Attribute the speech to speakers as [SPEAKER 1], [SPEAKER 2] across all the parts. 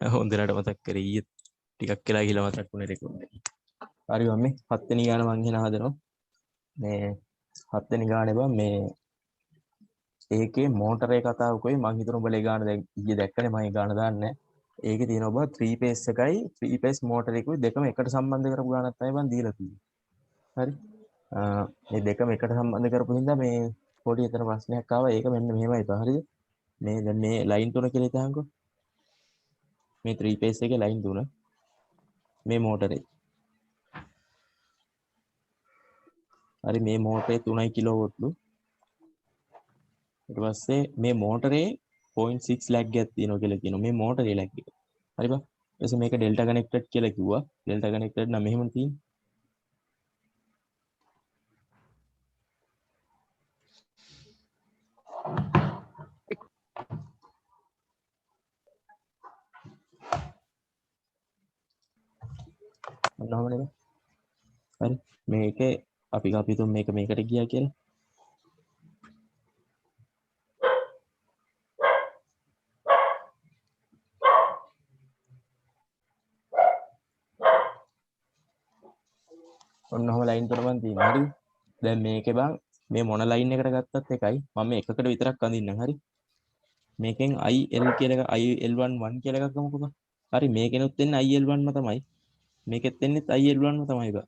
[SPEAKER 1] හොඳට මතක් කරේ ඊයේ ටිකක් වෙලා ගිහලා මතක් වුණේ රෙකෝඩ් එක. හරි මම හත්වෙනි ගාන මං එන හදනවා. මේ හත්වෙනි ගානේ බං මේ ඒකේ මෝටරේ කතාවකුයි මං හිතන උඹලේ ගාන දැන් ඊයේ දැක්කනේ මම ඒ ගාන දාන්නේ. ඒකේ තියෙනවා බං 3 phase එකයි 3 phase මෝටරේකුයි දෙකම එකට සම්බන්ධ කරපු ගානක් තමයි බං දීලා තියෙන්නේ. හරි. මේ දෙකම එකට සම්බන්ධ කරපු හින්දා මේ පොඩි එතන ප්‍රශ්නයක් ආවා. ඒක මෙන්න මෙහෙමයි බං. හරිද? මේ දැන් මේ ලයින් තුන කියලා හිතහන්කෝ. මේ 3 phase එකේ ලයින් තුන මේ මෝටරේ. හරි මේ මෝටරේ 3 කිලෝවොට්ලු. ඊට පස්සේ මේ මෝටරේ 0.6 ලැග් එකක් තියෙනවා කියලා කියනවා. මේ මෝටරේ ලැග් එක. හරි බං. ඊට පස්සේ මේක ඩෙල්ටා කනෙක්ටඩ් කියලා කිව්වා. ඩෙල්ටා කනෙක්ටඩ් නම් මෙහෙම තියෙන්නේ. මොනවද නේද? හරි. මේකේ අපි හිතමු මේක මේකට ගියා කියලා. ඔන්න ඔහම ලයින් තුනක් තියෙනවා. හරිද? දැන් මේකේ බං මේ මොන ලයින් එකට ගත්තත් එකයි. මම එකකට විතරක් අඳින්නම්. හරි. මේකෙන් IL කියලා එක IL11 කියලා එකක් ගමුකෝ බං. හරි මේකෙනුත් එන්නේ IL1 ම තමයි. මේකෙත් එන්නේ IL1 ම තමයි බං.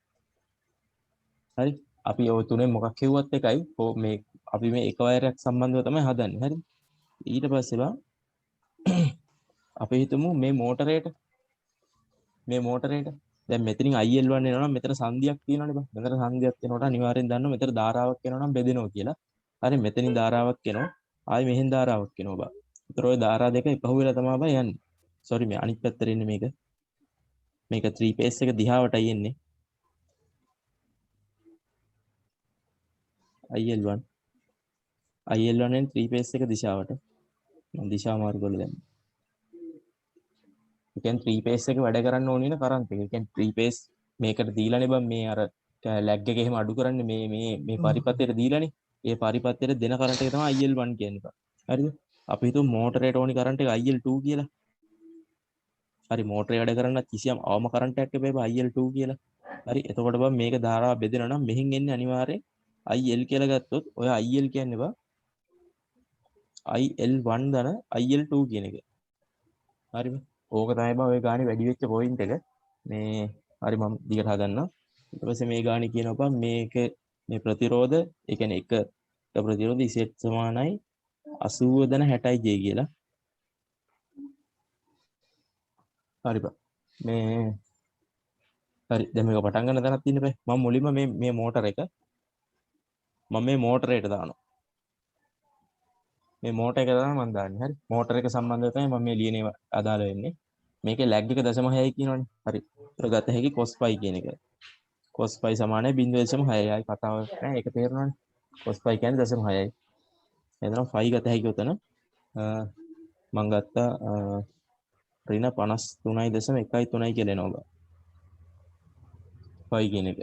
[SPEAKER 1] හරි. අපි ඔය තුනෙන් මොකක් කිව්වත් එකයි. මේ අපි මේ එක වයරයක් සම්බන්ධව තමයි හදන්නේ. හරි. ඊට පස්සේ බං අපි හිතමු මේ මෝටරේට දැන් මෙතනින් IL1 එනවා නම් මෙතන සංදියක් තියෙනවනේ බං. මෙතන සංදියක් එනකොට අනිවාර්යෙන් දන්නවා මෙතන ධාරාවක් එනවා නම් බෙදෙනවා කියලා. හරි මෙතනින් ධාරාවක් එනවා. ආයි මෙහෙන් ධාරාවක් එනවා බං. ඒතර ඔය ධාරා දෙක එකහුව වෙලා තමයි බං යන්නේ. සෝරි මේ අනිත් පැත්තට එන්නේ මේක. මේක 3 phase එක දිහාවටයි එන්නේ. IL1 න් 3 phase එක දිශාවට. මම දිශා මාරු කරලා දැම්මා. ඒ කියන්නේ 3 phase එක වැඩ කරන්න ඕනේ නේ කරන්ට් එක. ඒ කියන්නේ 3 phase මේකට දීලානේ බං මේ අර ලැග් එක එහෙම අඩු කරන්නේ මේ පරිපත්‍යයට දීලානේ. ඒ පරිපත්‍යයට දෙන කරන්ට් එක තමයි IL1 කියන්නේ බං. හරිද? අපි හිතමු මෝටරේට ඕනි කරන්ට් එක IL2 කියලා. හරි මෝටරේ වැඩ කරන්න කිසියම් අවම කරන්ට් එකක් එපා බං IL2 කියලා. හරි එතකොට බං මේක ධාරාව බෙදෙනවා නම් මෙහින් එන්නේ අනිවාර්යෙන් IL කියලා ගත්තොත් ඔය IL කියන්නේ බං IL1 දන IL2 කියන එක. හරිද? ඕක තමයි බං ඔය ගානේ වැඩි වෙච්ච පොයින්ට් එක. මේ හරි මම දිගට හදන්නම්. ඊට පස්සේ මේ ගානේ කියනවා බං මේක මේ ප්‍රතිරෝධ ඒ කියන්නේ එක ප්‍රතිරෝධ Z සමානයි 80 දන 60j කියලා. හරි බං. මේ හරි දැන් මේක පටන් ගන්න තැනක් තියෙන්න බෑ. මම මුලින්ම මේ මෝටර එක මම මේ මෝටරේට දානවා. මේ මෝටර එක තමයි මම දාන්නේ. හරි. මෝටර එක සම්බන්ධව තමයි මම මේ ලියන්නේ අදාළ වෙන්නේ. මේකේ ලැග් එක 0.6යි කියනවනේ. හරි. ඒතර ගත හැකි cos pi කියන එක. cos pi සමානයි 0.6යි. ආයි කතාවක් නැහැ. ඒක තේරෙනවනේ. cos pi කියන්නේ 0.6යි. එතන phi ගත හැකි උතන මම ගත්තා ඍණ 53.13 කියලා එනවා. phi කියන එක.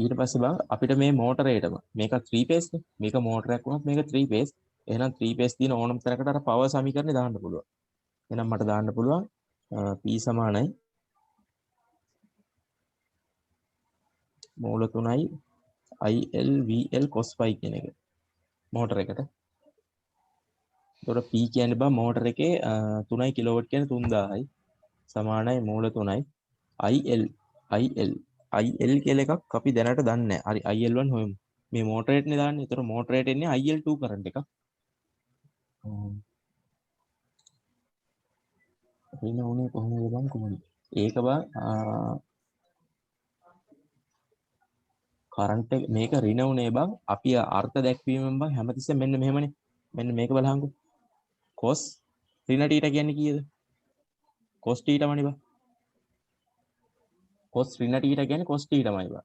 [SPEAKER 1] ඊට පස්සේ බං අපිට මේ මෝටරේටම මේක 3 phase නේ. මේක මෝටරයක් වුණත් මේක 3 phase. එහෙනම් 3 phase තියෙන ඕනම තැනකට අර පවර් සමීකරණේ දාන්න පුළුවන්. එහෙනම් මට දාන්න පුළුවන් P සමානයි මූල 3යි IL cos phi කියන එක මෝටර එකට. ඒතකොට P කියන්නේ බං මෝටර එකේ 3 කිලෝවොට් කියන්නේ 3000යි සමානයි මූල 3යි IL කියලා එකක් අපි දැනට දන්නේ නැහැ. හරි IL1 හොයමු. මේ මෝටරේටනේ දාන්නේ. ඒතර මෝටරේට එන්නේ IL2 කරන්ට් එකක්. රින උනේ කොහොමද බං කොහොමද? ඒක බං කරන්ට් එක මේක රින උනේ බං අපි අර්ථ දැක්වීමෙන් බං හැමතිස්සෙම මෙන්න මෙහෙමනේ. මෙන්න මේක බලහංකෝ. cos රින θ කියන්නේ කීයද? cos θ මනේ බං. cos රින θ කියන්නේ cos θ තමයි බං.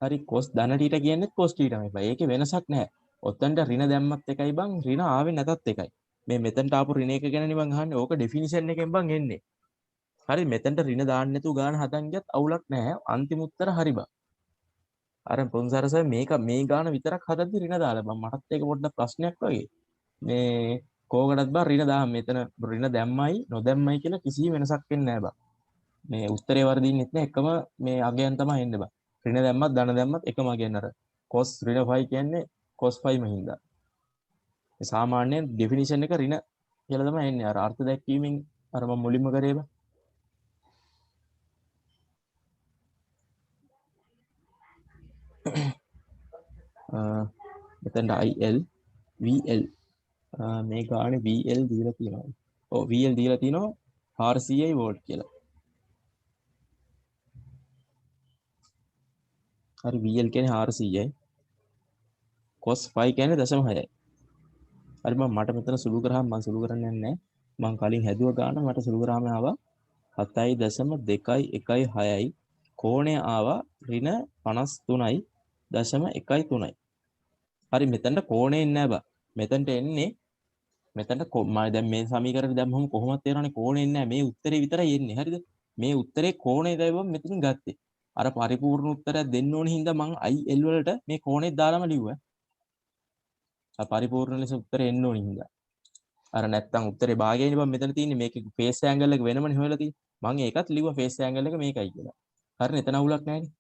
[SPEAKER 1] හරි cos ධන θ කියන්නේ cos θ තමයි බං. ඒකේ වෙනසක් නැහැ. ඔතනට රින දැම්මත් එකයි බං රින ආවේ නැතත් එකයි. මේ මෙතනට ආපු රින එක ගැනනේ බං අහන්නේ. ඕක ඩෙෆිනිෂන් එකෙන් බං එන්නේ. හරි මෙතනට රින දාන්න නැතුව ගාන හදන් ගියත් අවුලක් නැහැ. අන්තිම උත්තර හරි බං. අර පොන්සාරසයි මේක මේ ගාන විතරක් හදද්දි රින දාලා බං මටත් ඒක පොඩ්ඩක් ප්‍රශ්නයක් වගේ. මේ කෝකටත් බා ඍණ 1000 මෙතන ඍණ දැම්මයි නොදැම්මයි කියලා කිසි වෙනසක් වෙන්නේ නැහැ බා. මේ උත්තරේ වර්ධින්නෙත් නැහැ එකම මේ අගයන් තමයි එන්නේ බා. ඍණ දැම්මත් ධන දැම්මත් එකම අගයන් අර cos ඍණ 5 කියන්නේ cos 5 මහින්දා. ඒ සාමාන්‍යයෙන් ඩෙෆිනිෂන් එක ඍණ කියලා තමයි එන්නේ. අර අර්ථ දැක්වීමෙන් අර මම මුලින්ම කරේ බා. මෙතෙන්ට IL VL මේ ගානේ VL දීලා තියෙනවා. ඔව් VL දීලා තියෙනවා 400යි වෝල්ට් කියලා. හරි VL කියන්නේ 400යි. cos 5 කියන්නේ 0.6යි. හරි මට මෙතන සුළු කරාම මම සුළු කරන්නේ නැහැ. මම කලින් හැදුව ගාන මට සුළු කරාම ආවා 7.216යි. කෝණය ආවා ඍණ 53.13යි. හරි මෙතනට කෝණය එන්නේ නැහැ බා. මෙතනට එන්නේ මෙතනට මම දැන් මේ සමීකරණය දැම්මම කොහොමද තේරෙන්නේ කෝණය එන්නේ නැහැ. මේ උත්තරේ විතරයි එන්නේ. හරිද? මේ උත්තරේ කෝණය දැම්මම මෙතනින් ගත්තේ. අර පරිපූර්ණ උත්තරයක් දෙන්න ඕන හින්දා මම IL වලට මේ කෝණය දාලාම ලිව්වා. පරිපූර්ණ ලෙස උත්තරේ එන්න ඕන හින්දා. අර නැත්තම් උත්තරේ භාගයනේ බං මෙතන තියෙන්නේ මේකේ ෆේස් ඇන්ගල් එක වෙනමනේ හොයලා තියෙන්නේ. මම ඒකත් ලිව්වා ෆේස් ඇන්ගල් එක මේකයි කියලා. හරිනේ එතන අවුලක් නැහැනේ.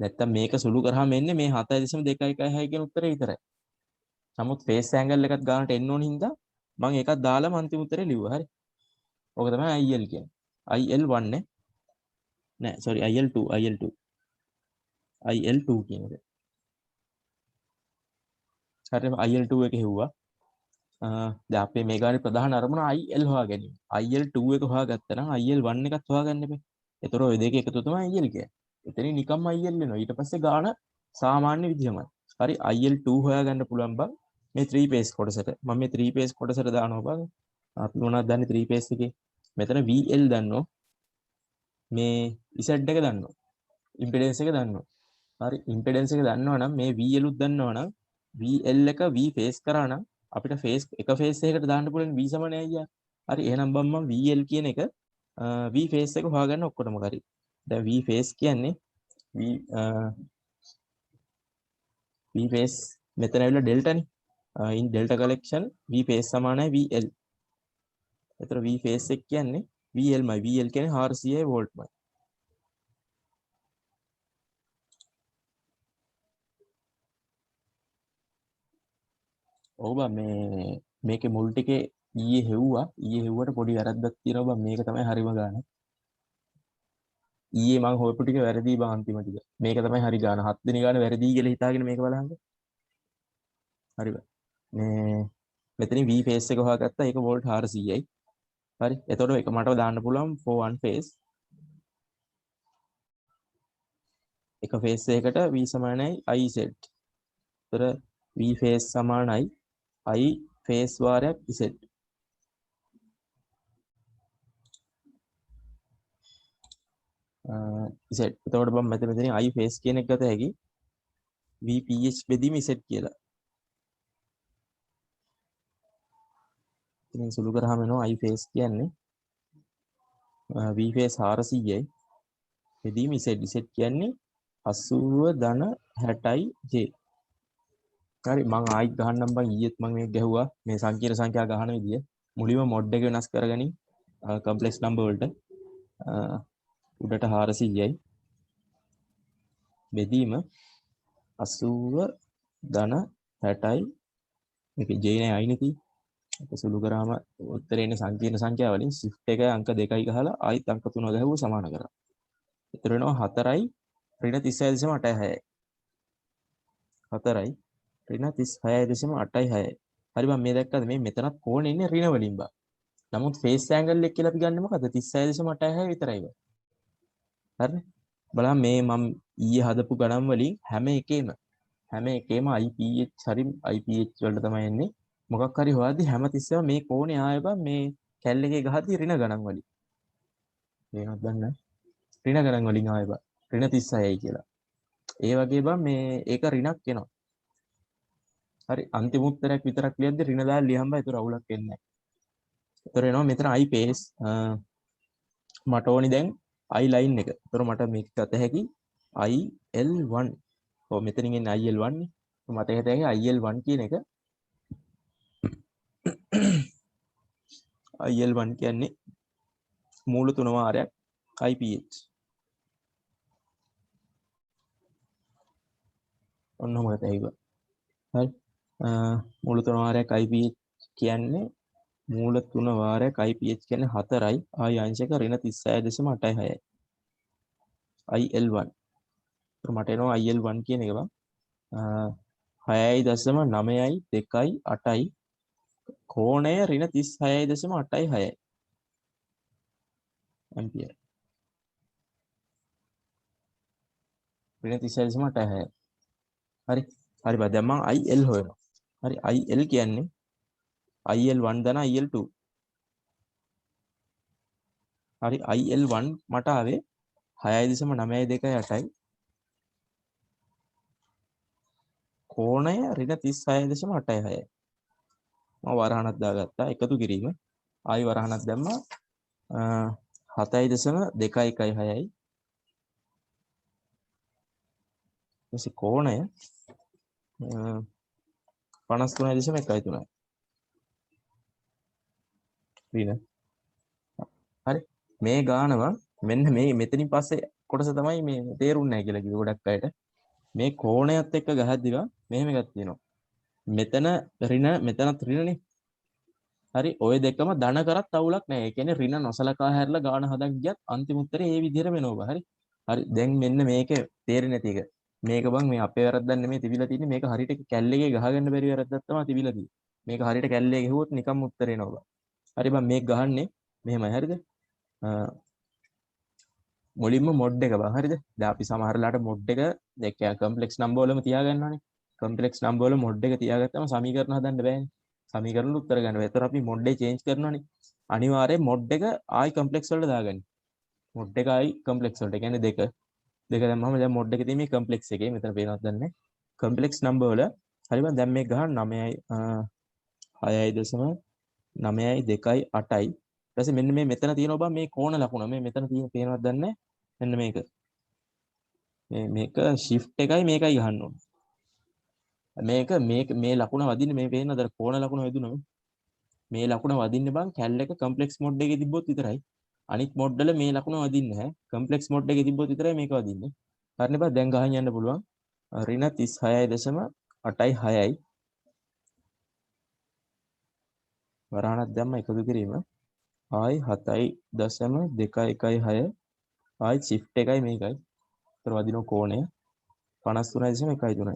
[SPEAKER 1] නැත්තම් මේක සුළු කරාම එන්නේ මේ 7.216 කියන උත්තරේ විතරයි. නමුත් ෆේස් ඇන්ගල් එකත් ගන්නට එන්න ඕන හින්දා මම ඒකත් දාලාම අන්තිම උත්තරේ ලිව්වා. හරි. ඕක තමයි IL කියන්නේ. IL1 නෑ sorry IL2 කියන එක. හරි IL2 එක හෙව්වා. දැන් අපේ මේ ගානේ ප්‍රධාන අරමුණ IL හොයා ගැනීම. IL2 එක හොයාගත්තා නම් IL1 එකත් හොයාගන්න එපේ. ඒතර ඔය දෙක එකතු තමයි IL කියන්නේ. එතනින් නිකම්ම IL වෙනවා. ඊට පස්සේ ගාන සාමාන්‍ය විදිහමයි. හරි IL2 හොයාගන්න පුළුවන් බං මේ 3 phase කොටසට. මම මේ 3 phase කොටසට දානවා බං. අපි මොනවද දන්නේ 3 phase එකේ? මෙතන VL දන්නෝ. මේ Z එක දන්නෝ. ඉම්පෙඩන්ස් එක දන්නෝ. හරි ඉම්පෙඩන්ස් එක දන්නවනම් මේ VL උත් දන්නවනම් VL එක V phase කරා නම් අපිට ෆේස් එක ෆේස් එකකට දාන්න පුළුවන් V සමානයි අයියා. හරි එහෙනම් බම් මම VL කියන එක V ෆේස් එක හොයාගන්න ඔක්කොටම හරි. දැන් V ෆේස් කියන්නේ V ෆේස් මෙතන ඇවිල්ලා ඩෙල්ටානේ. in delta collection V phase සමානයි VL. ඒතර V ෆේස් එක කියන්නේ VL මයි. VL කියන්නේ 400 වෝල්ට් මයි. ඔව් බා මේකේ මුල් ටිකේ ඊයේ හෙව්වට පොඩි වැරද්දක් තියෙනවා බා. මේක තමයි හරිම ගාන. ඊයේ මම හොයපු ටික වැරදි බා අන්තිම ටික. මේක තමයි හරි ගාන. 7 වෙනි ගාන වැරදි කියලා හිතාගෙන මේක බලන්න. හරි බා. මේ මෙතනින් V phase එක හොයාගත්තා. ඒක වෝල්ට් 400යි. හරි. එතකොට ඒක මට දාන්න පුළුවන් for one phase. එක phase එකකට V සමානයි IZ. ඒතර V phase සමානයි I phase වාරයක් Z. Z. එතකොට මම මෙතනින් I phase කියන එක ගත හැකි VPH බෙදීම Z කියලා. ඉතින් සුළු කරාම එනවා I phase කියන්නේ V phase 400යි බෙදීම Z. Z කියන්නේ 80 ධන 60යි J. හරි මම ආයිත් ගහන්නම් බං. ඊයේත් මම මේක ගැහුවා මේ සංකීර්ණ සංඛ්‍යා ගහන විදිය. මුලින්ම මොඩ් එක වෙනස් කරගනින් කම්ප්ලෙක්ස් නම්බර් වලට උඩට 400යි බෙදීම 80 ධන 60යි මේක J නෑ I නේ තියෙන්නේ. ඒක සුළු කරාම උත්තරේ එන්නේ සංකීර්ණ සංඛ්‍යා වලින් shift එක අංක 2යි ගහලා ආයිත් අංක 3 ගහුවා සමාන කරා. ඒතර වෙනවා 4යි ඍණ 36.86යි. 4යි ඍණ 36.86යි. හරි මම මේ දැක්කද මේ මෙතනත් කෝණේ ඉන්නේ ඍණ වලින් බා. නමුත් ෆේස් ඇන්ගල් එක කියලා අපි ගන්නේ මොකද්ද 36.86 විතරයි බා. හරිනේ. බලන්න මේ මම ඊයේ හදපු ගණන් වලින් හැම එකේම IPH හරි IPH වලට තමයි එන්නේ. මොකක් හරි හොයද්දි හැමතිස්සෙම මේ කෝණේ ආයෙ බා මේ කැල් එකේ ගහද්දි ඍණ ගණන් වලින්. මේකක් ගන්න ඍණ ගණන් වලින් ආයෙ බා ඍණ 36යි කියලා. ඒ වගේ බා මේ ඒක ඍණක් එනවා. හරි අන්තිම උත්තරයක් විතරක් ලියද්දි ඍණ දාලා ලියහම බා ඒතර අවුලක් එන්නේ නැහැ. ඒතර එනවා මෙතන I phase මට ඕනි දැන් I line එක. ඒතර මට මේක ගත හැකි IL1. ඔව් මෙතනින් එන්නේ IL1 නේ. මට හිත හැකි IL1 කියන එක IL1 කියන්නේ මූල 3 වාරයක් IPH. ඔන්නම ගතයිවා. හරි. මූල 3 වාරයක් IPH කියන්නේ මූල 3 වාරයක් IPH කියන්නේ 4යි ආයි අංශක -36.86යි. IL1. මට එනවා IL1 කියන එක බං 6.9.2.8යි කෝණය -36.86යි ඇම්පියර්. -36.86යි. හරි. හරි බා දැන් මම IL හොයනවා. හරි IL කියන්නේ IL1 දන IL2. හරි IL1 මට ආවේ 6.928යි කෝණය -36.86යි. මම වරහණක් දාගත්තා එකතු කිරීම. ආයි වරහණක් දැම්මා 7.216යි. ඊට කෝණය 53.113යි. ඊන හරි මේ ගානව මෙන්න මේ මෙතනින් පස්සේ කොටස තමයි මේ තේරුන්නේ නැහැ කියලා කිව්ව ගොඩක් අයට. මේ කෝණයත් එක්ක ගහද්දිවා මෙහෙම එකක් තියෙනවා. මෙතන ඍණ මෙතනත් ඍණනේ. හරි ඔය දෙකම ධන කරත් අවුලක් නැහැ. ඒ කියන්නේ ඍණ නොසලකා හැරලා ගාන හදක් ගියත් අන්තිම උත්තරේ ඒ විදිහට වෙනවා. හරි. හරි දැන් මෙන්න මේක තේරෙන්නේ නැති එක. මේක බං මේ අපේ වැරද්දක් නෙමෙයි තිබිලා තියෙන්නේ. මේක හරියට කැල්ලේ ගහගන්න බැරි වැරද්දක් තමයි තිබිලා තියෙන්නේ. මේක හරියට කැල්ලේ ගහුවොත් නිකම්ම උත්තර එනවා බං. හරි බං මේක ගහන්නේ මෙහෙමයි හරිද? මුලින්ම මොඩ් එක බං හරිද? දැන් අපි සමහරලාට මොඩ් එක දැන් කම්ප්ලෙක්ස් නම්බර් වලම තියාගන්නවානේ. කම්ප්ලෙක්ස් නම්බර් වල මොඩ් එක තියාගත්තම සමීකරණ හදන්න බෑනේ. සමීකරණ උත්තර ගන්න බෑ. ඒතර අපි මොඩ් එක චේන්ජ් කරනවානේ. අනිවාර්යෙන් මොඩ් එක ආයි කම්ප්ලෙක්ස් වලට දාගන්න. මොඩ් එක ආයි කම්ප්ලෙක්ස් වලට. කියන්නේ දෙක දැම්මම දැන් මොඩ් එකේ තියෙන මේ කම්ප්ලෙක්ස් එකේ මෙතන පේනවද දන්නේ කම්ප්ලෙක්ස් නම්බර් වල හරි බං දැන් මේක ගහන්න 9යි 6.9.2.8යි ඊට පස්සේ මෙන්න මේ මෙතන තියෙනවා බං මේ කෝණ ලකුණ මේ මෙතන තියෙන පේනවද දන්නේ මෙන්න මේක මේක shift එකයි මේකයි ගහන්න ඕනේ මේක මේ ලකුණ වදින්නේ මේ පේනවද කෝණ ලකුණ වැදුනම මේ ලකුණ වදින්නේ බං කැල් එක කම්ප්ලෙක්ස් මොඩ් එකේ තිබ්බොත් විතරයි අනිත් මොඩ් වල මේ ලකුණ වදින්නේ නැහැ කම්ප්ලෙක්ස් මොඩ් එකේ තිබ්බොත් විතරයි මේක වදින්නේ හරිනේ බං දැන් ගහන් යන්න පුළුවන් ඍණ 36.86යි වරහණක් දැම්ම එකතු කිරීම ආයි 7.216 ආයි shift එකයි මේකයි. ඒතර වදින කෝණය 53.13යි.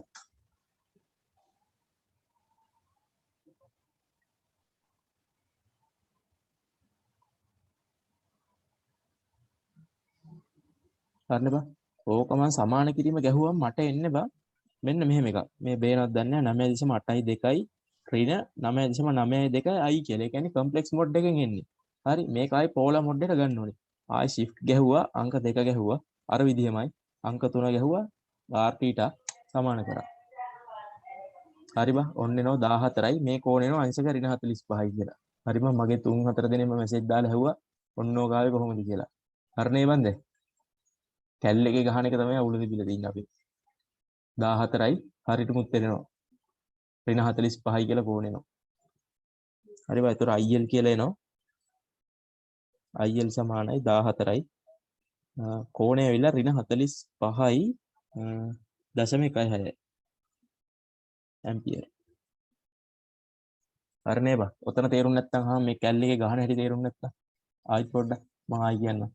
[SPEAKER 1] හරිනේ බං. ඕක මම සමාන කිරීම ගැහුවම මට එන්නේ බං මෙන්න මෙහෙම එකක්. මේ බේනක් දන්නේ 9.82යි ඍණ 9.92යි කියලා. ඒ කියන්නේ කම්ප්ලෙක්ස් මොඩ් එකෙන් එන්නේ. හරි මේක ආයි පෝලා මොඩ් එකට ගන්න ඕනේ. ආයි shift ගැහුවා අංක 2 ගැහුවා අර විදිහමයි අංක 3 ගැහුවා r θ සමාන කරා. හරි බං ඔන්න එනවා 14යි මේ කෝණ එනවා අංශක ඍණ 45යි කියලා. හරි බං මගේ 3-4 දෙනෙක්ම මෙසේජ් දාලා ඇහුවා ඔන්න ඕක ආවේ කොහොමද කියලා. හරිනේ බං දැන් කැල් එකේ ගහන එක තමයි අවුල තිබිලා තින්නේ අපි. 14යි හරියටම උත්තර එනවා. ඍණ 45යි කියලා කෝණ එනවා. හරි බං ඒතර IL කියලා එනවා. IL සමානයි 14යි. කෝණය ඇවිල්ලා ඍණ 45යි 0.16 ඇම්පියර්. හරිනේ බං. ඔතන තේරුම් නැත්නම් මේ කැල් එකේ ගහන හැටි තේරුම් නැත්නම් ආයි පොඩ්ඩක් මම ආයි කියන්නම්.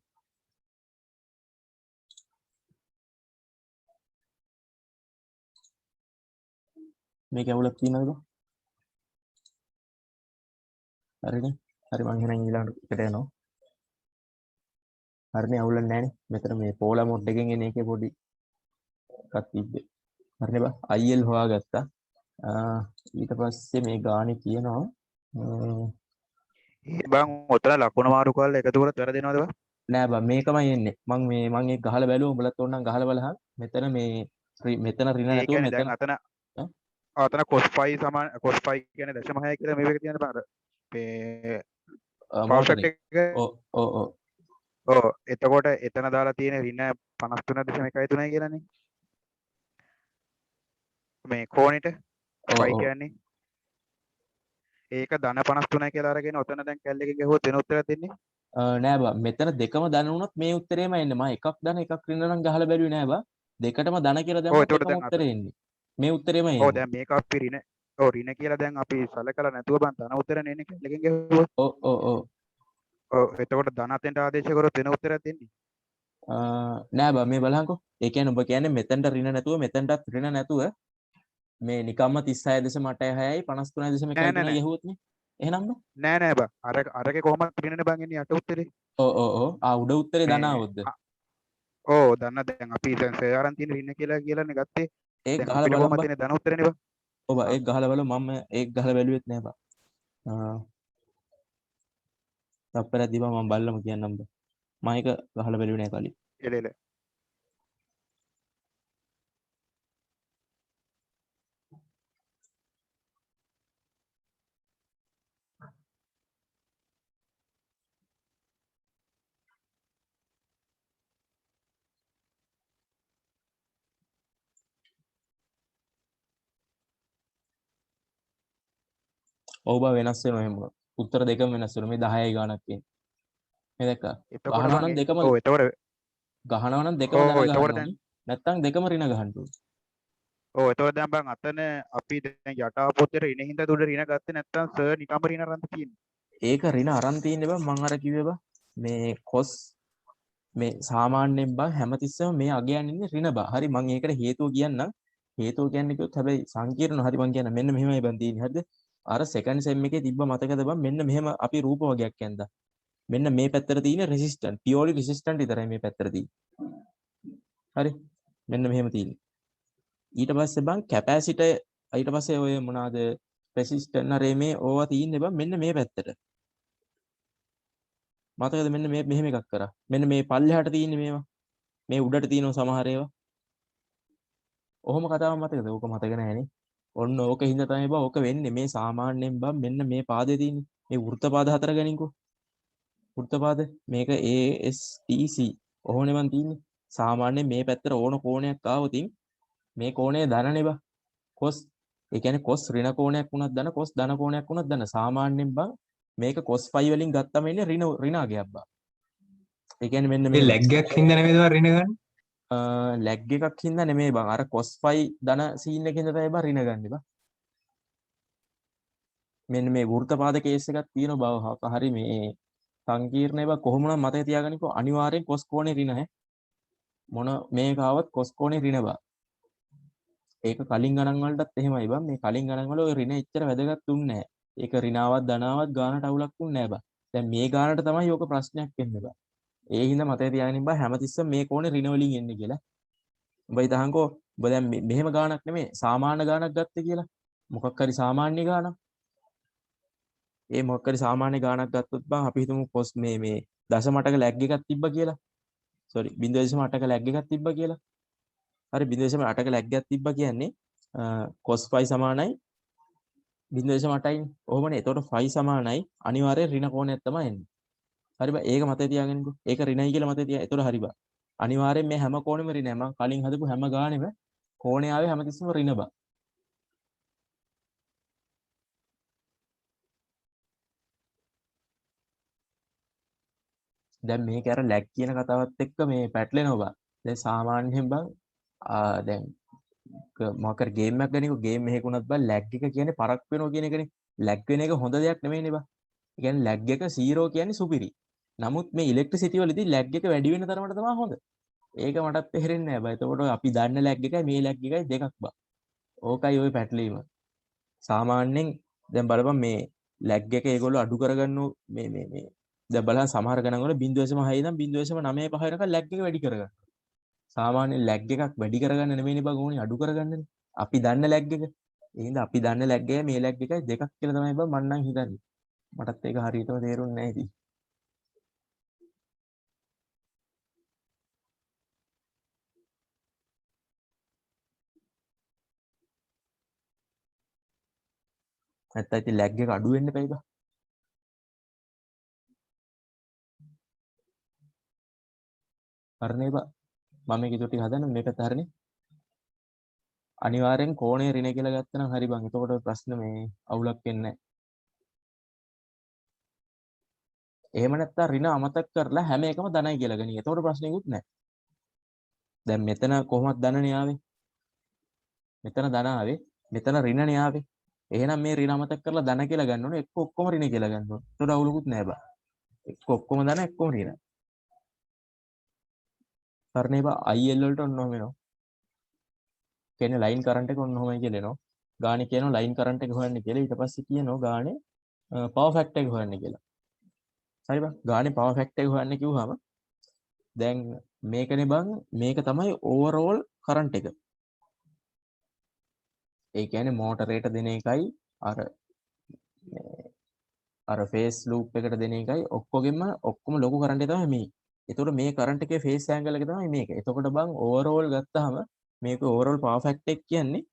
[SPEAKER 1] මේක අවුලක් තියෙනවද බං? හරිනේ. හරි මං එහෙනම් ඊළඟට එකට යනවා. හරිනේ අවුලක් නැහැනේ. මෙතන මේ පෝලා මොඩ් එකෙන් එන එකේ පොඩි එකක් තිබ්බේ. හරිනේ බං. IL හොයාගත්තා. ඊට පස්සේ මේ ගානේ කියනවා
[SPEAKER 2] ඒ බං ඔතන ලකුණ මාරු කරලා එකතු කරලා වැරදෙනවද බං?
[SPEAKER 1] නෑ බං මේකමයි එන්නේ. මං ඒක ගහලා බැලුවා. උඹලත් ඕනනම් ගහලා බලහන්. මෙතන මෙතන ඍණ
[SPEAKER 2] ඒ
[SPEAKER 1] නැතුව
[SPEAKER 2] කියන්නේ
[SPEAKER 1] මෙතන
[SPEAKER 2] දැන් අතන cos 5 සමාන cos 5 කියන්නේ 0.6 කියලා මේක තියන්න බං අර මේ
[SPEAKER 1] මොකටද?
[SPEAKER 2] පර්ෆෙක්ට් එක
[SPEAKER 1] ඔව්.
[SPEAKER 2] ඔව් එතකොට එතන දාලා තියෙන ඍණ 53.113 කියලානේ මේ කෝණෙට 5 කියන්නේ ඒක ධන 53 කියලා අරගෙන ඔතන දැන් කැල් එකෙන් ගහුවොත් වෙන උත්තරයක් දෙන්නේ.
[SPEAKER 1] නෑ බා මෙතන දෙකම ධන වුණොත් මේ උත්තරේම එන්නේ. මම එකක් ධන එකක් ඍණ නම් ගහලා බැලුවේ නෑ බා. දෙකටම ධන කියලා
[SPEAKER 2] ඔව්
[SPEAKER 1] දැම්මොත්
[SPEAKER 2] එතකොට
[SPEAKER 1] එකම
[SPEAKER 2] දැන් අත
[SPEAKER 1] උත්තරේ එන්නේ. මේ උත්තරේම
[SPEAKER 2] ඔව්
[SPEAKER 1] එන්නේ.
[SPEAKER 2] දැන් මේක අපි ඍණ ඔව් ඍණ කියලා දැන් අපි සලකලා නැතුව බං ධන උත්තරනේ එන්නේ කැල් එකෙන් ගහුවොත්.
[SPEAKER 1] ඔව් ඔව් ඔව්.
[SPEAKER 2] ඔව් එතකොට ධන අතෙන්ට ආදේශ කරොත් වෙන උත්තරයක් දෙන්නේ.
[SPEAKER 1] නෑ බා මේ බලහන්කෝ. ඒ කියන්නේ ඔබ කියන්නේ මෙතනට ඍණ නැතුව මෙතනටත් ඍණ නැතුව මේ නිකම්ම 36.86යි 53.1යි
[SPEAKER 2] නෑ නෑ
[SPEAKER 1] 3යි
[SPEAKER 2] නෑ
[SPEAKER 1] ගහුවොත් නේ. එහෙනම් බා
[SPEAKER 2] නෑ නෑ බං අරගේ කොහොමද ඍණනේ බං එන්නේ යට උත්තරේ.
[SPEAKER 1] ඔව් ඔව් ඔව්. උඩ උත්තරේ ධන
[SPEAKER 2] මේ
[SPEAKER 1] આવොත්ද?
[SPEAKER 2] ඔව් ධන දැන් අපි දැන් සේ අරන් තියෙන ඍණ කියලානේ ගත්තේ.
[SPEAKER 1] ඒක
[SPEAKER 2] දැන්
[SPEAKER 1] ගහලා
[SPEAKER 2] අපිට
[SPEAKER 1] බලන්න
[SPEAKER 2] කොහොමද
[SPEAKER 1] බා.
[SPEAKER 2] තියෙන්නේ ධන උත්තරේනේ බං.
[SPEAKER 1] ඔබ ඒක ගහලා බලමු. මම ඒක ගහලා බැලුවෙත් නෑ බා. තප්පරයක් දීපන් මම බලලම කියන්නම් බා. මම ඒක ගහලා බැලුවේ නෑ කලින්.
[SPEAKER 2] එළ
[SPEAKER 1] ඔව් බා වෙනස් වෙනවා එහෙම. උත්තර දෙකම වෙනස් වෙනවා. මේ 10යි ගානක් තියෙන. මේ දැක්කා.
[SPEAKER 2] එතකොට
[SPEAKER 1] ගහනවා
[SPEAKER 2] බං
[SPEAKER 1] නම් දෙකම
[SPEAKER 2] ඔව් එතකොට
[SPEAKER 1] ගහනවා නම් දෙකම
[SPEAKER 2] ඔව්
[SPEAKER 1] ධන ගහන්න
[SPEAKER 2] එතකොට දැන්
[SPEAKER 1] ඕනි. නැත්තම් දෙකම ඍණ ගහන්න ඕනි.
[SPEAKER 2] ඔව් එතකොට දැන් බං අතන අපි දැන් යට ආපොත්තේ ඍණ හින්දා උඩ ඍණ ගත්තේ නැත්තම් සර් නිකම්ම ඍණ අරන් තියෙන්නේ.
[SPEAKER 1] ඒක ඍණ අරන් තියෙන්නේ බා මම අර කිව්වේ බා. මේ කොස් මේ සාමාන්‍යයෙන් බා හැමතිස්සෙම මේ අගයන් ඉන්නේ ඍණ බා. හරි මම ඒකට හේතුව කියන්නම්. හේතුව කියන්නේ කිව්වොත් හැබැයි සංකීර්ණ හරි මම කියන්න මෙන්න මෙහෙමයි බන් තියෙන්නේ. හරිද? අර සෙකන්ඩ් සෙම් එකේ තිබ්බ මතකද බං මෙන්න මෙහෙම අපි රූප වර්ගයක් ඇඳා. මෙන්න මේ පැත්තට තියෙන රෙසිස්ටන්ට් පියෝරි රෙසිස්ටන්ට් විතරයි මේ පැත්තට තියෙන්නේ. හරි? මෙන්න මෙහෙම තියෙන්නේ. ඊට පස්සේ බං කැපැසිටර් ඊට පස්සේ ඔය මොනවාද රෙසිස්ටර් නරේ මේ ඕවා තියෙන්නේ බං මෙන්න මේ පැත්තට. මතකද මෙන්න මේ මෙහෙම එකක් කරා. මෙන්න මේ පල්ලෙහාට තියෙන්නේ මේවා. මේ උඩට තියෙනවා සමහර ඒවා. ඔහොම කතාවක් මතකද? ඕක මතක නැහැනේ. ඔන්න ඕක හින්දා තමයි බං ඕක වෙන්නේ. මේ සාමාන්‍යයෙන් බං මෙන්න මේ පාදේ තියෙන්නේ. මේ වෘත්ත පාද හතර ගනින්කෝ. වෘත්ත පාද මේක ASTC. ඔහොනේ මන් තියෙන්නේ. සාමාන්‍යයෙන් මේ පැත්තට ඕන කෝණයක් ආවොතින් මේ කෝණය ධනනේ බං. කොස් ඒ කියන්නේ කොස් ඍණ කෝණයක් වුණත් ධන කොස් ධන කෝණයක් වුණත් ධන සාමාන්‍යයෙන් බං මේක කොස් ෆයි වලින් ගත්තම එන්නේ ඍණ අගයක් බං. ඒ කියන්නේ මෙන්න
[SPEAKER 3] ඒ
[SPEAKER 1] මෙහෙම
[SPEAKER 3] ලැග් එකක් හින්දා නෙමෙයිද මම රින ගන්න?
[SPEAKER 1] ලැග් එකක් හින්දා නෙමෙයි බං අර කොස් ෆයි ධන සීන් එකකින් තමයි බං ඍණ ගන්නෙ බං. මෙන්න මේ වෘත්තපාද කේස් එකක් තියෙනවා බව හරි මේ සංකීර්ණයි බං කොහොම නම් මතක තියාගනිකෝ අනිවාර්යෙන් කොස් කෝණේ ඍණ හැ. මොන මේක ආවත් කොස් කෝණේ ඍණ බං. ඒක කලින් ගණන් වලටත් එහෙමයි බං මේ කලින් ගණන් වල ඔය ඍණ එච්චර වැදගත් උන්නේ නැහැ. ඒක ඍණාවක් ධනාවක් ගානට අවුලක් උන්නේ නැහැ බං. දැන් මේ ගානට තමයි ඕක ප්‍රශ්නයක් වෙන්නේ බං. ඒ හින්දා මතක තියාගන්න බං හැමතිස්සෙම මේ කෝණේ ඍණ වලින් එන්නේ කියලා. උඹ හිතහන්කෝ උඹ දැන් මෙහෙම ගානක් නෙමෙයි සාමාන්‍ය ගානක් ගත්තේ කියලා. මොකක් හරි සාමාන්‍ය ගානක්. ඒ මොකක් හරි සාමාන්‍ය ගානක් ගත්තොත් බං අපි හිතමු කොස් මේ දශම 8ක ලැග් එකක් තිබ්බා කියලා. සෝරි 0.8ක ලැග් එකක් තිබ්බා කියලා. හරි 0.8ක ලැග් එකක් තිබ්බා කියන්නේ cos phi සමානයි 0.8යි. ඔහොමනේ. එතකොට phi සමානයි අනිවාර්යෙන් ඍණ කෝණයක් තමයි එන්නේ. හරි බං ඒක මතේ තියාගන්නකෝ. ඒක ඍණයි කියලා මතේ තියා. එතකොට හරි බං. අනිවාර්යෙන් මේ හැම කෝණෙම ඍණයි. මම කලින් හදපු හැම ගානෙම කෝණය ආවේ හැමතිස්සෙම ඍණ බං. දැන් මේක අර ලැග් කියන කතාවත් එක්ක මේ පැටලෙනවා බං. දැන් සාමාන්‍යයෙන් බං දැන් මොකක් හරි ගේම් එකක් ගනිකෝ ගේම් එකක උනත් බං ලැග් එක කියන්නේ පරක් වෙනවා කියන එකනේ. ලැග් වෙන එක හොඳ දෙයක් නෙමෙයිනේ බං. ඒ කියන්නේ ලැග් එක 0 කියන්නේ සුපිරි. නමුත් මේ ඉලෙක්ට්‍රිසිටි වලදී ලැග් එක වැඩි වෙන තරමට තමයි හොඳ. ඒක මටත් තේරෙන්නේ නැහැ බං. එතකොට අපි දන්න ලැග් එකයි මේ ලැග් එකයි දෙකක් බං. ඕකයි ওই පැටලීම. සාමාන්‍යයෙන් දැන් බලපන් මේ ලැග් එක ඒගොල්ලෝ අඩු කරගන්න මේ දැන් බලන්න සමහර ගණන් වල 0.6 ඉඳන් 0.95 වෙනකන් ලැග් එක වැඩි කරගන්න. සාමාන්‍ය ලැග් එකක් වැඩි කරගන්න නෙමෙයිනේ බං ඕනේ අඩු කරගන්නනේ. අපි දන්න ලැග් එක. ඒ හින්දා අපි දන්න ලැග් එකයි මේ ලැග් එකයි දෙකක් කියලා තමයි බං මම නම් හිතන්නේ. මටත් ඒක හරියටම තේරුන්නේ නැහැ ඉතින්. නැත්නම් ඉතින් ලැග් එක අඩු වෙන්න එපා බං. හරිනේ බං. මම මේක ඊට ටික හදන්න මේ පැත්ත හරිනේ. අනිවාර්යෙන් කෝණය ඍණ කියලා ගත්තනම් හරි බං. එතකොට ප්‍රශ්න මේ අවුලක් වෙන්නේ නැහැ. එහෙම නැත්නම් ඍණ අමතක කරලා හැම එකම ධනයි කියලා ගනි. එතකොට ප්‍රශ්නෙකුත් නැහැ. දැන් මෙතන කොහොමද ධනනේ ආවේ? මෙතන ධන ආවේ. මෙතන ඍණනේ ආවේ. එහෙනම් මේ ඍණ අමතක කරලා ධන කියලා ගන්න ඕනේ. එක්ක ඔක්කොම ඍණ කියලා ගන්න ඕනේ. එතකොට අවුලකුත් නැහැ බා. එක්ක ඔක්කොම ධන එක්කම ඍණ. කරන්නේ බා IL වලට ඔන්න ඔහම වෙනවා. කියන්නේ ලයින් කරන්ට් එක ඔන්න ඔහමයි කියලා එනවා. ගානේ කියනවා ලයින් කරන්ට් එක හොයන්න කියලා. ඊට පස්සේ කියනවා ගානේ පවර් ෆැක්ටර් එක හොයන්න කියලා. හරි බං. ගානේ පවර් ෆැක්ටර් එක හොයන්න කිව්වහම දැන් මේකනේ බං මේක තමයි ඕවරෝල් කරන්ට් එක. ඒ කියන්නේ මෝටරේට දෙන එකයි අර අර ෆේස් ලූප් එකට දෙන එකයි ඔක්කොම ලොකු කරන්ට් එක තමයි මේ. එතකොට මේ කරන්ට් එකේ ෆේස් ඇන්ගල් එක තමයි මේක. එතකොට බං ඕවරෝල් ගත්තාම මේක ඕවරෝල් පවර් ෆැක්ටර් එක කියන්නේ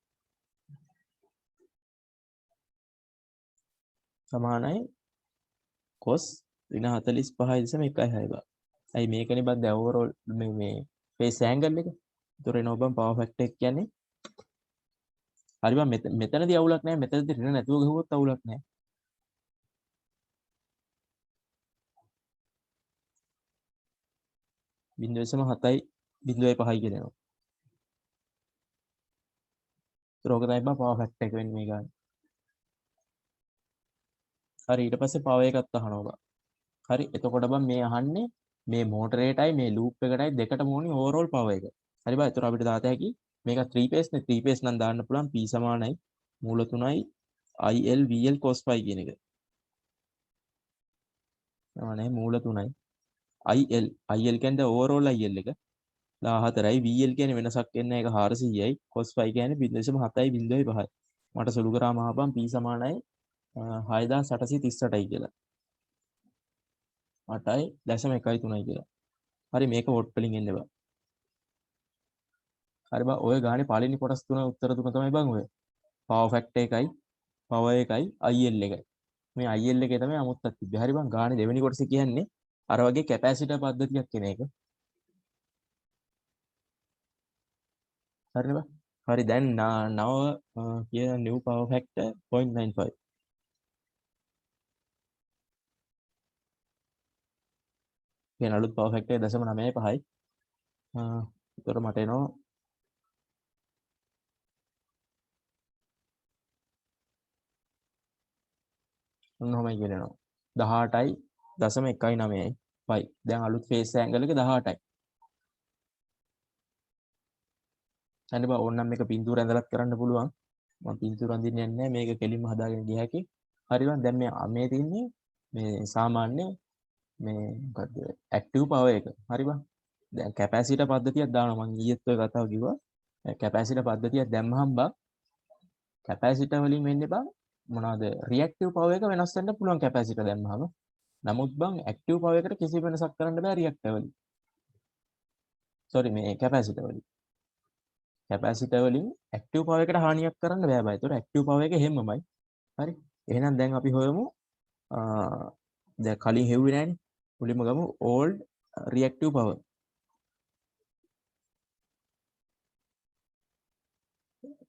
[SPEAKER 1] සමානයි cos -45.16 බං. ඇයි මේකනේ බං දැන් ඕවරෝල් මේ ෆේස් ඇන්ගල් එක. ඒතර එනවා බං පවර් ෆැක්ටර් එක කියන්නේ හරි බං මෙතනදී අවුලක් නැහැ. මෙතනදී ඍණ නැතුව ගහුවොත් අවුලක් නැහැ. 0.7යි 0.5යි කියලා එනවා. ඒතර ඕක තමයි බං පවර් ෆැක්ටර් එක වෙන්නේ මේ ගන්න. හරි ඊට පස්සේ පවර් එකත් අහනවා බං. හරි එතකොට බං මේ අහන්නේ මේ මෝටරේටයි මේ ලූප් එකටයි දෙකටම ඕනි ඕවරෝල් පවර් එක. හරි බං ඒතර අපිට දාත හැකි මේක 3 phase නේ 3 phase නම් දාන්න පුළුවන් P සමානයි මූල 3යි IL VL cos phi කියන එක. සමානයි මූල 3යි IL කියන්නේ ඕවරෝල් IL එක 14යි VL කියන්නේ වෙනසක් වෙන්නේ ඒක 400යි cos phi කියන්නේ 0.7යි 0.5යි. මට සුළු කරාම අහපන් P සමානයි 6838යි කියලා. 8යි 0.1යි කියලා. හරි මේක වොට් වලින් එන්නේ බං. හරි බං ඔය ගානේ පළවෙනි කොටස් තුන උත්තර තුන තමයි බං ඔය. පවර් ෆැක්ටර් එකයි පවර් එකයි IL එකයි. මේ IL එකේ තමයි අමුත්තක් තිබ්බේ. හරි බං ගානේ දෙවෙනි කොටස කියන්නේ අර වගේ කැපැසිටර් පද්ධතියක් කියන එක. හරිනේ බං. හරි දැන් නව කියන new power factor 0.95. කියන අලුත් power factor 0.95යි. ඒතර මට එනවා ඔන්නෝමයි කියනවා 18යි 0.19යි පයි. දැන් අලුත් ෆේස් ඇන්ගල් එක 18යි. හරි බා ඕනනම් මේක පින්තූර ඇඳලත් කරන්න පුළුවන්. මම පින්තූර අඳින්නේ නැහැ. මේක කෙලින්ම හදාගෙන ගිය හැකි. හරි බං දැන් මේ තින්නේ මේ සාමාන්‍ය මේ මොකද්ද ඇක්ටිව් පවර් එක. හරි බං. දැන් කැපැසිටර් පද්ධතියක් දානවා මම ඊයේත් ඔය කතාව කිව්වා. කැපැසිටර් පද්ධතියක් දැම්මහම බං කැපැසිටර් වලින් වෙන්නේ බං මොනවද රියැක්ටිව් පවර් එක වෙනස් වෙන්න පුළුවන් කැපැසිටර් දැම්මහම. නමුත් බං ඇක්ටිව් පවර් එකට කිසි වෙනසක් කරන්න බෑ රියැක්ටර් වලින්. සෝරි මේ කැපැසිටර් වලින්. කැපැසිටර් වලින් ඇක්ටිව් පවර් එකට හානියක් කරන්න බෑ බයි. ඒතකොට ඇක්ටිව් පවර් එක හැමමයි. හරි. එහෙනම් දැන් අපි හොයමු දැන් කලින් හෙව්වේ නෑනේ. මුලින්ම ගමු ඕල්ඩ් රියැක්ටිව් පවර්.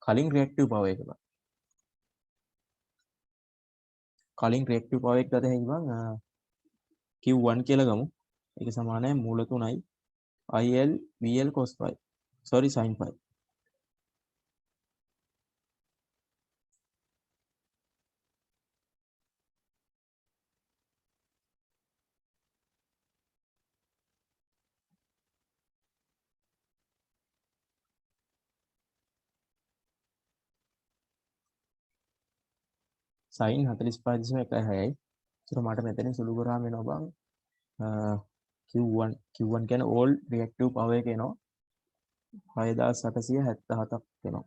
[SPEAKER 1] කලින් රියැක්ටිව් පවර් එක බං. කලින් රියැක්ටිව් පවර් එක ගත හැකි බං Q1 කියලා ගමු. ඒක සමානයි මූල 3යි IL VL cos phi. sorry sin phi. sin 45.16යි. ඒතර මට මෙතනින් සුළු කරාම එනවා බං Q1 කියන්නේ ඕල්ඩ් රියැක්ටිව් පවර් එක එනවා 6877ක් වෙනවා.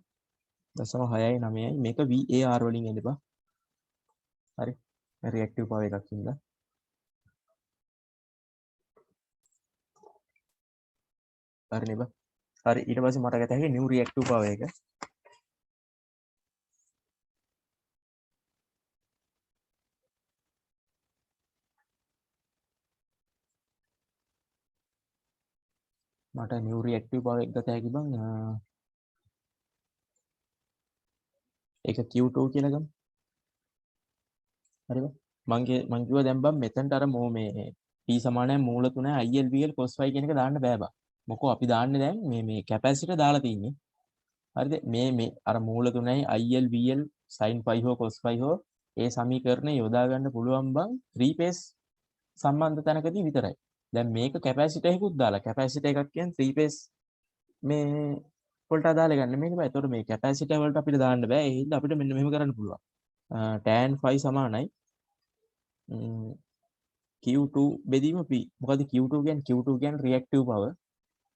[SPEAKER 1] 0.6යි 9යි මේක VAR වලින් එන්නේ බං. හරි. රියැක්ටිව් පවර් එකක් ඉඳලා. හරිනේ බං. හරි ඊට පස්සේ මට ගත හැකි නිව් රියැක්ටිව් පවර් එක. මට නිව් රියැක්ටිව් පවර් එක ගත හැකි බං ඒක Q2 කියලා ගමු. හරිද? මං කිව්වා දැන් බං මෙතනට අර මේ p සමානයි මූල 3 ILVL cos phi කියන එක දාන්න බෑ බං. මොකෝ අපි දාන්නේ දැන් මේ කැපැසිටර් දාලා තින්නේ. හරිද? මේ අර මූල 3යි ILVL sin phi හෝ cos phi හෝ ඒ සමීකරණය යොදා ගන්න පුළුවන් බං 3 phase සම්බන්ධ තැනකදී විතරයි. දැන් මේක කැපැසිටර් එකකුත් දාලා කැපැසිටර් එකක් කියන්නේ 3 phase මේ වලට අදාළ ගන්න මේක බෑ. ඒතකොට මේ කැපැසිටර් වලට අපිට දාන්න බෑ. ඒ හින්දා අපිට මෙන්න මෙහෙම කරන්න පුළුවන්. tan phi සමානයි Q2 බෙදීම P. මොකද Q2 කියන්නේ reactive power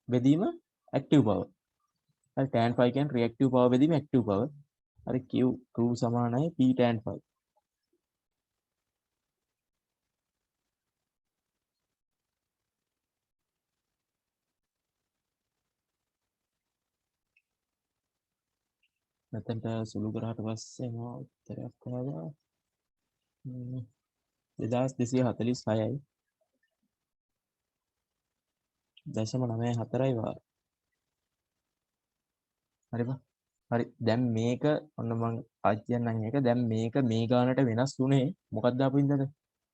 [SPEAKER 1] බෙදීම active power. හරි tan phi කියන්නේ reactive power බෙදීම active power. හරි Q2 සමානයි P tan phi. මෙතනට සුළු කරාට පස්සේ මම උත්තරයක් ආවා 2246යි 0.94යි වාර. හරිද? හරි දැන් මේක ඔන්න මම කියන්නම් එක දැන් මේක මේ ගානට වෙනස් වුණේ මොකක්ද ආපු හින්දාද?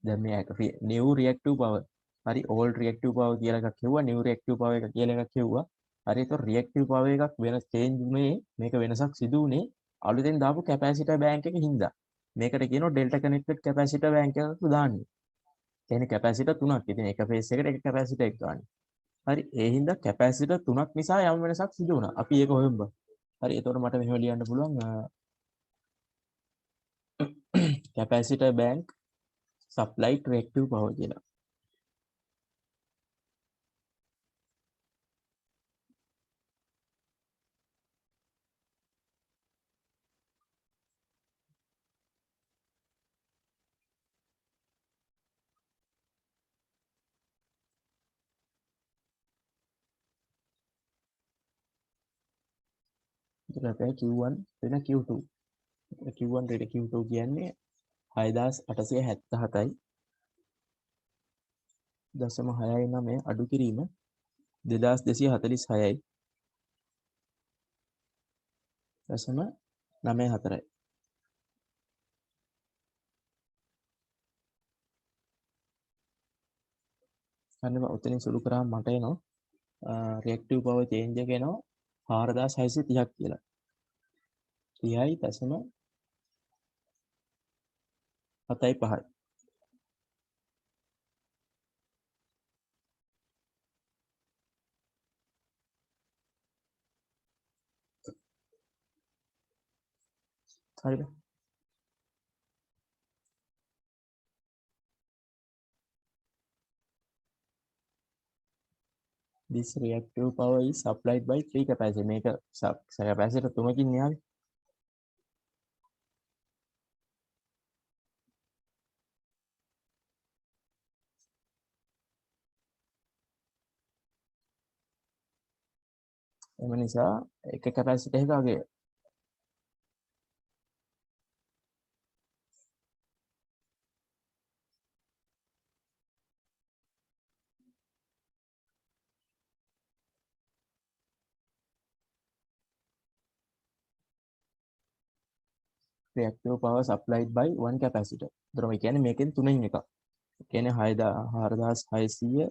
[SPEAKER 1] දැන් මේ new reactive power. හරි old reactive power කියලා එකක් කිව්වා new reactive power එක කියලා එකක් කිව්වා. හරි ඒක reactive power එකක් වෙනස් change වුණේ මේක වෙනසක් සිදු වුණේ අලුතෙන් දාපු capacitor bank එකක හින්දා. මේකට කියනවා delta connected capacitor bank එකක් දාන්නේ. කියන්නේ capacitor තුනක්. ඉතින් එක phase එකට එක capacitor එකක් ගන්න. හරි ඒ හින්දා capacitor තුනක් නිසා යම් වෙනසක් සිදු වුණා. අපි ඒක හොයමු. හරි එතකොට මට මෙහෙම ලියන්න පුළුවන් capacitor bank supplied reactive power කියලා. එතකොට Q1 වෙන Q2. Q1 රේට Q2 කියන්නේ 6877යි 0.69 අඩු කිරීම 2246යි 0.94යි. අන්න ඔතනින් සුළු කරාම මට එනවා reactive power change එක එනවා 4630ක් කියලා. 30.75යි. හරිද? This reactive power is supplied by 3 capacitor. මේක capacitor තුනකින් න්යාවි. එම නිසා එක capacitor එකක අගය reactive power supplied by one capacitor. ඒතර මේ කියන්නේ මේකෙන් තුනෙන් එකක්. ඒ කියන්නේ 4630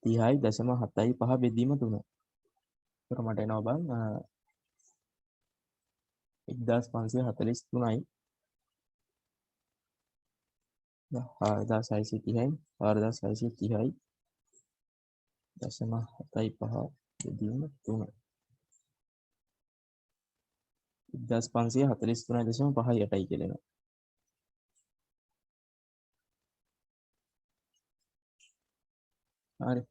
[SPEAKER 1] 30.75 බෙදීම 3. ඒතර මට එනවා බං 1543යි 4630යි 4630යි 0.75 බෙදීම 3. 1543.58යි කියලා එනවා. හරි.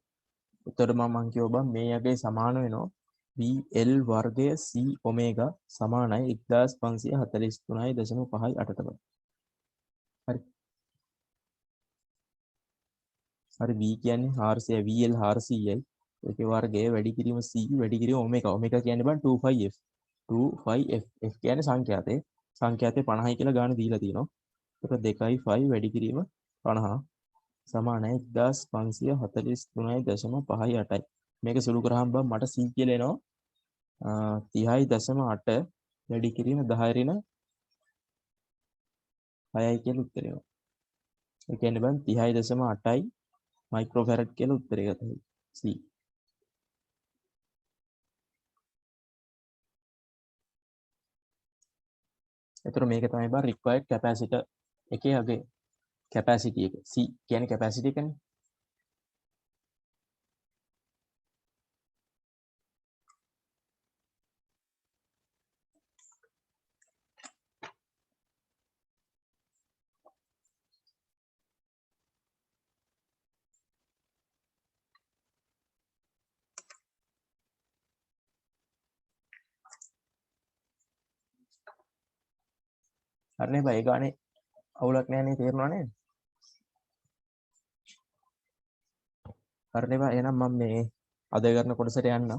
[SPEAKER 1] එතකොට මම කිව්වා බං මේ යගේ සමාන වෙනවා VL වර්ගය C ඔමේගා සමානයි 1543.58. හරි. හරි V කියන්නේ 400 VL 400යි. ඒකේ වර්ගය වැඩි කිරීම C වැඩි කිරීම ඔමේගා. ඔමේගා කියන්නේ බං 25F. 25F. F කියන්නේ සංඛ්‍යාතේ. සංඛ්‍යාතේ 50යි කියලා ගාන දීලා තියෙනවා. ඒකට 2.5 වැඩි කිරීම 50 සමානයි 1543.58යි. මේක සුළු කරාම බං මට C කියලා එනවා 30.8 වැඩි කිරීම 10 ඍණ 6යි කියලා උත්තරය එනවා. ඒ කියන්නේ බං 30.8යි මයික්‍රෝෆැරඩ් කියලා උත්තරේ ගතයි. C. එතකොට මේක තමයි බං required capacitor එකේ අගේ capacity එක. C කියන්නේ capacity එකනේ. හරිනේ බං ඒ ගානේ අවුලක් නැහැ නේ තේරුණා නේද? හරිනේ බං එහෙනම් මම මේ අද කරන කොටසට යන්න.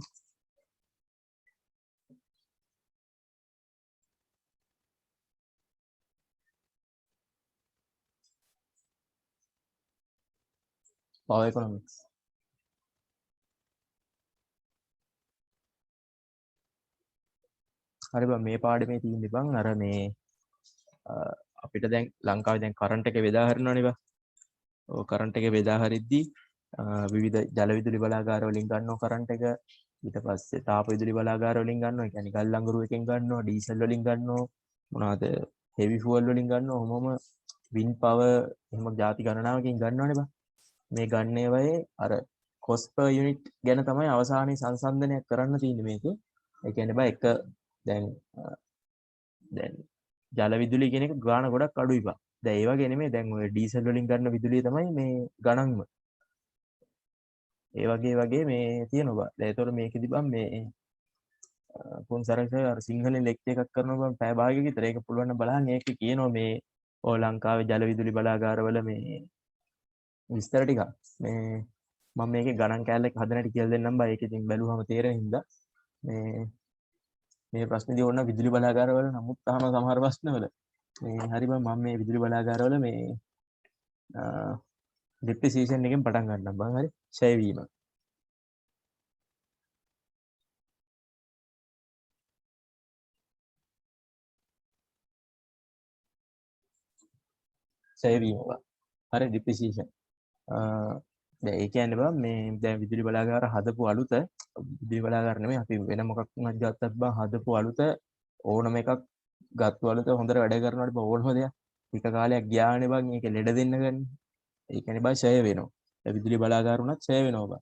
[SPEAKER 1] power economics. හරි බං මේ පාඩමේ තියෙන්නේ බං අර මේ අපිට දැන් ලංකාවේ දැන් කරන්ට් එක බෙදා හරිනවනේ බං. ඔය කරන්ට් එක බෙදා හරිද්දී විවිධ ජල විදුලි බලාගාර වලින් ගන්නව කරන්ට් එක. ඊට පස්සේ තාප විදුලි බලාගාර වලින් ගන්නවා. ඒ කියන්නේ ගල් අඟුරු එකෙන් ගන්නවා, ඩීසල් වලින් ගන්නවා, මොනවාද හෙවි ෆුවල් වලින් ගන්නවා. ඔහොමම වින් පවර් එහෙම ಜಾති ගණනාවකින් ගන්නවනේ බං. මේ ගන්න ඒවායේ අර කොස්ට් පර් යුනිට් ගැන තමයි අවසානයේ සංසන්දනයක් කරන්න තියෙන්නේ මේකේ. ඒ කියන්නේ බං එක දැන් ජල විදුලි කියන එක ගාණ ගොඩක් අඩුයි බං. දැන් ඒ වගේ නෙමෙයි දැන් ඔය ඩීසල් වලින් ගන්න විදුලිය තමයි මේ ගණන්ම. ඒ වගේ මේ තියෙනවා බං. දැන් ඒතකොට මේකෙදි බං මේ පොන්සරක අර සිංහලෙන් ලෙක්චර් එකක් කරනවා බං පැය භාගයක විතර. ඒක පුළුවන් නම් බලන්න. ඒකේ කියනවා මේ ඔය ලංකාවේ ජල විදුලි බලාගාරවල මේ විස්තර ටිකක්. මේ මම මේකේ ගණන් කෑල්ලක් හදන හැටි කියලා දෙන්නම් බං. ඒක ඉතින් බැලුවම තේරෙන හින්දා මේ ප්‍රශ්නේදී ඕන විදුලි බලාගාරවල නමුත් අහන සමහර ප්‍රශ්නවල මේ හරි බං මම මේ විදුලි බලාගාරවල මේ ඩිප්‍රිසියේෂන් එකෙන් පටන් ගන්නම් බං. හරි ඡය වීම. ඡය වීම බං. හරි ඩිප්‍රිසියේෂන්. දැන් ඒ කියන්නේ බං මේ දැන් විදුලි බලාගාර හදපු අලුත විදුලි බලාගාර නෙමෙයි අපි වෙන මොකක් වුණත් ගත්තත් බං හදපු අලුත ඕනම එකක් ගත්තු අලුත හොඳට වැඩ කරනවාට බං ඕනම දෙයක් ටික කාලයක් ගියානේ බං ඒක ලෙඩ දෙන්න ගන්න. ඒ කියන්නේ බං ඡය වෙනවා. දැන් විදුලි බලාගාර උනත් ඡය වෙනවා බං.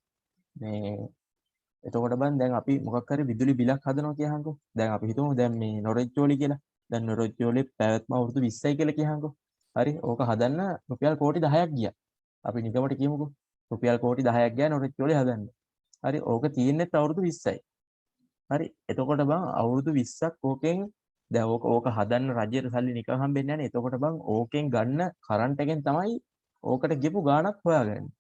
[SPEAKER 1] මේ එතකොට බං දැන් අපි මොකක් හරි විදුලි බිලක් හදනවා කියහන්කෝ. දැන් අපි හිතමු දැන් මේ නොරොච්චෝලි කියලා. දැන් නොරොච්චෝලේ පැවැත්ම අවුරුදු 20යි කියලා කියහන්කෝ. හරි ඕක හදන්න රුපියල් කෝටි 10ක් ගියා. අපි නිකමට කියමුකෝ. රුපියල් කෝටි 10ක් ගියා නොරොච්චෝලේ හදන්න. හරි ඕක තියෙන්නේ අවුරුදු 20යි. හරි එතකොට බං අවුරුදු 20ක් ඕකෙන් දැන් ඕක හදන්න රජයට සල්ලි නිකන් හම්බෙන්නේ නැහැ නේ. එතකොට බං ඕකෙන් ගන්න කරන්ට් එකෙන් තමයි ඕකට ගෙපු ගාණක් හොයාගන්නේ.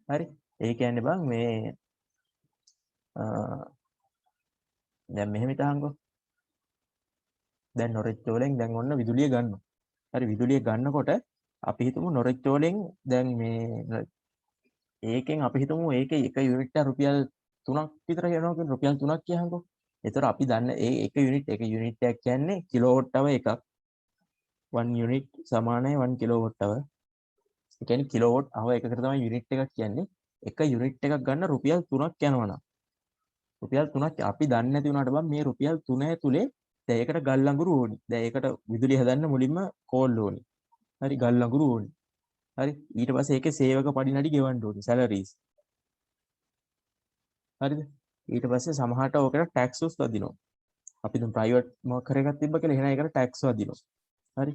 [SPEAKER 1] හරි ඒ කියන්නේ බං මේ දැන් මෙහෙම හිතහන්කෝ. දැන් නොරොච්චෝලෙන් දැන් ඔන්න විදුලිය ගන්නවා. හරි විදුලිය ගන්නකොට අපි හිතමු නොරොච්චෝලෙන් දැන් මේ ඒකෙන් අපි හිතමු ඒකේ එක යුනිට් එක රුපියල් 3ක් විතර යනවා කියන රුපියල් 3ක් කියහන්කෝ. ඒතර අපි දන්න ඒ එක යුනිට් එකක් කියන්නේ කිලෝවොට් අවර් එකක්. 1 යුනිට් සමානයි 1 කිලෝවොට් අවර්. ඒ කියන්නේ කිලෝවොට් අවර් එකකට තමයි යුනිට් එකක් කියන්නේ. එක යුනිට් එකක් ගන්න රුපියල් 3ක් යනවා නම් රුපියල් 3ක් අපි දන්නේ නැති වුණාට බං මේ රුපියල් 3 ඇතුලේ දැන් ඒකට ගල් අඟුරු ඕනි. දැන් ඒකට විදුලිය හදන්න මුලින්ම කෝල් ඕනි. හරි ගල් අඟුරු ඕනි. හරි ඊට පස්සේ ඒකේ සේවක පඩිනඩි ගෙවන්න ඕනි සැලරිස්. හරිද? ඊට පස්සේ සමහරට ඕකට ටැක්ස් උස් වදිනවා. අපි දැන් ප්‍රයිවට් මොකක් හරි එකක් තිබ්බ කියලා එහෙනම් ඒකට ටැක්ස් වදිනවා. හරි.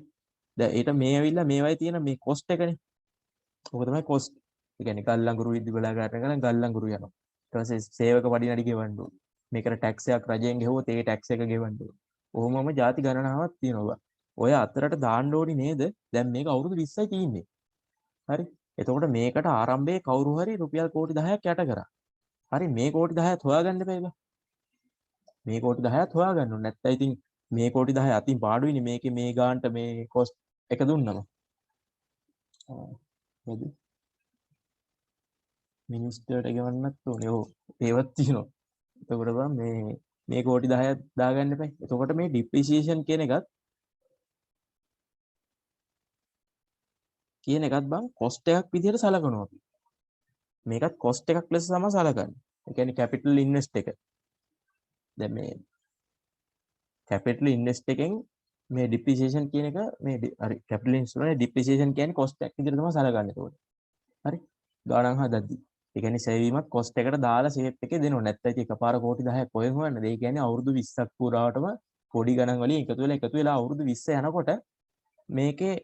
[SPEAKER 1] දැන් ඊට මේ ඇවිල්ලා මේවයි තියෙන මේ කොස්ට් එකනේ. ඕක තමයි කොස්ට්. ඒ කියන්නේ ගල් අඟුරු විදුලි බලාගාරට ගන්න ගල් අඟුරු යනවා. ඊට පස්සේ සේවක පඩිනඩි ගෙවන්න ඕනි. මේකට ටැක්ස් එකක් රජයෙන් ගෙවුවොත් ඒ ටැක්ස් එක ගෙවන්න ඕනි. ඔහොමම ಜಾති ගණනාවක් තියෙනවා. ඔය අතරට දාන්න ඕනි නේද? දැන් මේක අවුරුදු 20යි තියෙන්නේ. හරි. එතකොට මේකට ආරම්භයේ කවුරු හරි රුපියල් කෝටි 10ක් යට කරා. හරි මේ කෝටි 10ත් හොයාගන්න එපා ඒක. මේ කෝටි 10ත් හොයාගන්න ඕනේ. නැත්නම් ඉතින් මේ කෝටි 10 අතින් පාඩුයිනේ මේකේ මේ ගානට මේ කොස්ට් එක දුන්නම. හරිද? මිනිස්ටර්ට ගෙවන්නත් ඕනේ. ඔව්. ඒවත් තියෙනවා. එතකොට බං මේ කෝටි 10ක් දාගන්න එපා. එතකොට මේ ඩිප්‍රීසියේෂන් කියන එකත් කියන එකත් බං cost එකක් විදිහට සලකනවා අපි. මේකත් cost එකක් ලෙස තමයි සලකන්නේ. ඒ කියන්නේ capital invest එක. දැන් මේ capital invest එකෙන් මේ depreciation කියන එක මේ හරි capital invest වල depreciation කියන්නේ cost එකක් විදිහට තමයි සලකන්නේ ඒකට. හරි. ගාණන් හදද්දි. ඒ කියන්නේ සෙවීමත් cost එකට දාලා shape එකේ දෙනවා. නැත්නම් ඉතින් එකපාර කෝටි 10ක් කොහෙන් හොයන්නද? ඒ කියන්නේ අවුරුදු 20ක් පුරාවටම පොඩි ගණන් වලින් එකතු වෙලා අවුරුදු 20 යනකොට මේකේ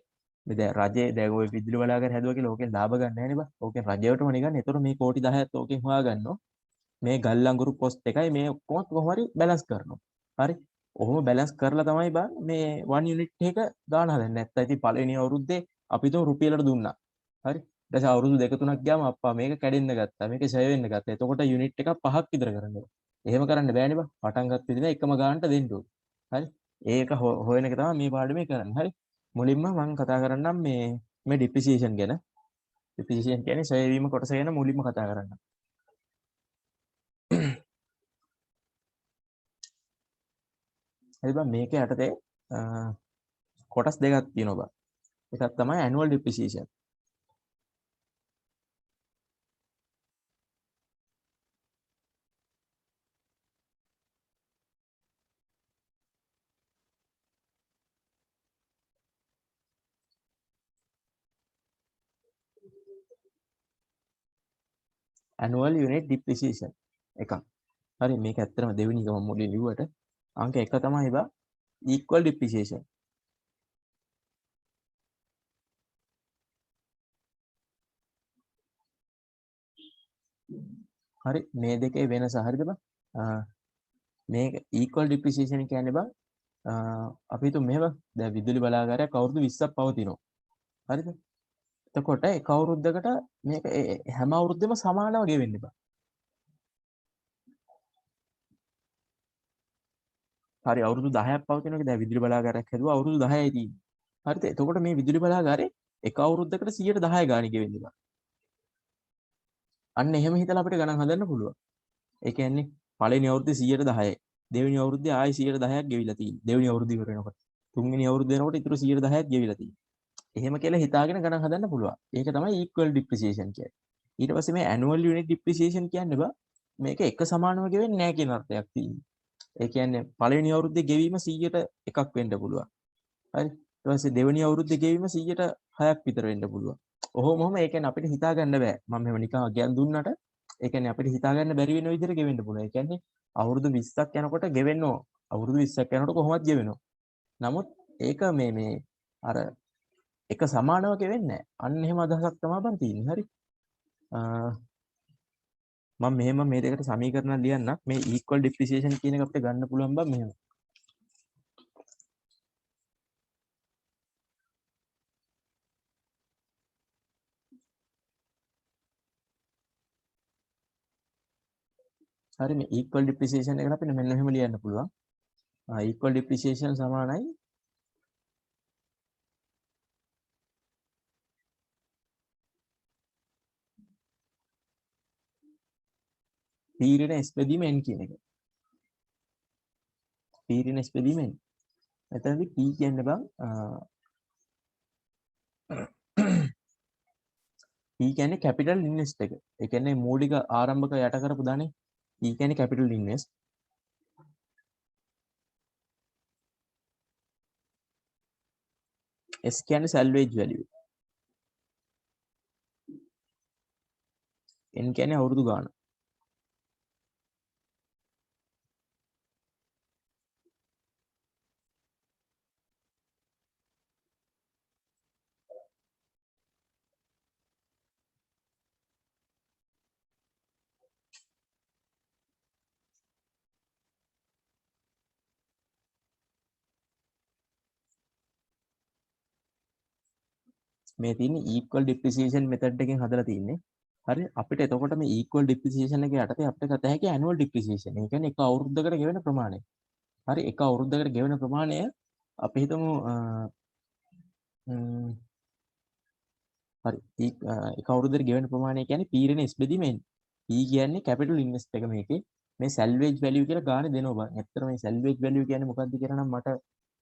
[SPEAKER 1] දැන් රජේ දැන් ওই විදුලි වලාගාර හැදුවා කියලා ඕකෙන් ලාභ ගන්න නැහැ නේ බා. ඕකෙන් රජයටම නේ ගන්න. ඒතකොට මේ කෝටි 10ක් ඕකෙන් හොයාගන්නවා. මේ ගල් අඟුරු cost එකයි මේ ඔක්කොම කොහොම හරි බැලන්ස් කරනවා. හරි. ඔහොම බැලන්ස් කරලා තමයි බං මේ 1 යුනිට් එක ගාන හදන්නේ. නැත්නම් ඉතින් පළවෙනි අවුරුද්දේ අපි තුන් රුපියලට දුන්නා. හරි. ඊට පස්සේ අවුරුදු දෙක තුනක් ගියාම අප්පා මේක කැඩෙන්න ගත්තා. මේක ඡය වෙන්න ගත්තා. එතකොට යුනිට් එකක් 5ක් විතර කරනවා. එහෙම කරන්න බෑනේ බං. පටන් ගත්ත විදිහ එකම ගානට දෙන්න ඕනේ. හරි. ඒක හොයන එක තමයි මේ පාඩමේ කරන්නේ. හරි. මුලින්ම මම කතා කරන්නම් මේ depreciation ගැන. depreciation කියන්නේ ඡය වීම කොටස ගැන මුලින්ම කතා කරන්නම්. හරි බං මේකේ යටතේ කොටස් දෙකක් තියෙනවා බං. එකක් තමයි annual depreciation. annual unit depreciation එකක්. හරි මේක ඇත්තටම දෙවෙනි එක මම මුලින් ලිව්වට අංක 1 තමයි බං equal depreciation. හරි මේ දෙකේ වෙනස හරිද බං? මේක equal depreciation කියන්නේ බං අපි හිතමු මෙහෙම දැන් විදුලි බලාගාරයක් අවුරුදු 20ක් පවතිනවා. හරිද? එතකොට එක අවුරුද්දකට මේක හැම අවුරුද්දෙම සමානව ගෙවෙන්න බං. හරි අවුරුදු 10ක් පවතිනවාක දැන් විදුලි බලාගාරයක් හැදුවා අවුරුදු 10යි තියෙන්නේ. හරිද? එතකොට මේ විදුලි බලාගාරේ එක අවුරුද්දකට 110 ගාණි ගෙවෙන්න බං. අන්න එහෙම හිතලා අපිට ගණන් හදන්න පුළුවන්. ඒ කියන්නේ පළවෙනි අවුරුද්දේ 110යි. දෙවෙනි අවුරුද්දේ ආයි 110ක් ගෙවිලා තියෙන්නේ. දෙවෙනි අවුරුද්ද ඉවර වෙනකොට. තුන්වෙනි අවුරුද්ද වෙනකොට ඊටු 110ක් ගෙවිලා තියෙන්නේ. එහෙම කියලා හිතාගෙන ගණන් හදන්න පුළුවන්. ඒක තමයි equal depreciation කියන්නේ. ඊට පස්සේ මේ annual unit depreciation කියන්නේ බා මේක එක සමානව ගෙවෙන්නේ නැහැ කියන අර්ථයක් තියෙනවා. ඒ කියන්නේ පළවෙනි අවුරුද්දේ ගෙවීම 100ට එකක් වෙන්න පුළුවන්. හරි. ඊට පස්සේ දෙවෙනි අවුරුද්දේ ගෙවීම 100ට 6ක් විතර වෙන්න පුළුවන්. ඔහොම ඒ කියන්නේ අපිට හිතා ගන්න බෑ. මම මෙහෙම නිකන් අගයන් දුන්නට ඒ කියන්නේ අපිට හිතා ගන්න බැරි වෙන විදිහට ගෙවෙන්න පුළුවන්. ඒ කියන්නේ අවුරුදු 20ක් යනකොට ගෙවෙන්න ඕන. අවුරුදු 20ක් යනකොට කොහොමද ගෙවෙනවා. නමුත් ඒක මේ අර එක සමානව ගෙවෙන්නේ නැහැ. අන්න එහෙම අදහසක් තමයි බං තියෙන්නේ. හරි. මම මෙහෙම මේ දෙකට සමීකරණ ලියන්නම්. මේ equal depreciation කියන එක අපිට ගන්න පුළුවන් බං මෙහෙම. හරි මේ equal depreciation එකට අපිට මෙන්න මෙහෙම ලියන්න පුළුවන්. equal depreciation සමානයි පීරින S බෙදීම n කියන එක. පීරින S බෙදීම n. එතනදී p කියන්නේ බං p කියන්නේ capital invest එක. ඒ කියන්නේ මූලික ආරම්භක යට කරපු ධනෙ p කියන්නේ capital invest. S කියන්නේ salvage value. n කියන්නේ අවුරුදු ගාන. මේ තියෙන්නේ equal depreciation method එකෙන් හදලා තියෙන්නේ. හරි අපිට එතකොට මේ equal depreciation එක යටතේ අපිට ගත හැකි annual depreciation. ඒ කියන්නේ එක අවුරුද්දකට ගෙවෙන ප්‍රමාණය. හරි එක අවුරුද්දකට ගෙවෙන ප්‍රමාණය අපි හිතමු හරි එක අවුරුද්දකට ගෙවෙන ප්‍රමාණය කියන්නේ P රින S බෙදීම n. P කියන්නේ capital invest එක මේකේ. මේ salvage value කියලා ගානේ දෙනවා බං. ඇත්තට මේ salvage value කියන්නේ මොකක්ද කියලා නම් මට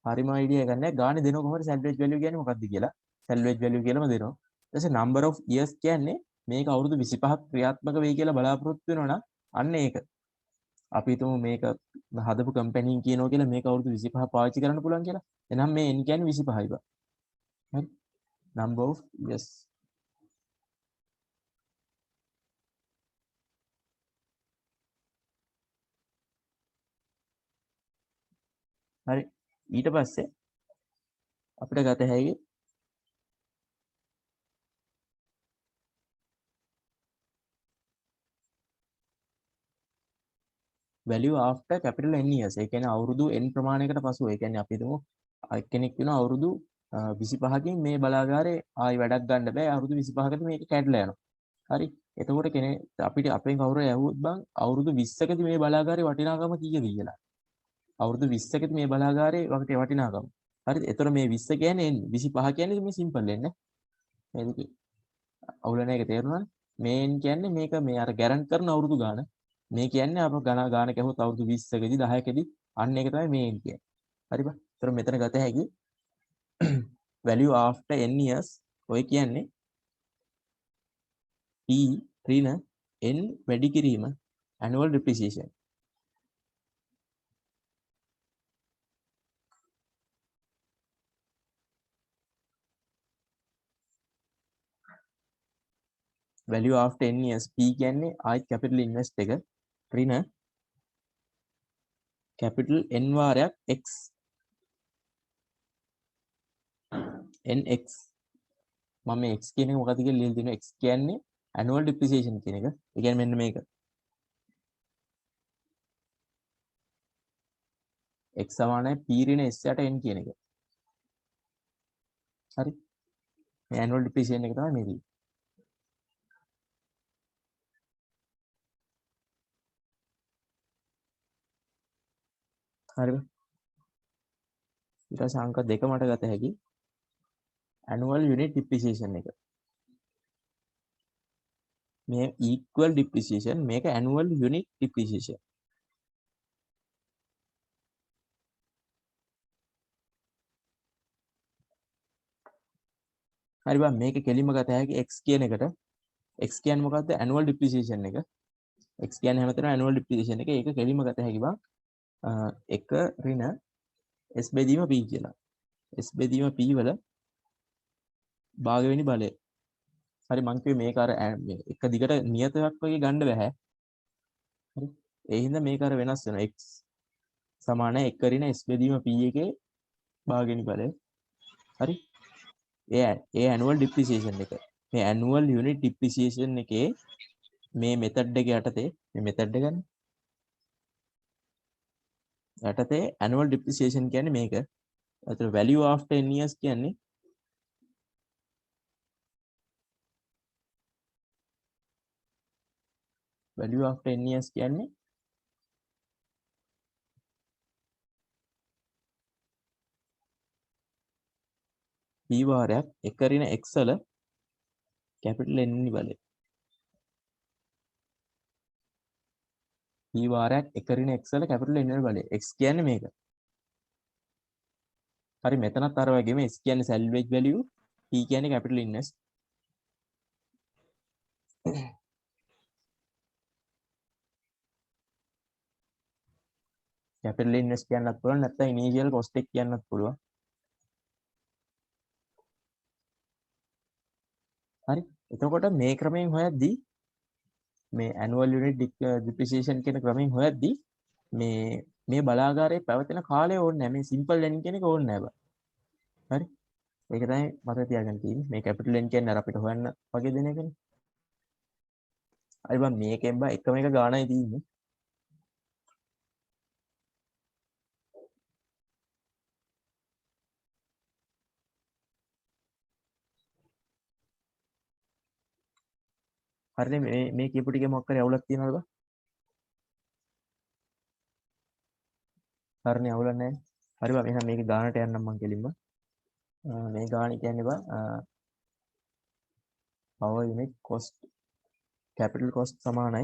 [SPEAKER 1] හරිම idea එකක් නැහැ. ගානේ දෙනවා කොහොමද salvage value කියන්නේ මොකක්ද කියලා. salvage value කියලාම දෙනවා. ඊට number of years කියන්නේ මේක අවුරුදු 25ක් ක්‍රියාත්මක වෙයි කියලා බලාපොරොත්තු වෙනවා නම් අන්න ඒක. අපි හිතමු මේක හදපු කම්පැනි කියනවා කියලා මේක අවුරුදු 25 පාවිච්චි කරන්න පුළුවන් කියලා. එහෙනම් මේ n කියන්නේ 25යි බා. හරි. number of years. හරි. ඊට පස්සේ අපිට ගත හැකි value after capital N years. ඒ කියන්නේ අවුරුදු n ප්‍රමාණයකට පසුව. ඒ කියන්නේ අපි හිතමු කෙනෙක් වෙන අවුරුදු 25කින් මේ බලාගාරේ ආයි වැඩක් ගන්න බෑ. අවුරුදු 25කට මේක කැඩලා යනවා. හරි. එතකොට කෙනෙක් අපිට අපෙන් කවුරු ඇහුවොත් බං අවුරුදු 20කදී මේ බලාගාරේ වටිනාකම කීයද කියලා. අවුරුදු 20කදී මේ බලාගාරේ වටිනාකම. හරිද? එතකොට මේ 20 කියන්නේ n 25 කියන්නේ මේ සිම්පල් වෙන්නේ. නේද? අවුලන එක තේරුණාද? මේ n කියන්නේ මේක මේ අර ගැරන්ට් කරන අවුරුදු ගාන. මේ කියන්නේ අප ගාන කැහුවොත් අවුරුදු 20කදී 10කදී අන්න ඒක තමයි මේ n කියන්නේ. හරි බං. එතකොට මෙතන ගත හැකි value after n years ඔය කියන්නේ P ඍණ n වැඩි කිරීම annual depreciation. value after n years P කියන්නේ ආයි capital invest එක ඍණ capital n වාරයක් x nx මම මේ x කියන එක මොකක්ද කියලා ලියලා තියෙනවා. x කියන්නේ annual depreciation කියන එක. ඒ කියන්නේ මෙන්න මේක. x සමානයි p ඍණ s යට n කියන එක. හරි. මේ annual depreciation එක තමයි මේක. හරිද? ඊට පස්සේ අංක දෙක මට ගත හැකි annual unit depreciation එක. මේ equal depreciation මේක annual unit depreciation. හරි බං මේක කෙලින්ම ගත හැකි x කියන එකට. x කියන්නේ මොකද්ද? annual depreciation එක. x කියන්නේ හැමතැනම annual depreciation එක. ඒක කෙලින්ම ගත හැකි බං. එක ඍණ s බෙදීම p කියලා. s බෙදීම p වල භාගවෙනි බලය. හරි මං කිව්වේ මේක අර එක දිගට නියතයක් වගේ ගන්න බෑ. හරි. ඒ හින්දා මේක අර වෙනස් වෙනවා. x සමාන එක ඍණ s බෙදීම p එකේ භාගවෙනි බලය. හරි. ඒ annual depreciation එක. මේ annual unit depreciation එකේ මේ method එක යටතේ මේ method එක ගන්න. යටතේ annual depreciation කියන්නේ මේක. අතන value after n years කියන්නේ value after n years කියන්නේ p වාරයක් එක ඍණ x වල capital N වෙනි බලය. p වාරයක් එක ඍණ x වල capital N වෙනි බලය. x කියන්නේ මේක. හරි මෙතනත් අර වගේම s කියන්නේ salvage value, p කියන්නේ capital invest. capital invest කියන්නත් පුළුවන් නැත්නම් initial cost එක කියන්නත් පුළුවන්. හරි. එතකොට මේ ක්‍රමයෙන් හොයද්දී මේ annual unit depreciation කියන ක්‍රමයෙන් හොයද්දී මේ බලාගාරයේ පැවතෙන කාලය ඕනේ නැහැ. මේ simple n කියන එක ඕනේ නැහැ බා. හරි. ඒක තමයි මතක තියාගන්න තියෙන්නේ. මේ capital N කියන්නේ අර අපිට හොයන්න වගේ දෙන එකනේ. හරි බං මේකෙන් බා එකම එක ගානයි තියෙන්නේ. හරිනේ මේ කියපු ටිකේ මොකක් කරේ අවුලක් තියනවද බං? හරිනේ අවුලක් නැහැ. හරි බං එහෙනම් මේකේ ගානට යන්නම් මං කෙලින්ම. මේ ගාන කියන්නේ බං power unit cost capital cost සමානයි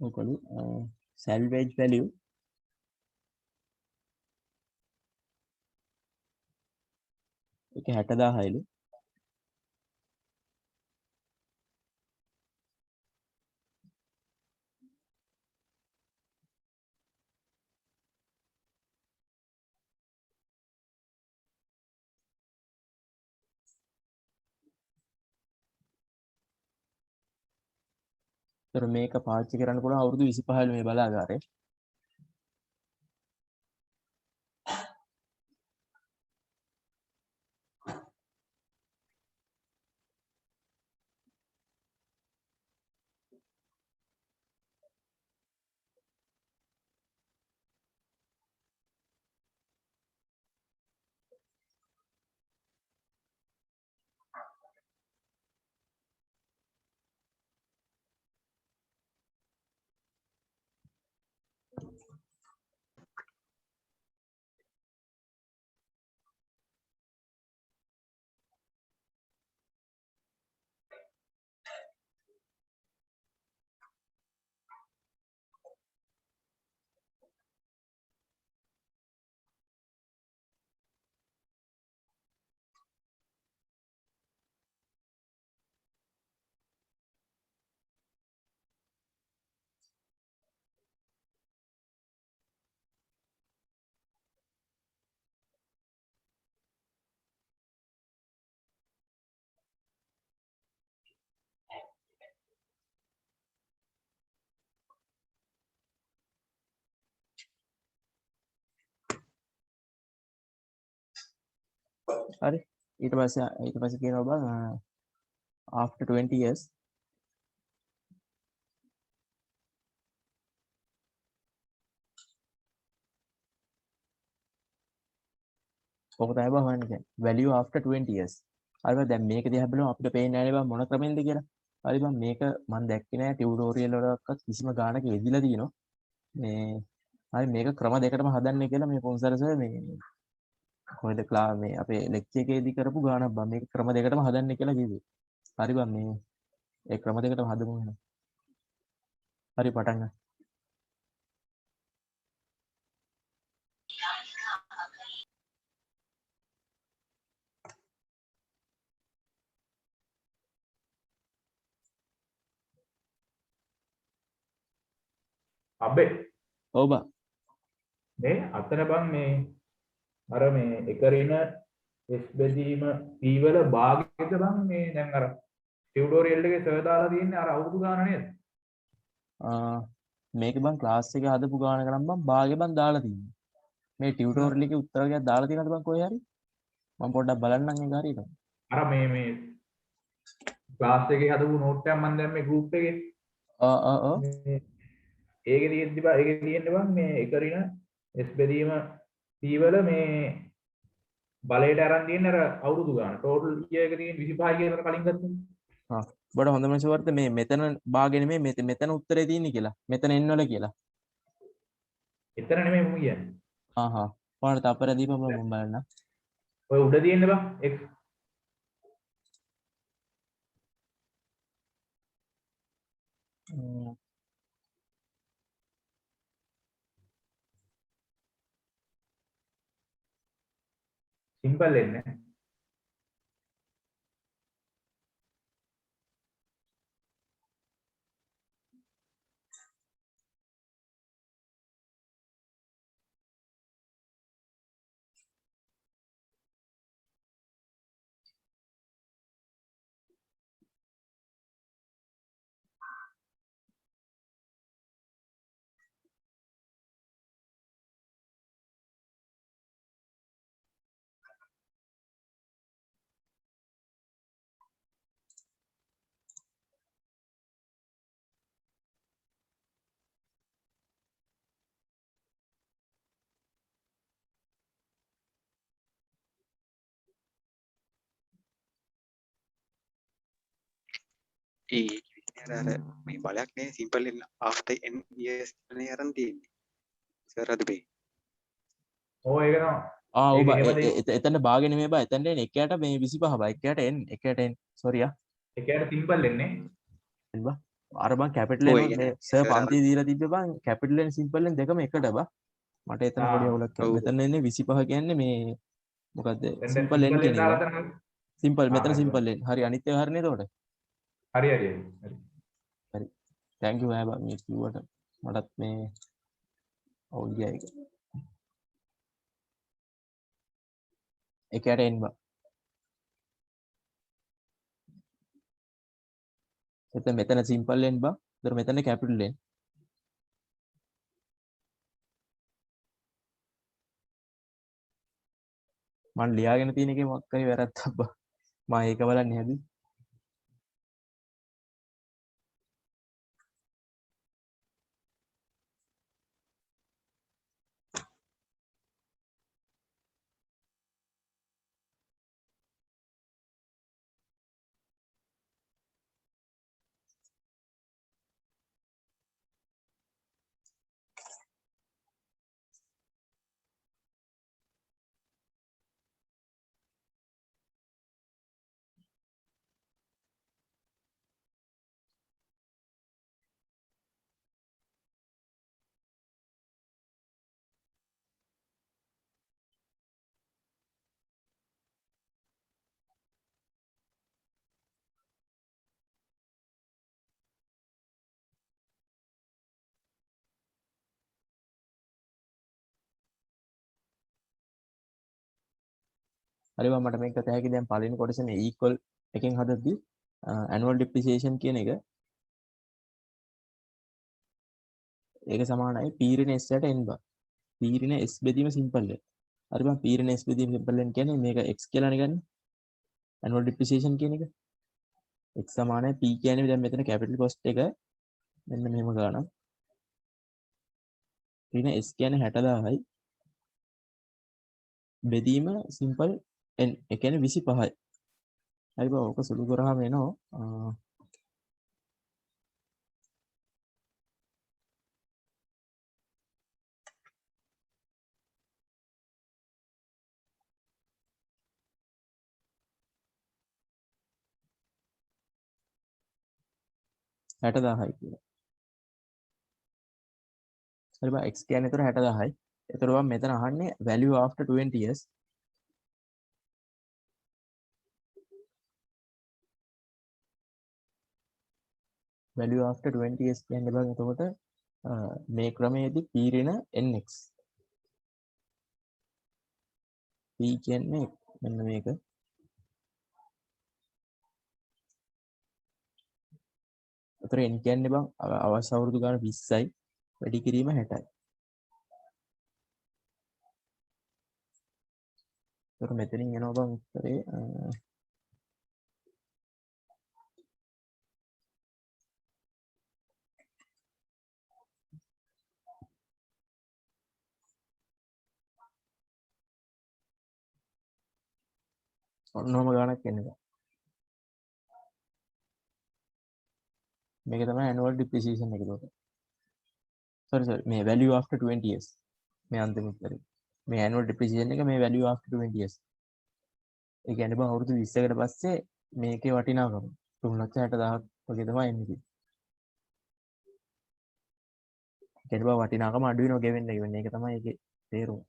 [SPEAKER 1] ඔකලු salvage value එක 60000යිලු. ඒතර මේක පාවිච්චි කරන්න පුළුවන් අවුරුදු 25 මේ බලාගාරේ. හරි ඊට පස්සේ කියනවා බං after 20 years ඔක තමයි බං හොයන්නේ කියන්නේ value after 20 years. හරි බං දැන් මේක දිහා බලමු අපිට පේන්නේ නැහැ බං මොන ක්‍රමෙන්ද කියලා. හරි බං මේක මම දැක්කේ නැහැ ටියුටෝරියල් වලකත් කිසිම ගානක යෙදිලා තියෙනවා. මේ හරි මේක ක්‍රම දෙකටම හදන්නේ කියලා මේ පොන්සර් සර් මේ කොහෙද මේ අපේ ලෙක්චර් එකේදී කරපු ගානක් බං මේක ක්‍රම දෙකටම හදන්නේ කියලා කිව්වේ. හරි බං මේ ඒ ක්‍රම දෙකටම හදමු එහෙනම්. හරි පටන් ගන්න.
[SPEAKER 3] අබේ
[SPEAKER 1] ඔව් බං.
[SPEAKER 3] මේ අතන බං මේ අර මේ එකරින S බෙදීම P වල භාගයද බං මේ දැන් අර ටියුටෝරියල් එකේ සර් දාලා තියෙන්නේ අර අවුරුදු ගාන නේද?
[SPEAKER 1] මේක බං ක්ලාස් එකේ හදපු ගානක නම් බං භාගෙ බං දාලා තියෙනවා. මේ ටියුටෝරියල් එකේ උත්තර ටිකක් දාලා තියෙනවද බං කොහේ හරි? මම පොඩ්ඩක් බලන්නම් ඒක හරියට.
[SPEAKER 3] අර මේ ක්ලාස් එකේ හදපු නෝට් එකක් මම දැන් මේ ගෲප් එකේ ඒකේ තියෙද්දි බං ඒකේ තියෙන්නේ බං මේ එකරින S බෙදීම P වල මේ බලයට අරන් තියෙන්නේ අර අවුරුදු ගාන. ටෝටල් ඉයර් එක තියෙන්නේ 25 කියලා කලින් ගත්තනේ.
[SPEAKER 1] බඩ හොඳම ෂුවර්ද මේ මෙතන භාගෙ නෙමෙයි මෙතන උත්තරේ තියෙන්නේ කියලා. මෙතන එන්නවල කියලා.
[SPEAKER 3] එතන නෙමෙයි මම කියන්නේ.
[SPEAKER 1] ඔයාලට අපර දීපම මම බලන්න.
[SPEAKER 3] ඔය උඩ තියෙන්නේ බං X. සිම්පල් එන්නේ.
[SPEAKER 2] අර මේ බලයක් නේ සිම්පල් ඉන්න after n years නේ අරන් තියෙන්නේ සර් අද බේ
[SPEAKER 3] ඕ ඒක තමයි.
[SPEAKER 1] එතන භාගෙ නෙමෙයි බා එතන එන්නේ එකයට මේ 25 බා එකයට n එකයට n sorry
[SPEAKER 3] එකයට සිම්පල් එන්නේ.
[SPEAKER 1] බා අර බං කැපිටල්
[SPEAKER 2] ඔය
[SPEAKER 1] එනවා
[SPEAKER 2] කියන්නේ
[SPEAKER 1] මේ සර්
[SPEAKER 2] සර්
[SPEAKER 1] පන්ති දීලා තිබ්බ බං කැපිටල් එන් සිම්පල් එන් දෙකම එකට බං මට එතන පොඩි අවුලක්
[SPEAKER 2] ඔව්
[SPEAKER 1] මෙතන එන්නේ 25 කියන්නේ මේ මොකද්ද
[SPEAKER 3] දැන්
[SPEAKER 1] සිම්පල් එන්
[SPEAKER 3] සිම්පල්
[SPEAKER 1] කියන
[SPEAKER 3] එන්
[SPEAKER 1] එක
[SPEAKER 3] දාලා
[SPEAKER 1] බං
[SPEAKER 3] තමයි.
[SPEAKER 1] සිම්පල් මෙතන
[SPEAKER 3] හරි
[SPEAKER 1] සිම්පල් එන් හරි අනිත් ඒවා හරිනේ එතකොට
[SPEAKER 3] හරි හරි හරි.
[SPEAKER 1] හරි thank you බං මේ කිව්වට මටත් මේ අවුල් ගියා ඒක එකට එන්න බං එතන මෙතන සිම්පල් එන් බං ඒතර මෙතන කැපිටල් එන් මම ලියාගෙන තියෙන එකේ මොකක් හරි වැරද්දක් බං මම ඒක බලන්නේ හැදුවේ හරි බං මට මේක තැහැකි දැන් පළවෙනි කොටසනේ equal එකෙන් හදද්දි annual depreciation කියන එක ඒක සමානයි p ඍණ s යට n බං p ඍණ s බෙදීම සිම්පල් එක හරි බං p ඍණ s බෙදීම සිම්පල් එක කියන්නේ මේක x කියලානේ ගන්න annual depreciation කියන එක x සමානයි p කියන්නේ දැන් මෙතන capital cost එක මෙන්න මෙහෙම ගන්නවා ඍණ s කියන්නේ 60000යි බෙදීම සිම්පල් n ඒ කියන්නේ 25යි හරි බං ඕක සුළු කරාම එනවා 60000යි කියලා හරි බං x කියන්නේ ඒතර 60000යි ඒතර බං මෙතන අහන්නේ value after 20 years value after 20 years කියන්නේ බං එතකොට මේ ක්‍රමයේදී p ඍණ nx p කියන්නේ මෙන්න මේක ඒතර n කියන්නේ බං අවශ්‍ය අවුරුදු ගාන 20යි වැඩි කිරීම 60යි ඒතර මෙතනින් එනවා බං උත්තරේ ඔන්නෝම ගානක් එන්නේ බං මේක තමයි annual depreciation එක ඒකට sorry මේ value after 20 years මේ අන්තිම උත්තරේ මේ annual depreciation එක මේ value after 20 years ඒ කියන්නේ බං අවුරුදු 20කට පස්සේ මේකේ වටිනාකම 3,60,000ක් වගේ තමයි එන්නේ. ඒ කියන්නේ බං වටිනාකම අඩු වෙනවා ගෙවෙන්න ඒක තමයි ඒකේ තේරුම.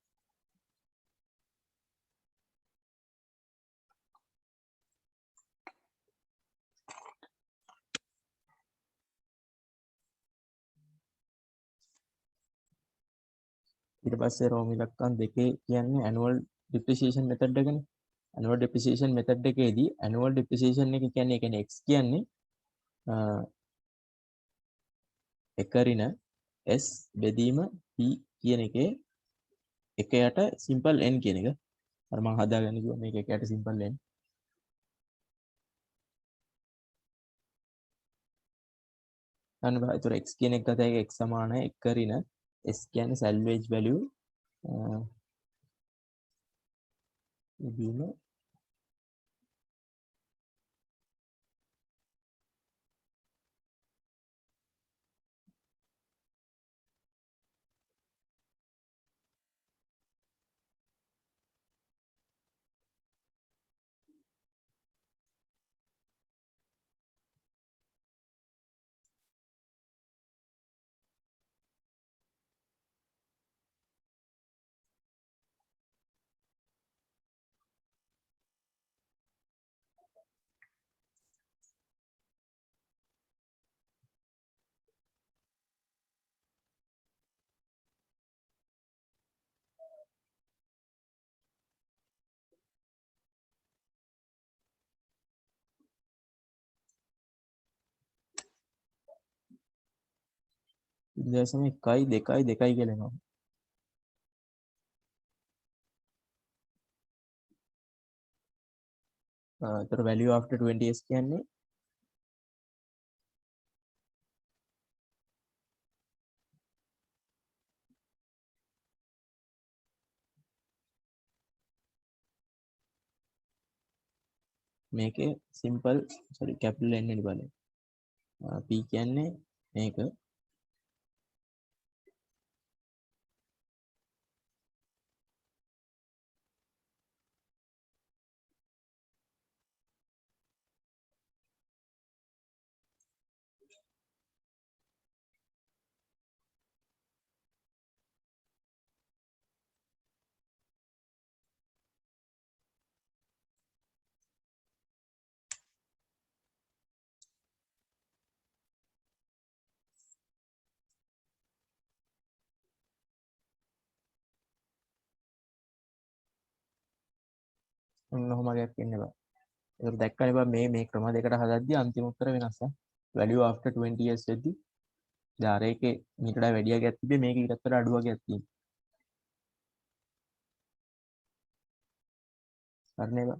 [SPEAKER 1] ඊට පස්සේ රෝම ඉලක්කම් දෙකේ කියන්නේ annual depreciation method එකනේ. annual depreciation method එකේදී annual depreciation එක කියන්නේ ඒ කියන්නේ x කියන්නේ එක ඍණ s බෙදීම p කියන එකේ එක යට simple n කියන එක. අර මම හදාගන්න කිව්වා මේක එක යට simple n. අන්න බා ඒතර x කියන එක ගත හැකි x සමානයි එක ඍණ s කියන්නේ salvage value බෙදීම 0.1 2 2 කියලා එනවා. ඒතර value after 20s කියන්නේ මේකේ simple sorry capital N නේ බලන්න. p කියන්නේ මේක ඔන්න ඔහොමයක් ඉන්න බෑ. ඒක දැක්කනේ බා මේ ක්‍රම දෙකට හදද්දී අන්තිම උත්තර වෙනස් ඈ. value after 20 years වෙද්දී දැන් අර එකේ මීට වඩා වැඩි ගයක් තිබ්බේ මේක ඊටත් වඩා අඩු ගයක් තියෙනවා. හරිනේ බා.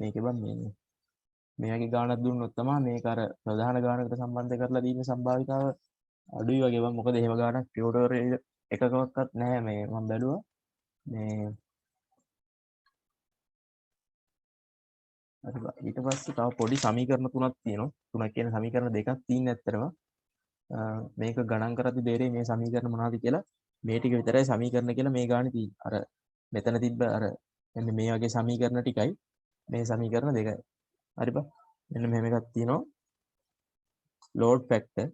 [SPEAKER 1] මේකේ බා මේ වගේ ගාණක් දුන්නොත් තමයි මේක අර ප්‍රධාන ගාණකට සම්බන්ධ කරලා දීමේ සම්භාවිතාව අඩුයි වගේ බා. මොකද එහෙම ගාණක් ටියුටෝරියල් එකකවත් නැහැ මේ මම බැලුවා. මේ හරි බා. ඊට පස්සේ තව පොඩි සමීකරණ තුනක් තියෙනවා. තුනක් කියන සමීකරණ දෙකක් තියෙන ඇත්තටම. මේක ගණන් කරද්දී බේරේ මේ සමීකරණ මොනවද කියලා මේ ටික විතරයි සමීකරණ කියලා මේ ගානේ තියෙන්නේ. අර මෙතන තිබ්බ අර මෙන්න මේ වගේ සමීකරණ ටිකයි මේ සමීකරණ දෙකයි. හරි බා. මෙන්න මෙහෙම එකක් තියෙනවා. load factor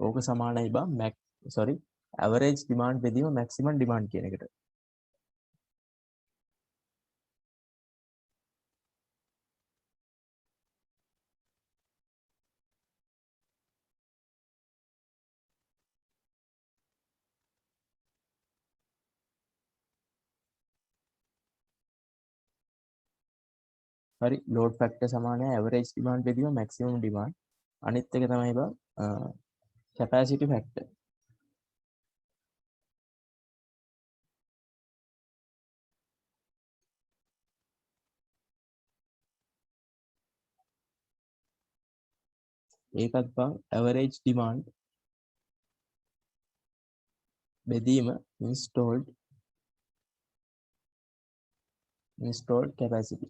[SPEAKER 1] ඕක සමානයි බා average demand බෙදීම maximum demand කියන එකට. හරි load factor සමානයි average demand බෙදීම maximum demand. අනිත් එක තමයි බා capacity factor. ඒකත් බා average demand බෙදීම installed capacity.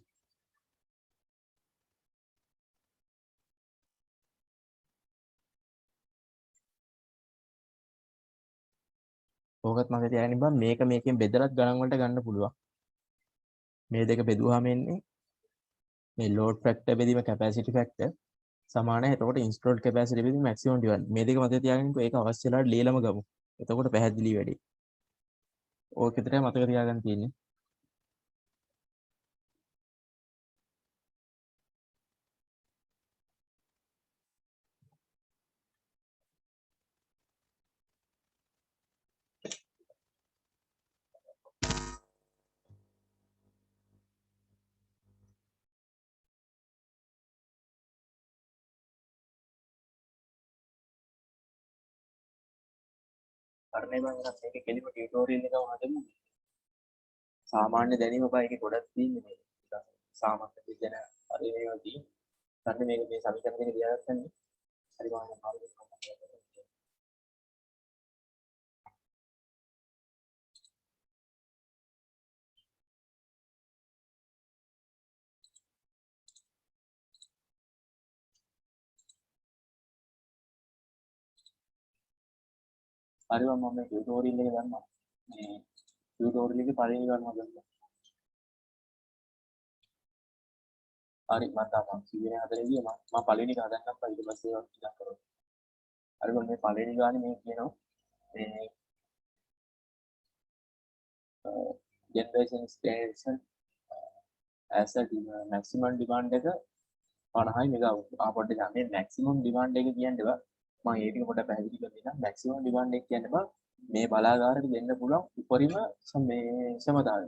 [SPEAKER 1] ඕකත් මම තියාගෙන බා මේක මේකෙන් බෙදලත් ගණන් වලට ගන්න පුළුවන්. මේ දෙක බෙදුවාම එන්නේ මේ load factor බෙදීම capacity factor සමානයි. එතකොට installed capacity බෙදීම maximum demand. මේ දෙක මතක තියාගන්නකෝ. ඒක අවශ්‍ය වෙලාවට ලියලම ගමු. එතකොට පැහැදිලි වැඩි. ඕක විතරයි මතක තියාගන්න තියෙන්නේ. කරන්නේ බං නම් මේක කෙලිම ටියුටෝරියල් එකම හදමු. සාමාන්‍ය දැනීම බා එකේ ගොඩක් තියෙන්නේ මේ. සාමාන්‍ය විද්‍යාන හරි මේවා තියෙන්නේ. ගන්න මේක මේ සමීකරණ දෙක ලියාගත්තනේ. හරි බං හරි මම මේ ටියුටෝරියල් එක ගන්නවා. මේ ටියුටෝරියල් එකේ පළවෙනි ගන්නවා ගන්න. හරි මම තාම සීනේ හදලා මම පළවෙනි එක හදන්නම් ඊට පස්සේ ඒවා ඉඳන් කරමු. හරි මම මේ පළවෙනි ගානේ මේ කියනවා මේ generation station as a maximum demand එක 50 මෙගාවොට්. ආපොඩ්ඩේ දැන් මේ maximum demand එක කියන්නේ බා මම ඒක ටික පොඩ්ඩක් පැහැදිලි කරලා දෙන්නම්. maximum demand එක කියන්නේ බා මේ බලාගාරයට දෙන්න පුළුවන් උපරිම මේ සමතාවය.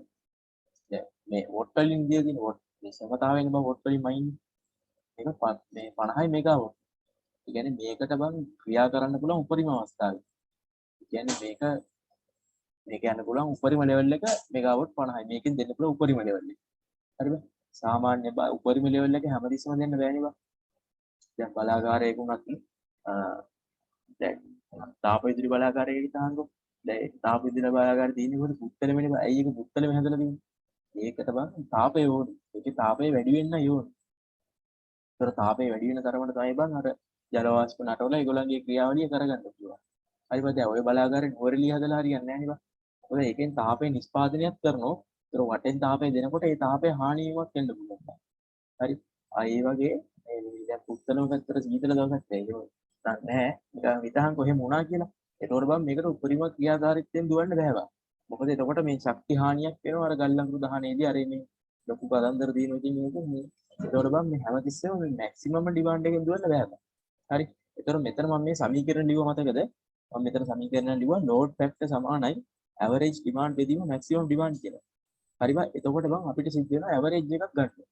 [SPEAKER 1] දැන් මේ වොට් වලින් දියදින වොට් මේ සමතාවයෙන් බා වොට් වලින් මයින් මේක මේ 50 මෙගාවොට්. ඒ කියන්නේ මේකට බං ක්‍රියා කරන්න පුළුවන් උපරිම අවස්ථාවයි. ඒ කියන්නේ මේක යන්න පුළුවන් උපරිම ලෙවල් එක මෙගාවොට් 50යි. මේකෙන් දෙන්න පුළුවන් උපරිම ලෙවල් එක. හරිද? සාමාන්‍ය උපරිම ලෙවල් එක හැමතිස්සම දෙන්න බෑනේ බං. දැන් බලාගාරයක උනත් දැන් තාප විදුලි බලාගාරයක හිටහන්කෝ. දැන් තාප විදුලි බලාගාරය තියෙන්නේ මොකද පුත්තලෙමනේ බං. ඇයි ඒක පුත්තලෙම හැදලා තියෙන්නේ? ඒකට බං තාපය ඕනේ. ඒකේ තාපය වැඩි වෙන්නයි ඕනේ. ඒතර තාපය වැඩි වෙන තරමට තමයි බං අර ජල වාෂ්ප නටවලා ඒගොල්ලන්ගේ ක්‍රියාවලිය කරගන්න පුළුවන්. හරි බං දැන් ඔය බලාගාරේ නුවරඑළිය හදලා හරියන්නේ නැහැ නේ බං. මොකද ඒකෙන් තාපය නිෂ්පාදනයක් කරනවා. ඒතර වටෙන් තාපය දෙනකොට ඒ තාපය හානි වීමක් වෙන්න පුළුවන්. හරි. ඒ වගේ මේ දැන් පුත්තලම පැත්තට සීතල දවසක් නැහැ. නිකන් හිතහන් කොහෙම වුණා කියලා. ඒතකොට බං මේකට උපරිම ක්‍රියාකාරීත්වයෙන් දුවන්න බෑ බං. මොකද එතකොට මේ ශක්ති හානියක් වෙනවා අර ගල්ලඟුරු දහනේදී අර මේ ලොකු කතන්දර දිනන ඉතින් මේක මේ ඒතකොට බං මේ හැමතිස්සෙම මේ මැක්සිමම් ඩිමාන්ඩ් එකෙන් දුවන්න බෑ බං. හරි. ඒතකොට මෙතන මම මේ සමීකරණ ලිව්ව මතකද? මම මෙතන සමීකරණ ලිව්වා load factor සමානයි average demand බෙදීම maximum demand කියලා. හරි බං. එතකොට බං අපිට සිද්ධ වෙනවා average එකක් ගන්න.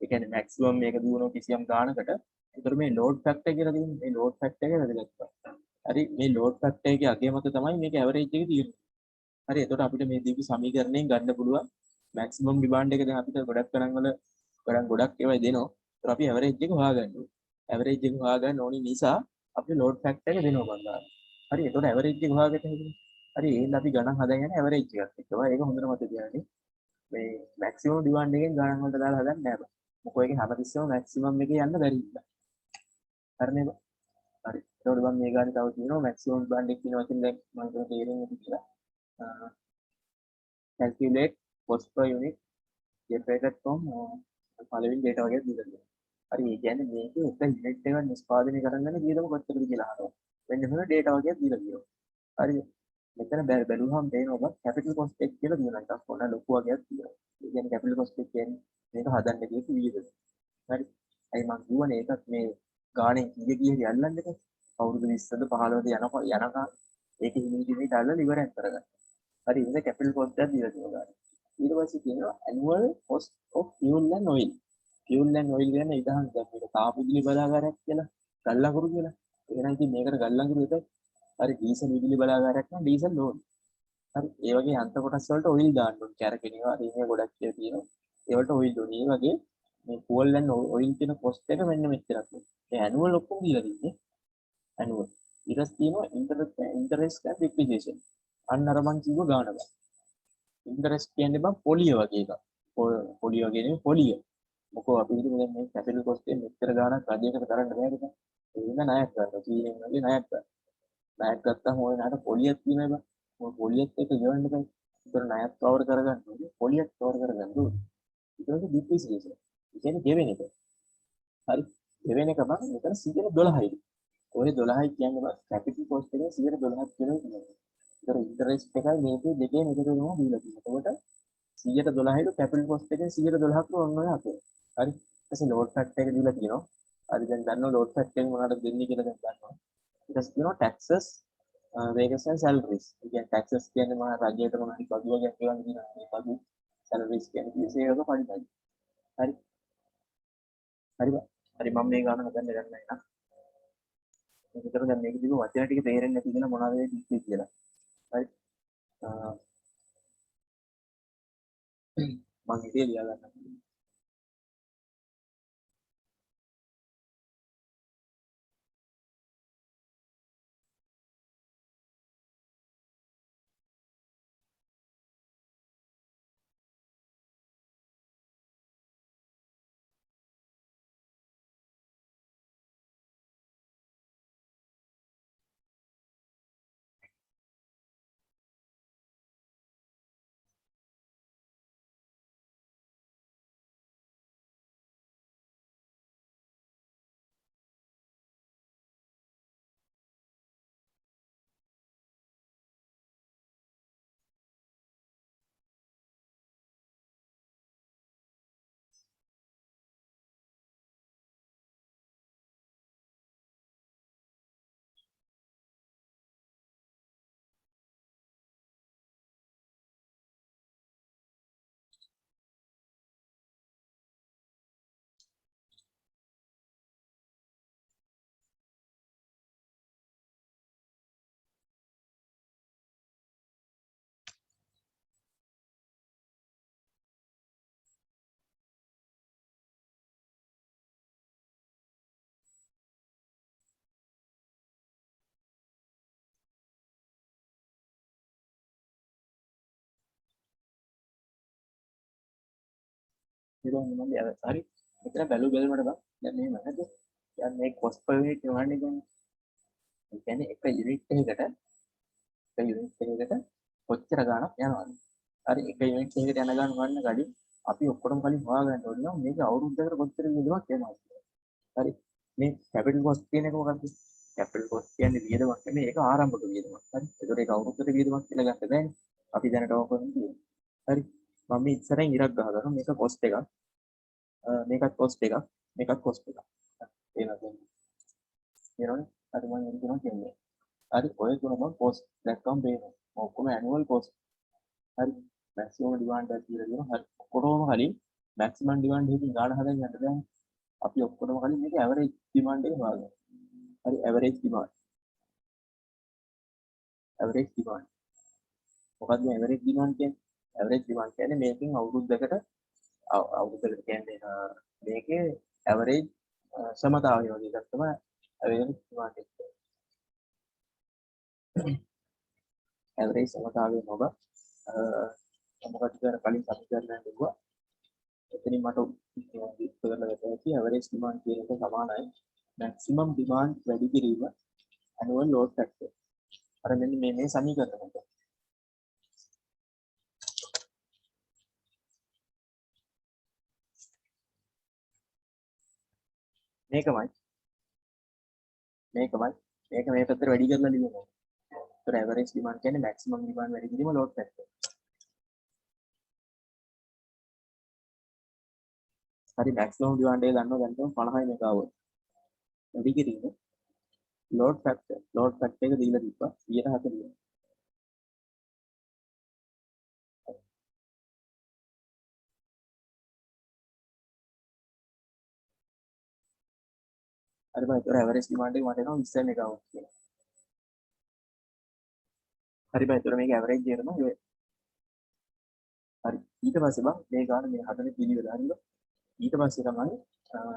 [SPEAKER 1] ඒ කියන්නේ maximum මේක දුවන කිසියම් ගානකට. ඒතර මේ load factor කියලා තියෙන්නේ. මේ load factor එක වැදගත්. හරි. මේ load factor එකේ අගය මත තමයි මේක average එක තියෙන්නේ. හරි. එතකොට අපිට මේ දීපු සමීකරණයෙන් ගන්න පුළුවන් maximum demand එක දැන් අපිට ගොඩක් ගණන් වල ගොඩක් ඒවා දෙනවා. ඒතර අපි average එක හොයාගන්න ඕනේ. average එක හොයාගන්න ඕනි නිසා අපි load factor එක දෙනවා බලන්න. හරි. එතකොට average එක හොයාගන්න හැකියි. හරි. එහෙනම් අපි ගණන් හදාගෙන යන්නේ average එකත් එක්ක. ඒක හොඳට මතක තියාගන්න. මේ maximum demand එකෙන් ගණන් වලට දාලා හදන්නේ නැහැ බං. මොකෝ ඒකේ හැමතිස්සෙම maximum එකේ යන්න බැරි ඉන්න. හරිනේ බං. හරි. ඒතකොට බං මේ ගානේ තව තියෙනවා maximum demand එක කියන වචන දැන් මම හිතන තේරෙන්නේ නැති කියලා. calculate cost per unit generated from following data වගේ දීලා තියෙනවා. හරි. ඒ කියන්නේ මේක එක යුනිට් එකක් නිෂ්පාදනය කරන්න කීයදම කොච්චරද කියලා අහනවා. මෙන්න මෙහෙම data වගේ දීලා තියෙනවා. හරිද? මෙතන බැලුවහම තේරෙනවා capital cost එක කියලා තියෙනවා. එකක් පොඩ ලොකු වගේක් තියෙනවා. ඒ කියන්නේ capital cost එක කියන්නේ මේක හදන්න ගියපු විදිහට. හරි. අයි මම කියවනේ ඒකත් මේ ගානේ කීය හරි අල්ලන්නද? අවුරුදු 20ද 15ද යනකම් ඒකේ හිමින් දාලා ඉවරයක් කරගන්න. හරි. ඉතින් capital cost එක දීලා තියෙනවා. ඊට පස්සේ කියනවා annual cost of fuel and oil. fuel and oil කියන්නේ ඉදහන් දැන් මේක තාප විදුලි බලාගාරයක් කියලා ගල්ලඟුරු කියලා. එහෙනම් ඉතින් මේකට ගල්ලඟුරු එක හරි ඩීසල් විදුලි බලාගාරයක් නම් ඩීසල් ඕනේ. හරි. ඒ වගේ අන්ත කොටස් වලට ඔයිල් දාන්න ඕනේ. කැරකෙනවා. ඒ ගොඩක් ඒවා තියෙනවා. ඒ වලට ඔයිල් ඕනේ. ඒ වගේ මේ fuel and oil කියන cost එක මෙන්න මෙච්චරක්. ඒ annual ඔක්කොම දීලා තියෙන්නේ. annual. ඊට පස්සේ තියෙනවා interest and depreciation. අන්න අර මං කිව්ව ගාන බං. ඉන්ටරෙස්ට් කියන්නේ බං පොලිය වගේ එකක්. පොලිය වගේ නෙමෙයි පොලිය. මොකෝ අපි හිතමු දැන් මේ කැපිටල් කොස්ට් එකෙන් මෙච්චර ගාණක් රජයකට කරන්න බෑ නේද? ඒ හින්දා ණයක් ගන්නවා. චීනෙන් වගේ ණයක් ගන්නවා. ණයක් ගත්තාම ඔය ණයට පොලියක් තියෙනවා බං. ඔය පොලියත් එක්ක ගෙවන්න බෑ. ඒතර ණයක් කවර් කරගන්න ඕනේ. පොලියක් කවර් කරගන්න ඕනේ. ඊට පස්සේ ඩිප්‍රීසියේෂන්. ඒ කියන්නේ ගෙවෙන එක. හරි. ගෙවෙන එක බං මෙතන 12යි. ඔය 12යි කියන්නේ බං කැපිටල් කොස්ට් එකේ 12ක් කියලා. ඒතර ඉන්ටරෙස්ට් එකයි මේකේ දෙකේම එකතු වෙනවා දීලා තියෙනවා. එතකොට 112ට කැපිටල් කොස්ට් එකෙන් 112ක් ඔන්න ඔය අපේ. හරි. ඊපස්සේ ලෝඩ් ෆැක්ටර් එක දීලා තියෙනවා. හරි දැන් දන්නවා ලෝඩ් ෆැක්ටර් එක මොනවද දෙන්නේ කියලා දැන් දන්නවා. ඊට පස්සේ තියෙනවා taxes wages and salaries. ඒ කියන්නේ taxes කියන්නේ මම රජයට මොනවද බදු වගේ ගෙවන්න තියෙනවා. මේ බදු salaries කියන්නේ පිළිසේවක පරිදි. හරි. හරි බා. හරි මම මේ ගාන හදන්න ගන්නයි නා. ඒකට දැන් මේක දීපු වචන ටික තේරෙන්නේ නැති කියන මොනවද මේ කිව්වේ කියලා. හරි. මම හිතේ ලියා ගන්න. ඒක මම හරි මෙතන බැලු බැලමට බං දැන් මෙහෙම නේද දැන් මේ cost per unit demand එක ගන්න. ඒ කියන්නේ එක යුනිට් එකකට කොච්චර ගාණක් යනවද? හරි එක යුනිට් එකකට යන ගාණ ගන්න කලින් අපි ඔක්කොම කලින් හොයාගන්න ඕනේ නම් මේක අවුරුද්දකට කොච්චර වියදමක් යනවද කියලා. හරි මේ කැපිටල් කොස්ට් කියන එක මොකක්ද? කැපිටල් කොස්ට් කියන්නේ වියදමක් නෙමෙයි ඒක ආරම්භක වියදමක්. හරි. ඒකට ඒක අවුරුද්දකට වියදමක් කියලා ගන්න බෑනේ. අපි දැනට ඕක කරන්නේ. හරි. මම මේ ඉස්සරහින් ඉරක් ගහගන්නවා මේක කොස්ට් එකක්. මේකත් කොස්ට් එකක්. මේකත් කොස්ට් එකක්. ඒනවා කියන්නේ. හරි මම ඉතින් කියන්නේ. හරි ඔය තුනම කොස්ට් දැක්කම පේනවා. ඔක්කොම ඇනුවල් කොස්ට්. හරි. මැක්සිමම් ඩිමාන්ඩ් එක කියලා දෙනවා. හරි. ඔක්කොම කලින් මැක්සිමම් ඩිමාන්ඩ් එකකින් ගාණ හදන්න යන්න බෑනේ. අපි ඔක්කොම කලින් මේක ඇවරේජ් ඩිමාන්ඩ් එක හොයාගන්න. හරි ඇවරේජ් ඩිමාන්ඩ්. Average demand. මොකක්ද ඇවරේජ් ඩිමාන්ඩ් කියන්නේ? ඇවරේජ් ඩිමාන්ඩ් කියන්නේ මේකෙන් අවුරුද්දකට කියන්නේ මේකේ ඇවරේජ් සමතාවය වගේ එකක් තමයි ඇවරේජ් ඩිමාන්ඩ් එක. ඇවරේජ් සමතාවය මොකක්ද? මොකක්ද කියලා කලින් සමීකරණයක් දුවා. එතනින් මට විස්තර කරලා ගත්තා ඇවරේජ් ඩිමාන්ඩ් කියන එක සමානයි මැක්සිමම් ඩිමාන්ඩ් වැඩි කිරීම ඇනුවල් ලෝඩ් ෆැක්ටර්. අර මෙන්න මේ සමීකරණය. මේකමයි මේක මේ පැත්තට වැඩි කරලා ලියනවා. ඒතර ඇවරේජ් ඩිමාන්ඩ් කියන්නේ මැක්සිමම් ඩිමාන්ඩ් වැඩි කිරීම ලෝඩ් ෆැක්ටර්. හරි මැක්සිමම් ඩිමාන්ඩ් එක ගන්නවා දැන් 50 මෙගාවොට්. වැඩි කිරීම ලෝඩ් ෆැක්ටර් එක දීලා තිබ්බා 140. හරි බං ඒතර ඇවරේජ් ඩිමාන්ඩ් එක මට එනවා 20 මෙගාවොට් කියලා. හරි බං ඒතර මේක ඇවරේජ් දෙනවා හරි ඊට පස්සේ බං මේ ගාන මේ හදන පිළිවෙල හරිද ඊට පස්සේ තමයි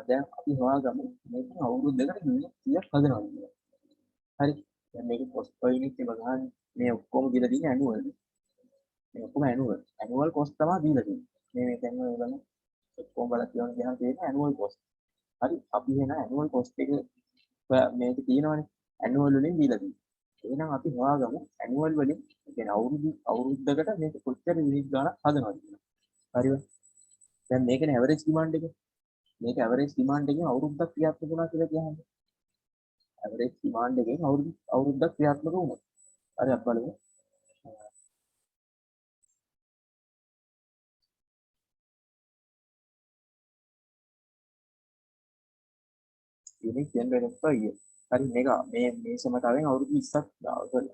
[SPEAKER 1] දැන් අපි හොයාගමු මේක අවුරුද්දකට යුනිට් 100ක් හදනවා කියලා. හරි දැන් මේක කොස්ට් per unit එක ගන්න මේ ඔක්කොම දීලා තියෙන්නේ ඇනුවල්. මේ ඔක්කොම ඇනුවල් කොස්ට් තමයි දීලා තියෙන්නේ. මේ දැන් ඔයගොල්ලෝ ඔක්කොම බලලා කියනවා කියන තියෙන්නේ ඇනුවල් කොස්ට්. හරි අපි එන ඇනුවල් කොස්ට් එක මේක තියෙනවනේ ඇනුවල් වලින් දීලා තියෙන්නේ. එහෙනම් අපි හොයාගමු ඇනුවල් වලින් කියන්නේ අවුරුද්දකට මේක කොච්චර යුනිට් ගාණක් හදනවද කියලා. හරිද? දැන් මේකනේ ඇවරේජ් ඩිමාන්ඩ් එක. මේක ඇවරේජ් ඩිමාන්ඩ් එකෙන් අවුරුද්දක් ක්‍රියාත්මක වුණා කියලා කියන්නේ. ඇවරේජ් ඩිමාන්ඩ් එකෙන් අවුරුද්දක් ක්‍රියාත්මක වුණා. හරි අපි බලමු. Unit generated per year. හරි මේක මේ සමතාවෙන් අවුරුදු 20ක්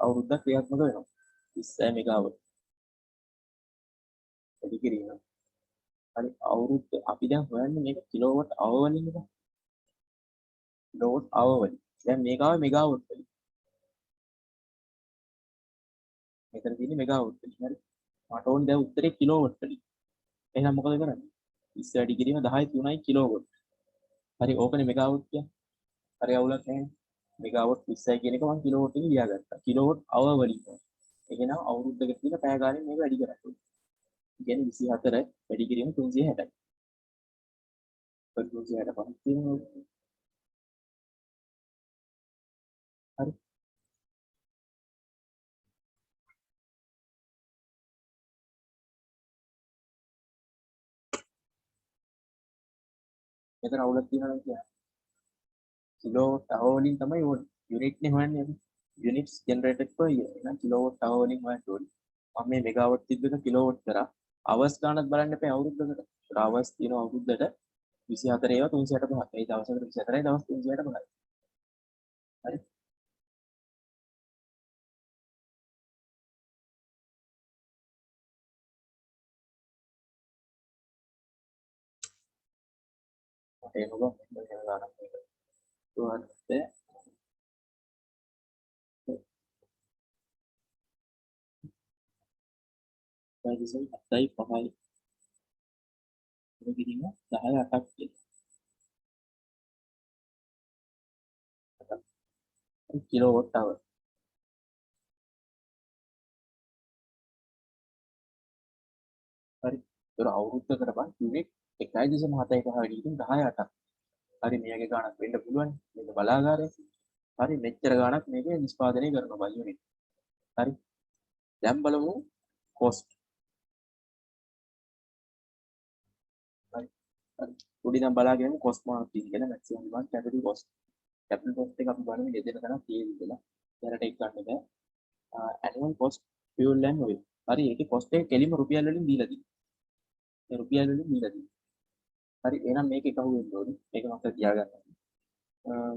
[SPEAKER 1] අවුරුද්දක් ක්‍රියාත්මක වෙනවා. 20 මෙගාවොට්. වැඩි කිරීම. හරි අවුරුද්ද අපි දැන් හොයන්නේ මේක කිලෝවොට් අවර් වලින් නේද? කිලෝවොට් අවර් වලින්. දැන් මේක ආවේ මෙගාවොට් වලින්. මෙතන තියෙන්නේ මෙගාවොට් වලින්. හරි. මට ඕනේ දැන් උත්තරේ කිලෝවොට් වලින්. එහෙනම් මොකද කරන්නේ? 20 වැඩි කිරීම 10 3යි කිලෝවොට්. හරි ඕකනේ මෙගාවොට් කියන්නේ. හරි අවුලක් නැහැ. මෙගාවොට් 20යි කියන එක මම කිලෝවොට් එකේ ලියාගත්තා. කිලෝවොට් අවර් වලින්. ඒක නම් අවුරුද්දකට තියෙන පැය ගානේ මේක වැඩි කරන්න ඕනේ. කියන්නේ 24 වැඩි කිරීම 360යි. 365 තියෙනවා. හරි. මෙතන අවුලක් තියෙනවා කියන්නේ. කිලෝවොට් අවර් වලින් තමයි ඕනේ. යුනිට් නේ හොයන්නේ අපි. Units generated per year. එහෙනම් කිලෝවොට් අවර් වලින් හොයන්න ඕනේ. මම මේ මෙගාවොට් තිබ්බක කිලෝවොට් කරා. අවර්ස් ගානක් බලන්න එපා අවුරුද්දකට. අවර්ස් තියෙනවා අවුරුද්දට 24 ඒවා 365. ඒ දවසකට 24යි දවස් 365යි. හරි. මට එනවා මෙන්න ගානක් මේක. 200 පැයකින් 7යි 5යි. ඒක කිරීම 10 8ක් කියලා. Kilowatt hour. හරි. ඒතර අවුරුද්දකට බං යුනිට් 1.75 ඉතින් 10 8ක්. හරි මේකේ ගාණක් වෙන්න පුළුවන්. මේක බලාගාරය. හරි මෙච්චර ගාණක් මේකේ නිෂ්පාදනය කරනවා බයි යුනිට්. හරි. දැන් බලමු cost. හරි. හරි. පොඩි නම් බලාගෙන cost මාක් කියලා maximum demand capital cost. capital cost එක අපි බලමු යෙදෙන තැන තියෙද කියලා. දැනට ඒක ගන්න බෑ. annual cost fuel and oil. හරි ඒකේ cost එක කෙලිම රුපියල් වලින් දීලා තියෙනවා. ඒ රුපියල් වලින් දීලා තියෙනවා. හරි එහෙනම් මේකේ කහුව වෙන්න ඕනේ. මේක මම තියාගන්න.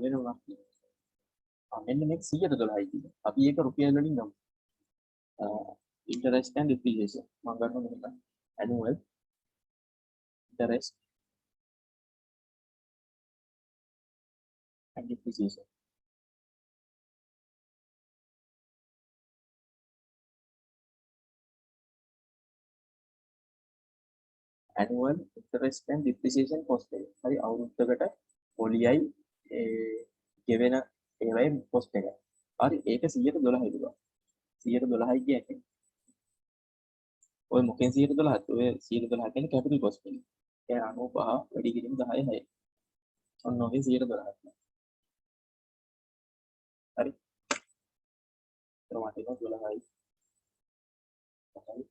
[SPEAKER 1] වෙන මොකක්ද? මෙන්න මේක 112යි කියන්නේ. අපි ඒක රුපියල් වලින් ගමු. interest and depreciation. මම ගන්නවා මෙන්න annual interest and depreciation. annual interest and depreciation cost එක. හරි අවුරුද්දකට පොලියයි ගෙවෙන ඒවයි cost එක. හරි ඒක 112යි දුවා. 112යි කියන්නේ ඔය මොකෙන් 112ද? ඔය 112 කියන්නේ capital cost එක. ඒ 95 වැඩි කිරීම 10 6. ඔන්න ඔගේ 112ක්. හරි. ප්‍රමාණික 12යි. හරි.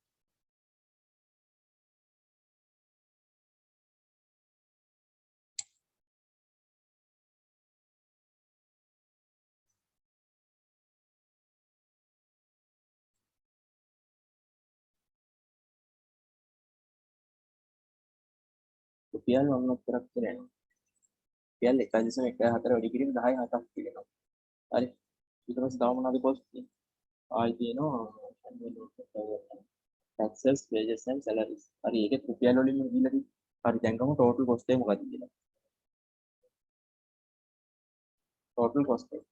[SPEAKER 1] රුපියල් වම් උත්තරක් කියලා එනවා. රුපියල් 1.14 වැඩි කිරීම 10 7ක් කියනවා. හරි. ඊට පස්සේ තව මොනවද cost තියෙන්නේ? ආයි තියෙනවා taxes, wages and salaries. හරි ඒකේ රුපියල් වලින් දීලා තියෙන්නේ. හරි දැන් ගමු total cost එක මොකක්ද කියලා. total cost එක.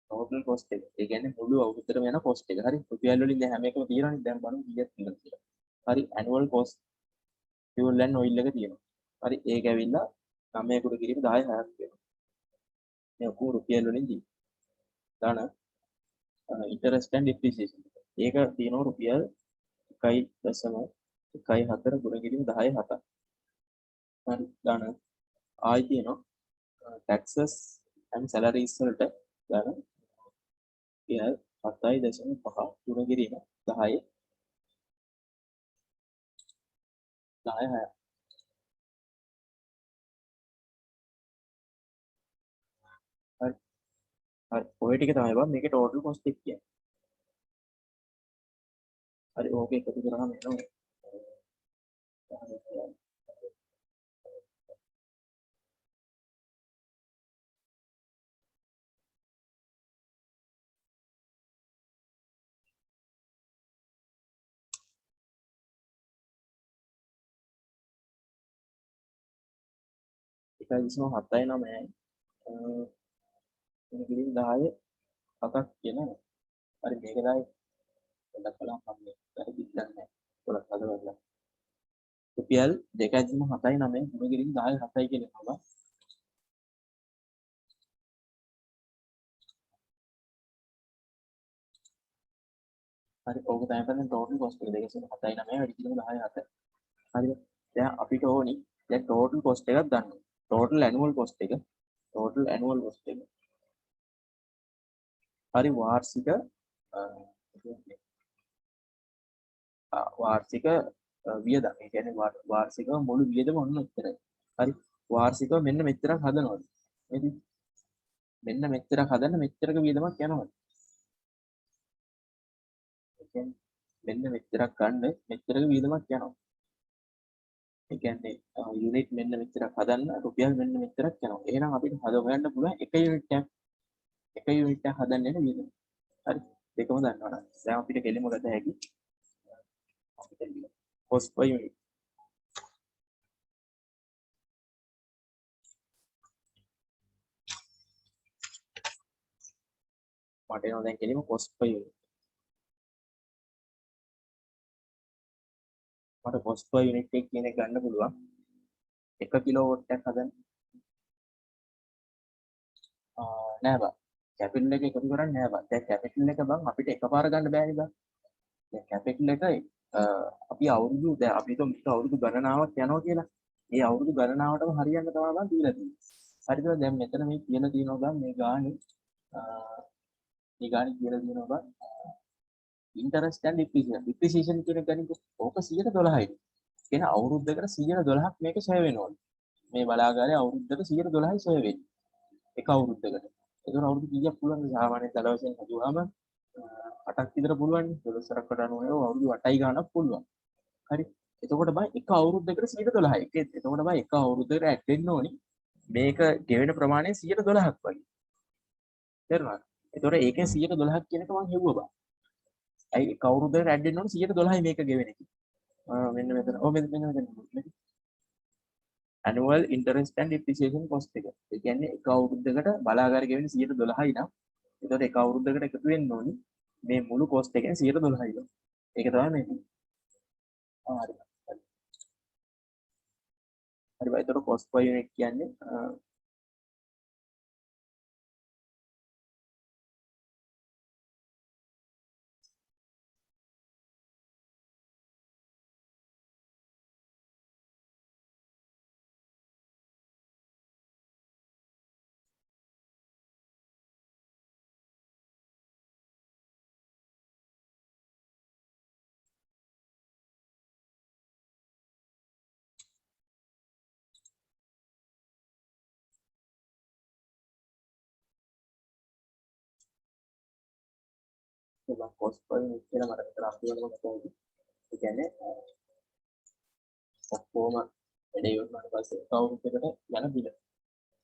[SPEAKER 1] total cost එක. ඒ කියන්නේ මුළු අවුරුද්දටම යන cost එක. හරි රුපියල් වලින් දැන් හැම එකම තියෙනවනේ. දැන් බලමු කීයක් තියෙනවද කියලා. හරි annual cost fuel and oil එක තියෙනවා. හරි ඒක ඇවිල්ලා 9 කුඩ කිරීම 10 6ක් වෙනවා. මේ ඔක්කොම රුපියල් වලින් දී. දාන interest and depreciation. ඒක තියෙනවා රුපියල් 1.14 ගුණ කිරීම 10 7ක්. හරි දාන ආයි තියෙනවා taxes and salaries වලට දාන රුපියල් 7.5 ගුණ කිරීම 10 6. හරි හරි ඔය ටික තමයි බං මේකේ total cost එක කියන්නේ. හරි ඕක එකතු කරාම එනවා 1.79 ගුණ කිරීම 10 7ක් කියනවා. හරි මේක තමයි පොඩ්ඩක් බලන්න මම වැරදි දන්නේ නැහැ. පොඩ්ඩක් හදවලා. රුපියල් 2.79 ගුණ කිරීම 10 7යි කියනවා. හරි ඕක තමයි බලන්න total cost එක 2.79 වැඩි කිරීම 10 7. හරිද? දැන් අපිට ඕනි දැන් total cost එකක් ගන්න. total annual cost එක. total annual cost එක. හරි වාර්ෂික වාර්ෂික වියදම. ඒ කියන්නේ වාර්ෂික මුළු වියදම ඔන්න ඔච්චරයි. හරි වාර්ෂිකව මෙන්න මෙච්චරක් හදනවා. නේද? මෙන්න මෙච්චරක් හදන්න මෙච්චරක වියදමක් යනවා. ඒ කියන්නේ මෙන්න මෙච්චරක් ගන්න මෙච්චරක වියදමක් යනවා. ඒ කියන්නේ යුනිට් මෙන්න මෙච්චරක් හදන්න රුපියල් මෙන්න මෙච්චරක් යනවා. එහෙනම් අපිට හොයන්න පුළුවන් එක යුනිට් එකක් හදන්න යන වියදම. හරි දෙකම දන්නවනම් දැන් අපිට කෙලින්ම ගත හැකි cost per unit. මට එනවා දැන් කෙලින්ම cost per unit. මට cost per unit එක කියන එක ගන්න පුළුවන් 1 කිලෝවොට් එකක් හදන්න. නෑ බා කැපිටල් එක එකතු කරන්නේ නෑ බා. දැන් කැපිටල් එක බං අපිට එකපාර ගන්න බෑනේ බං. දැන් කැපිටල් එක අපි අවුරුදු දැන් අපි හිතමු මේක අවුරුදු ගණනාවක් යනවා කියලා. ඒ අවුරුදු ගණනාවටම හරියන්න තමයි මම දීලා තියෙන්නේ. හරිද? දැන් මෙතන මේ කියලා තියෙනවා ගන්න මේ ගානේ කියලා තියෙනවා බං ඉන්ටරෙස්ට් ඇන්ඩ් ඩිප්‍රීසියේෂන් කියන එක ගනින්කො. ඕක 112යි. කියන අවුරුද්දකට 112ක් මේක ෂෙයා වෙනවා. මේ බලාගාරේ අවුරුද්දක 112යි ෂෙයා වෙන්නේ. එක අවුරුද්දකට. ඒක අවුරුදු කීයක් පුළුවන්ද සාමාන්‍යයෙන් දල වශයෙන් හදුවාම 8ක් විතර පුළුවන්. 12කට 90 අවුරුදු 8යි ගාණක් පුළුවන්. හරි. එතකොට බං එක අවුරුද්දකට 112යි. එතකොට බං එක අවුරුද්දකට ඇඩ් වෙන්න ඕනි මේක ගෙවෙන ප්‍රමාණය 112ක් වගේ. තේරුණාද? එතකොට ඒකෙන් 112ක් කියන එක මම හෙව්වා බං. ඇයි එක අවුරුද්දකට ඇඩ් වෙන්න ඕනි 112යි මේක ගෙවෙන එක. මෙන්න මෙතන. ඔව් මෙන්න මෙතන. annual interest and depreciation cost එක. ඒ කියන්නේ එක අවුරුද්දකට බලාගාර ගෙවෙන 112යි නම් එතකොට එක අවුරුද්දකට එකතු වෙන්න ඕනි මේ මුළු cost එකෙන් 112යි. ඒක තමයි මේක. හරි. හරි බයි. එතකොට cost per unit කියන්නේ cost per unit කියලා මට මෙතන අපි වෙනම කොහොමද? ඒ කියන්නේ ඔක්කොම වැඩේ ඉවරනාට පස්සේ එක අවුරුද්දකට යන බිල.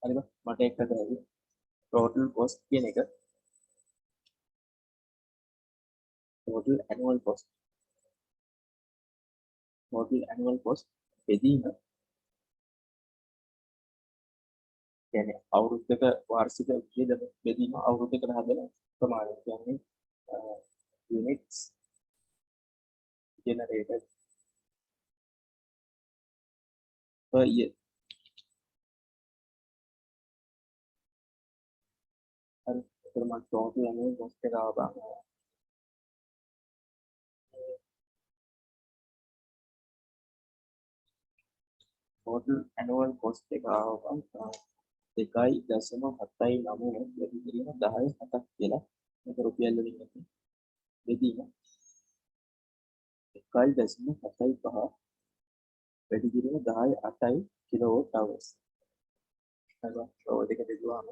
[SPEAKER 1] හරිද? මට ඒක කරේ total cost කියන එක total annual cost බෙදීම කියන්නේ අවුරුද්දක වාර්ෂික වියදම බෙදීම අවුරුද්දකට හදන ප්‍රමාණය කියන්නේ units generated per year. හරි. ඒකට මම total annual cost එක ආවා. total annual cost එක ආවා 2.79 වැඩි කිරීම 10.7ක් කියලා. මේක රුපියල් වලින් ගන්න. බෙදීම 1.75 වැඩි කිරීම 10.8යි කිලෝවොට් hours. හරි. ඔය දෙක බෙදුවාම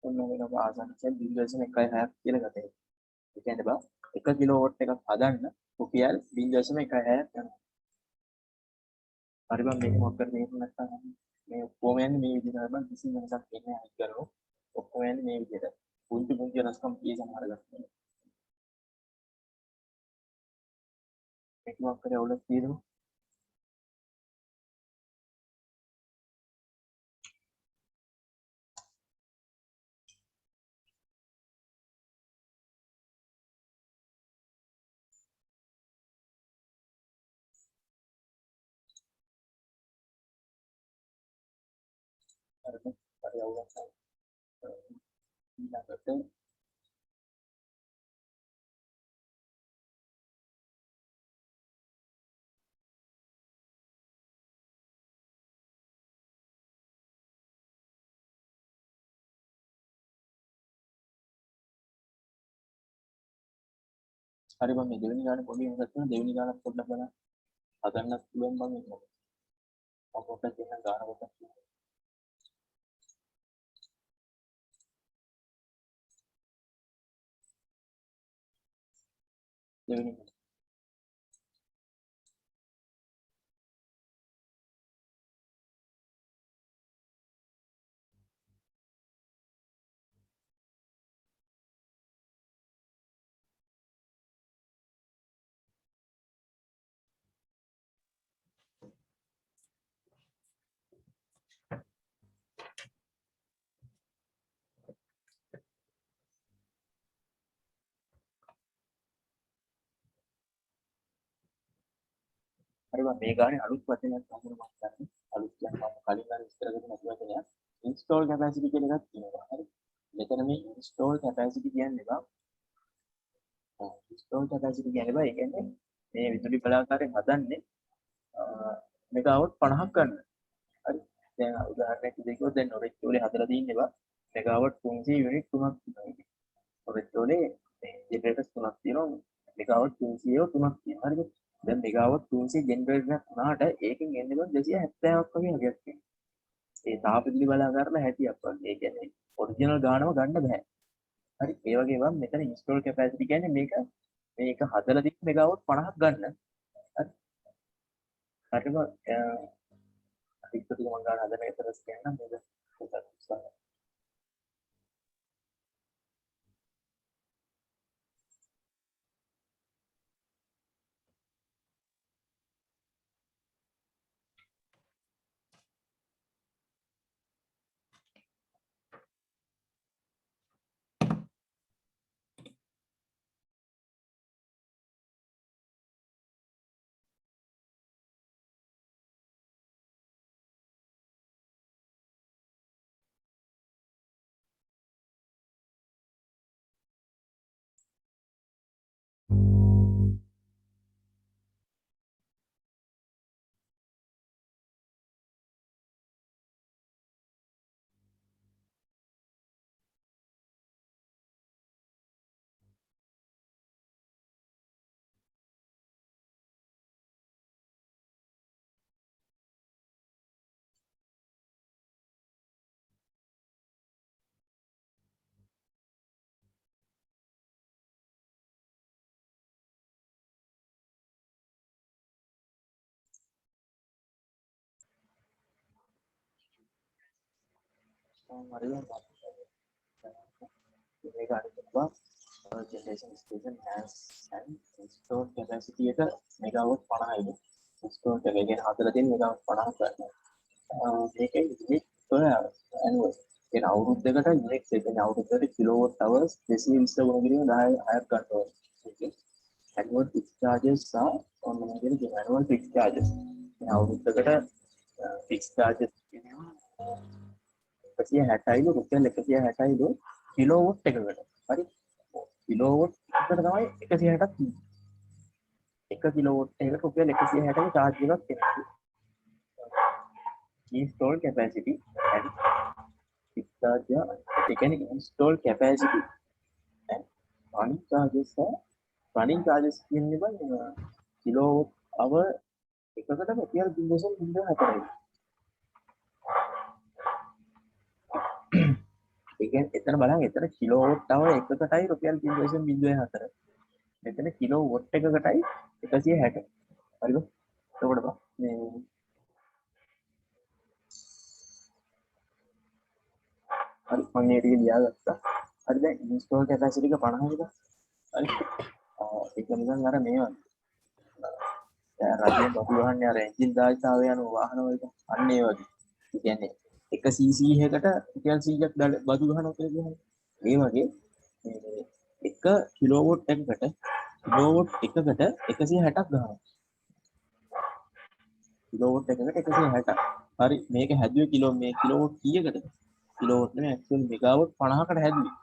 [SPEAKER 1] ඔන්න වෙන ආසන්නයෙන් 0.16ක් කියලා ගතේ. ඒ කියන්නේ බා 1 කිලෝවොට් එකක් හදන්න රුපියල් 0.16ක් යනවා. හරි බං මේක මොකක්ද තේරුම් නැත්නම් මේ ඔක්කොම යන්නේ මේ විදිහට බං කිසි වෙනසක් වෙන්නේ නැහැ කරනවා. ඔක්කොම යන්නේ මේ විදිහට. පුංචි වෙනස්කම් කිය සමහර ගන්න. මේක මොකක්ද අවුලක් තියෙනවා. හරිද? හරි අවුලක් නැහැ. ඊළඟට හරි බං මේ දෙවෙනි ගානේ පොඩි වෙනසක් තියෙනවා. දෙවෙනි ගානත් පොඩ්ඩක් බලන්න. හදන්නත් පුළුවන් බං ඒක. මම පොඩ්ඩක් දෙන්න ගාන පොඩ්ඩක්. දෙවෙනි හරි මම මේ ගානේ අලුත් වචනයක් අහන්න මම ගන්න. අලුත් කියන්නේ මම කලින් ගන්න විස්තර කරපු නැති වචනයක්. install capacity කියන එකක් තියෙනවා. හරි. මෙතන මේ install capacity කියන්නේ බා install capacity කියන්නේ බා ඒ කියන්නේ මේ විදුලි බලාගාරයෙන් හදන්නේ මෙගාවොට් 50ක් ගන්න. හරි. දැන් උදාහරණයක් විදිහට දැන් ඔරෙච්චෝලේ හදලා තියෙන්නේ බා මෙගාවොට් 300 යුනිට් 3ක් තියෙනවා. ඔරෙච්චෝලේ ජෙනරේටර්ස් 3ක් තියෙනවා. මෙගාවොට් 300 3ක් තියෙනවා. හරිද? දැන් මෙගාවොට් 300 ජෙනරේටර් එකක් වුණාට ඒකෙන් එන්නේ බා 270ක් වගේ හරියක් තියෙනවා. ඒ තාප විදුලි බලාගාරවල 60ක් වගේ. ඒ කියන්නේ ඔරිජිනල් ගානම ගන්න බෑ. හරි. ඒ වගේ වම් මෙතන ඉන්ස්ටෝල් කැපැසිටි කියන්නේ මේක හදලා තියෙන මෙගාවොට් 50ක් ගන්න. හරි. හරිම ටික ටික මම ගන්න හදන එකතරස් කියන්නම් මේක උත්සාහ මේක අනිත්වා generation station has an installed capacity එක මෙගාවොට් 50යිලු. installed එක කියන්නේ හදලා තියෙන මෙගාවොට් 50ක් ගන්නවා. මේකේ unit per annual කියන අවුරුද්දකට unit එක කියන්නේ අවුරුද්දකට kilowatt hours 220 ගුණින් 10ක් ගන්නවා. ඒකේ annual fixed charges are on the annual fixed charges. අවුරුද්දකට fixed charges කියනවා 160යිලු රුපියල් 160යිලු කිලෝවොට් එකකට. හරි. කිලෝවොට් එකට තමයි 160ක් තියෙන්නේ. 1 කිලෝවොට් එකකට රුපියල් 160ක charge එකක් එනවා. install capacity and fixed charge ඒ කියන්නේ install capacity and running charges කියන්නේ බං කිලෝවොට් hour එකකට රුපියල් 0.04යි. ඒ කියන්නේ එතන බලන්න එතන කිලෝවොට් hour එකකටයි රුපියල් 0.04. මෙතන කිලෝවොට් එකකටයි 160. හරිද? එතකොට බා මේ හරි මම මේ ටික ලියාගත්තා. හරි දැන් ඉන්ස්ටෝල් කැපැසිටි එක 50යිද? හරි. ඒක නිකන් අර මේවා දැන් රජයෙන් බදු ගහන්නේ අර එන්ජින් දායතාවය යන වාහන වලට අන්න ඒ වගේ. ඒ කියන්නේ 1 cc එකකට රුපියල් 100ක් බදු ගහනවා කියලා කියන්නේ. ඒ වගේ මේ 1 කිලෝවොට් එකකට කිලෝවොට් එකකට 160ක් ගහනවා. කිලෝවොට් එකකට 160ක්. හරි මේක හැදුවේ කිලෝවොට් කීයකටද? කිලෝවොට් නෙමෙයි ඇක්චුවලි මෙගාවොට් 50කට හැදුවේ.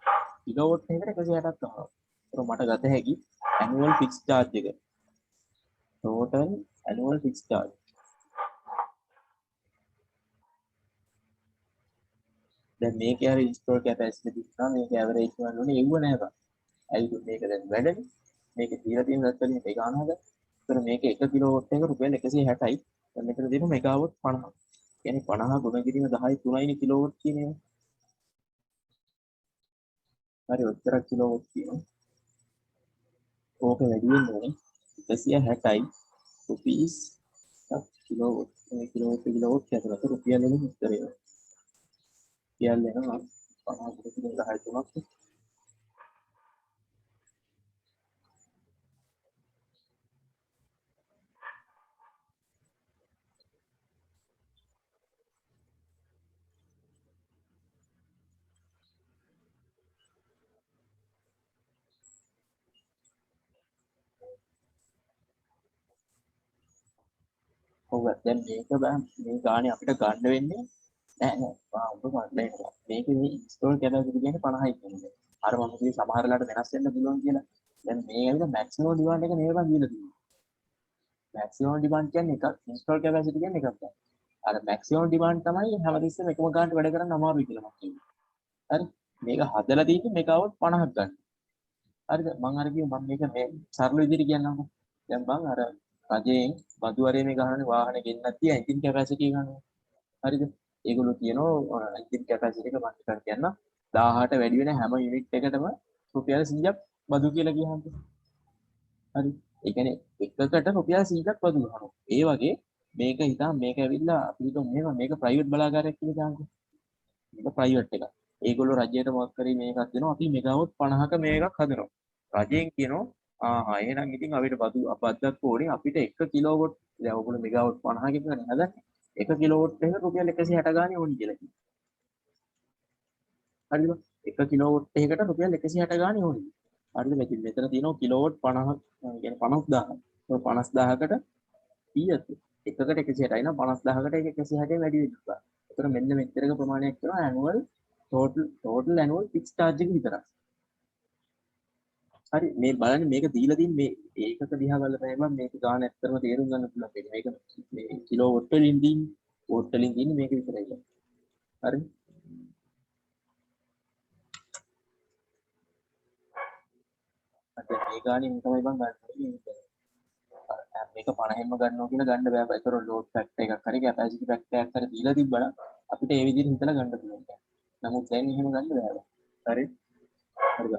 [SPEAKER 1] කිලෝවොට් එකකට 160ක් ගහනවා. ඒක මට ගත හැකි annual fixed charge එක. total annual fixed charge. දැන් මේකේ හරි install capacity තිබුණා මේක average ගන්න ඕනේ එව්ව නෑ බං. ඇයි මේක දැන් වැඩනේ. මේක දීලා තියෙන දත් වලින් මේ ගන්න හද. ඒතර මේක 1 කිලෝවොට් එක රුපියල් 160යි. දැන් මෙතන දෙන මෙගාවොට් 50. කියන්නේ 50 ගුණ කිරීම 10 3යිනේ කිලෝවොට් කියන්නේ. හරි ඔච්චර කිලෝවොට් කියනවා. ඕක වැඩි වෙන්න ඕනේ 160යි රුපීස් කිලෝවොට් මේ කිලෝවොට් කියනකොට රුපියල් වලින් විස්තර වෙනවා. රුපියල් වෙනවා 50 කට 10 තුනක්. ඔව් දැන් මේක බෑ මේ ගානේ අපිට ගන්න වෙන්නේ නෑ නෑ ඔබ ගන්න මේක මේ ඉන්ස්ටෝල් කැපැසිටි කියන්නේ 50යි කියන්නේ. අර මම කිව්වේ සමහර වෙලාවට වෙනස් වෙන්න පුළුවන් කියලා. දැන් මේ ඇවිල්ලා මැක්සිමම් ඩිමාන්ඩ් එක නෙවෙයි දීලා තියෙන්නේ. මැක්සිමම් ඩිමාන්ඩ් කියන්නේ එකක් ඉන්ස්ටෝල් කැපැසිටි කියන්නේ එකක් තමයි. අර මැක්සිමම් ඩිමාන්ඩ් තමයි හැමතිස්සෙම එකම ගානට වැඩ කරන්න අමාරුයි කියලා මම කියන්නේ. හරි මේක හදලා තියෙන්නේ මෙගාවොට් 50ක් ගන්න. හරිද මම අර කිව්වා මම මේක මේ සරල විදිහට කියන්නම්කෝ. දැන් මම අර රජයෙන් බදු වරේ මේ ගහන්නේ වාහනේ ගෙන්නක් තියා එන්ජින් කැපැසිටි ගන්නවා. හරිද? ඒගොල්ලෝ කියනවා එන්ජින් කැපැසිටි එක මම හිතන්න කියන්න 1000ට වැඩි වෙන හැම යුනිට් එකකටම රුපියල් 100ක් බදු කියලා කියහන්කො. හරි. ඒ කියන්නේ එකකට රුපියල් 100ක් බදු ගන්නවා. ඒ වගේ මේක හිතා මේක ඇවිල්ලා අපි හිතමු මෙහෙම මේක ප්‍රයිවට් බලාගාරයක් කියලා ගන්නකො. මේක ප්‍රයිවට් එකක්. ඒගොල්ලෝ රජයට මොකක් කරේ මේකක් දෙනවා අපි මෙගාවොට් 50ක මේකක් හදනවා. රජයෙන් කියනවා එහෙනම් ඉතින් අපිට බදු අපද්දක් ඕනේ අපිට 1 කිලෝවොට් දැන් ඔයගොල්ලෝ මෙගාවොට් 50කින් ගන්න හදන්නේ 1 කිලෝවොට් එක රුපියල් 160 ගානේ ඕනි කියලා කියනවා. හරිද? 1 කිලෝවොට් එකකට රුපියල් 160 ගානේ ඕනි. හරිද? මෙතන තියෙනවා කිලෝවොට් 50 කියන්නේ 50000. ඒ 50000කට කීයද? එකකට 160යි නම් 50000කට ඒක 160 වැඩි වෙනවා. ඒතර මෙන්න මෙච්චරක ප්‍රමාණයක් කරනවා annual total annual fixed charge එක විතරයි. හරි මේ බලන්න මේක දීලා තියෙන මේ ඒකක දිහා බලපෑම මේක ගාන ඇත්තටම තේරුම් ගන්න පුළුවන් වෙන්නේ. මේක මේ කිලෝ වොට් වලින් දින්නේ මේක විතරයි. හරි. අද මේ ගානේ තමයි මම ගන්න මේක 50ෙන්ම ගන්නවා කියලා ගන්න බෑ. ඒතර ලෝඩ් ෆැක්ටර් එකක් හරි කැපැසිටි ෆැක්ටර් එකක් හරි දීලා තිබ්බනම් අපිට ඒ විදිහට හිතලා ගන්න පුළුවන්. නමුත් දැන් එහෙම ගන්න බෑ. හරි. හරිද?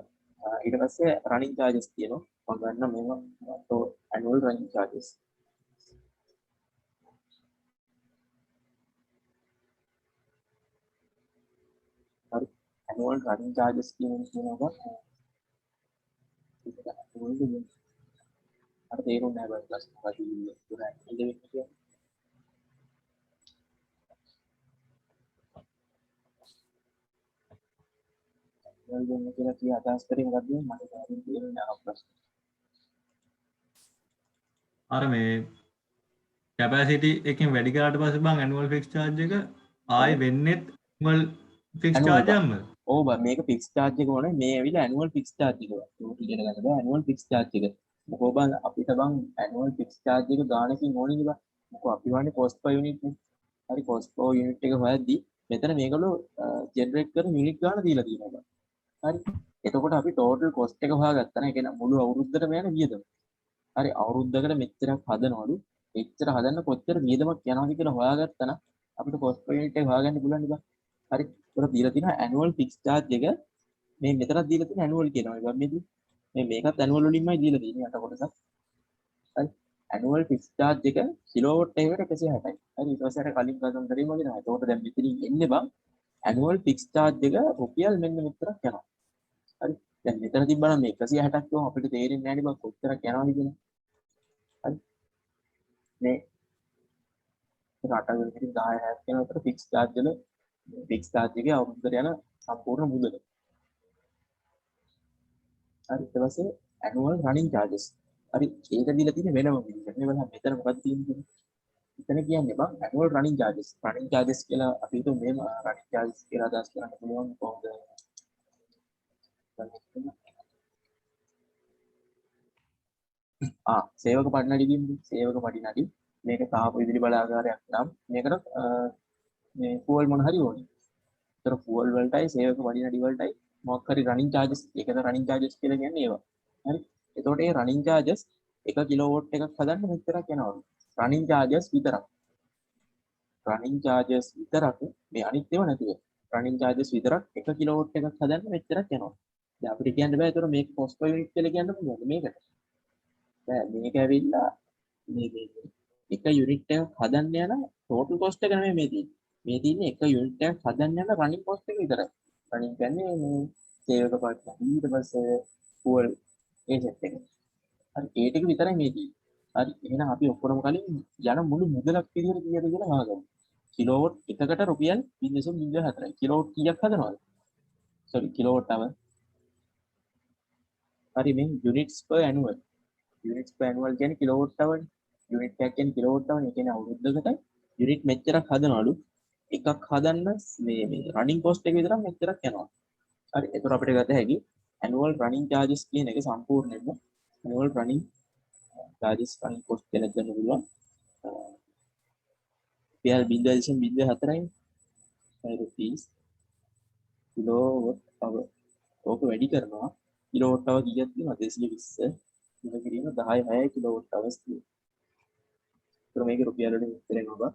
[SPEAKER 1] ඊට පස්සේ running charges තියෙනවා. මම ගන්න මේවා annual running charges. හරි. annual running charges කියනවා අර තේරුම් නැහැ බයි ක්ලාස් මොකක්ද කියන්නේ. දෙන්න කියලා කිය අදහස් කරේ මොකක්ද මට දැනෙන්නේ තේරෙන්නේ නැහැ ප්‍රශ්න.
[SPEAKER 4] අර මේ කැපැසිටි එකෙන් වැඩි කරාට පස්සේ බං ඇනුවල් ෆික්ස් charge එක ආයෙ වෙන්නෙත් ඇනුවල් ෆික්ස් charge එකක්ම.
[SPEAKER 1] ඔව් බං මේක ෆික්ස් charge එක වුණා මේ ඇවිල්ලා ඇනුවල් ෆික්ස් charge එක. ඒක ඉගෙන ගන්න බෑ ඇනුවල් ෆික්ස් charge එක. මොකෝ බං අපිට බං ඇනුවල් ෆික්ස් charge එක ගානකින් ඕනේ බං. මොකෝ අපි වන්නේ cost per unit නේ. හරි cost per unit එක හොයද්දි මෙතන මේගොල්ලෝ ජෙනරේට් කරන යුනිට් ගාන දීලා තියෙනවා බං. හරි. එතකොට අපි total cost එක හොයාගත්තා නේ. ඒ කියන්නේ මුළු අවුරුද්දටම යන වියදම. හරි අවුරුද්දකට මෙච්චරක් හදනවලු. මෙච්චර හදන්න කොච්චර වියදමක් යනවද කියලා හොයාගත්තා නම් අපිට cost per unit එක හොයාගන්න පුළුවන් නේ බං. හරි. ඒක දීලා තියෙනවා annual fixed charge එක මේ මෙතනක් දීලා තියෙන annual කියනවා. ඒ වගේදී මේකත් annual වලින්මයි දීලා තියෙන්නේ යට කොටසක්. හරි. annual fixed charge එක කිලෝවොට් එකකට 160යි. හරි. ඊට පස්සේ අර කලින් ගන්න දරිම වගේ තමයි. ඒකට දැන් මෙතනින් එන්නේ බං annual fixed charge එක රුපියල් මෙන්න මෙච්චරක් යනවා. හරි. දැන් මෙතන තිබ්බනම් මේ 160ක් ගම අපිට තේරෙන්නේ නැහැ නේ බං කොච්චරක් යනවද කියලා. හරි. මේ රටවල ඉතින් 10ක් යන අතර fixed charge වල fixed charge එකේ අවුරුද්දට යන සම්පූර්ණ මුදල. හරි. ඊට පස්සේ annual running charges. හරි. ඒක දීලා තියෙන්නේ වෙනම විදිහකට. මේ බලන්න මෙතන මොකක්ද තියෙන්නේ? එතන කියන්නේ බං annual running charges. running charges කියලා අපි හිතුව මේ running charges කියලා අදහස් කරන්න පුළුවන් කොහොමද? සේවක පඩිනඩි කියන්නේ සේවක පඩිනඩි මේක තාප විදුලි බලාගාරයක් නම් මේකට මේ ෆුවල් මොන හරි ඕනේ. ඒතර ෆුවල් වලටයි සේවක පඩිනඩි වලටයි මොකක් හරි රනින් charges ඒකද රනින් charges කියලා කියන්නේ ඒවා. හරි. එතකොට මේ රනින් charges 1 කිලෝවොට් එකක් හදන්න මෙච්චරක් යනවා. රනින් charges විතරක්. රනින් charges විතරක් මේ අනිත් ඒවා නැතුව. රනින් charges විතරක් 1 කිලෝවොට් එකක් හදන්න මෙච්චරක් යනවා. දැන් අපිට කියන්න බෑ ඒතර මේක cost per unit කියලා කියන්න පුළුවන්ද මේකට? බෑ මේක ඇවිල්ලා මේ එක යුනිට් එකක් හදන්න යන total cost එක නෙමෙයි මේ තියෙන්නේ. මේ තියෙන්නේ එක යුනිට් එකක් හදන්න යන running cost එක විතරයි. running කියන්නේ මේ සේවක පාර්ට් ඊට පස්සේ fuel ඒ සෙට් එක. හරි ඒ ටික විතරයි මේ තියෙන්නේ. හරි එහෙනම් අපි ඔක්කොම කලින් යන මුළු මුදලක් විදිහට කීයද කියලා හොයාගමු. කිලෝවොට් එකකට රුපියල් 0.04යි. කිලෝවොට් කීයක් හදනවද? sorry kilowatt hour. හරි මේ units per annual. units per annual කියන්නේ කිලෝවොට් hour. යුනිට් එකක් කියන්නේ කිලෝවොට් අවර් නේ කියන්නේ අවුරුද්දකට යුනිට් මෙච්චරක් හදනවලු එකක් හදන්න මේ රනින් කොස්ට් එක විතරක් මෙච්චරක් යනවා හරි ඒතර අපිට ගත හැකි annual running charges කියන එක සම්පූර්ණයෙන්ම annual running charges running cost කියලා ගන්න පුළුවන් PL 0.04යි rupees kilowatt hour ඕක වැඩි කරනවා kilowatt hour කීයක් තියෙනවද 220 ඉතින් කිරීම 10 6 kilowatt hours තියෙනවා ඒතර මේක රුපියල් වලින් විස්තර වෙනවා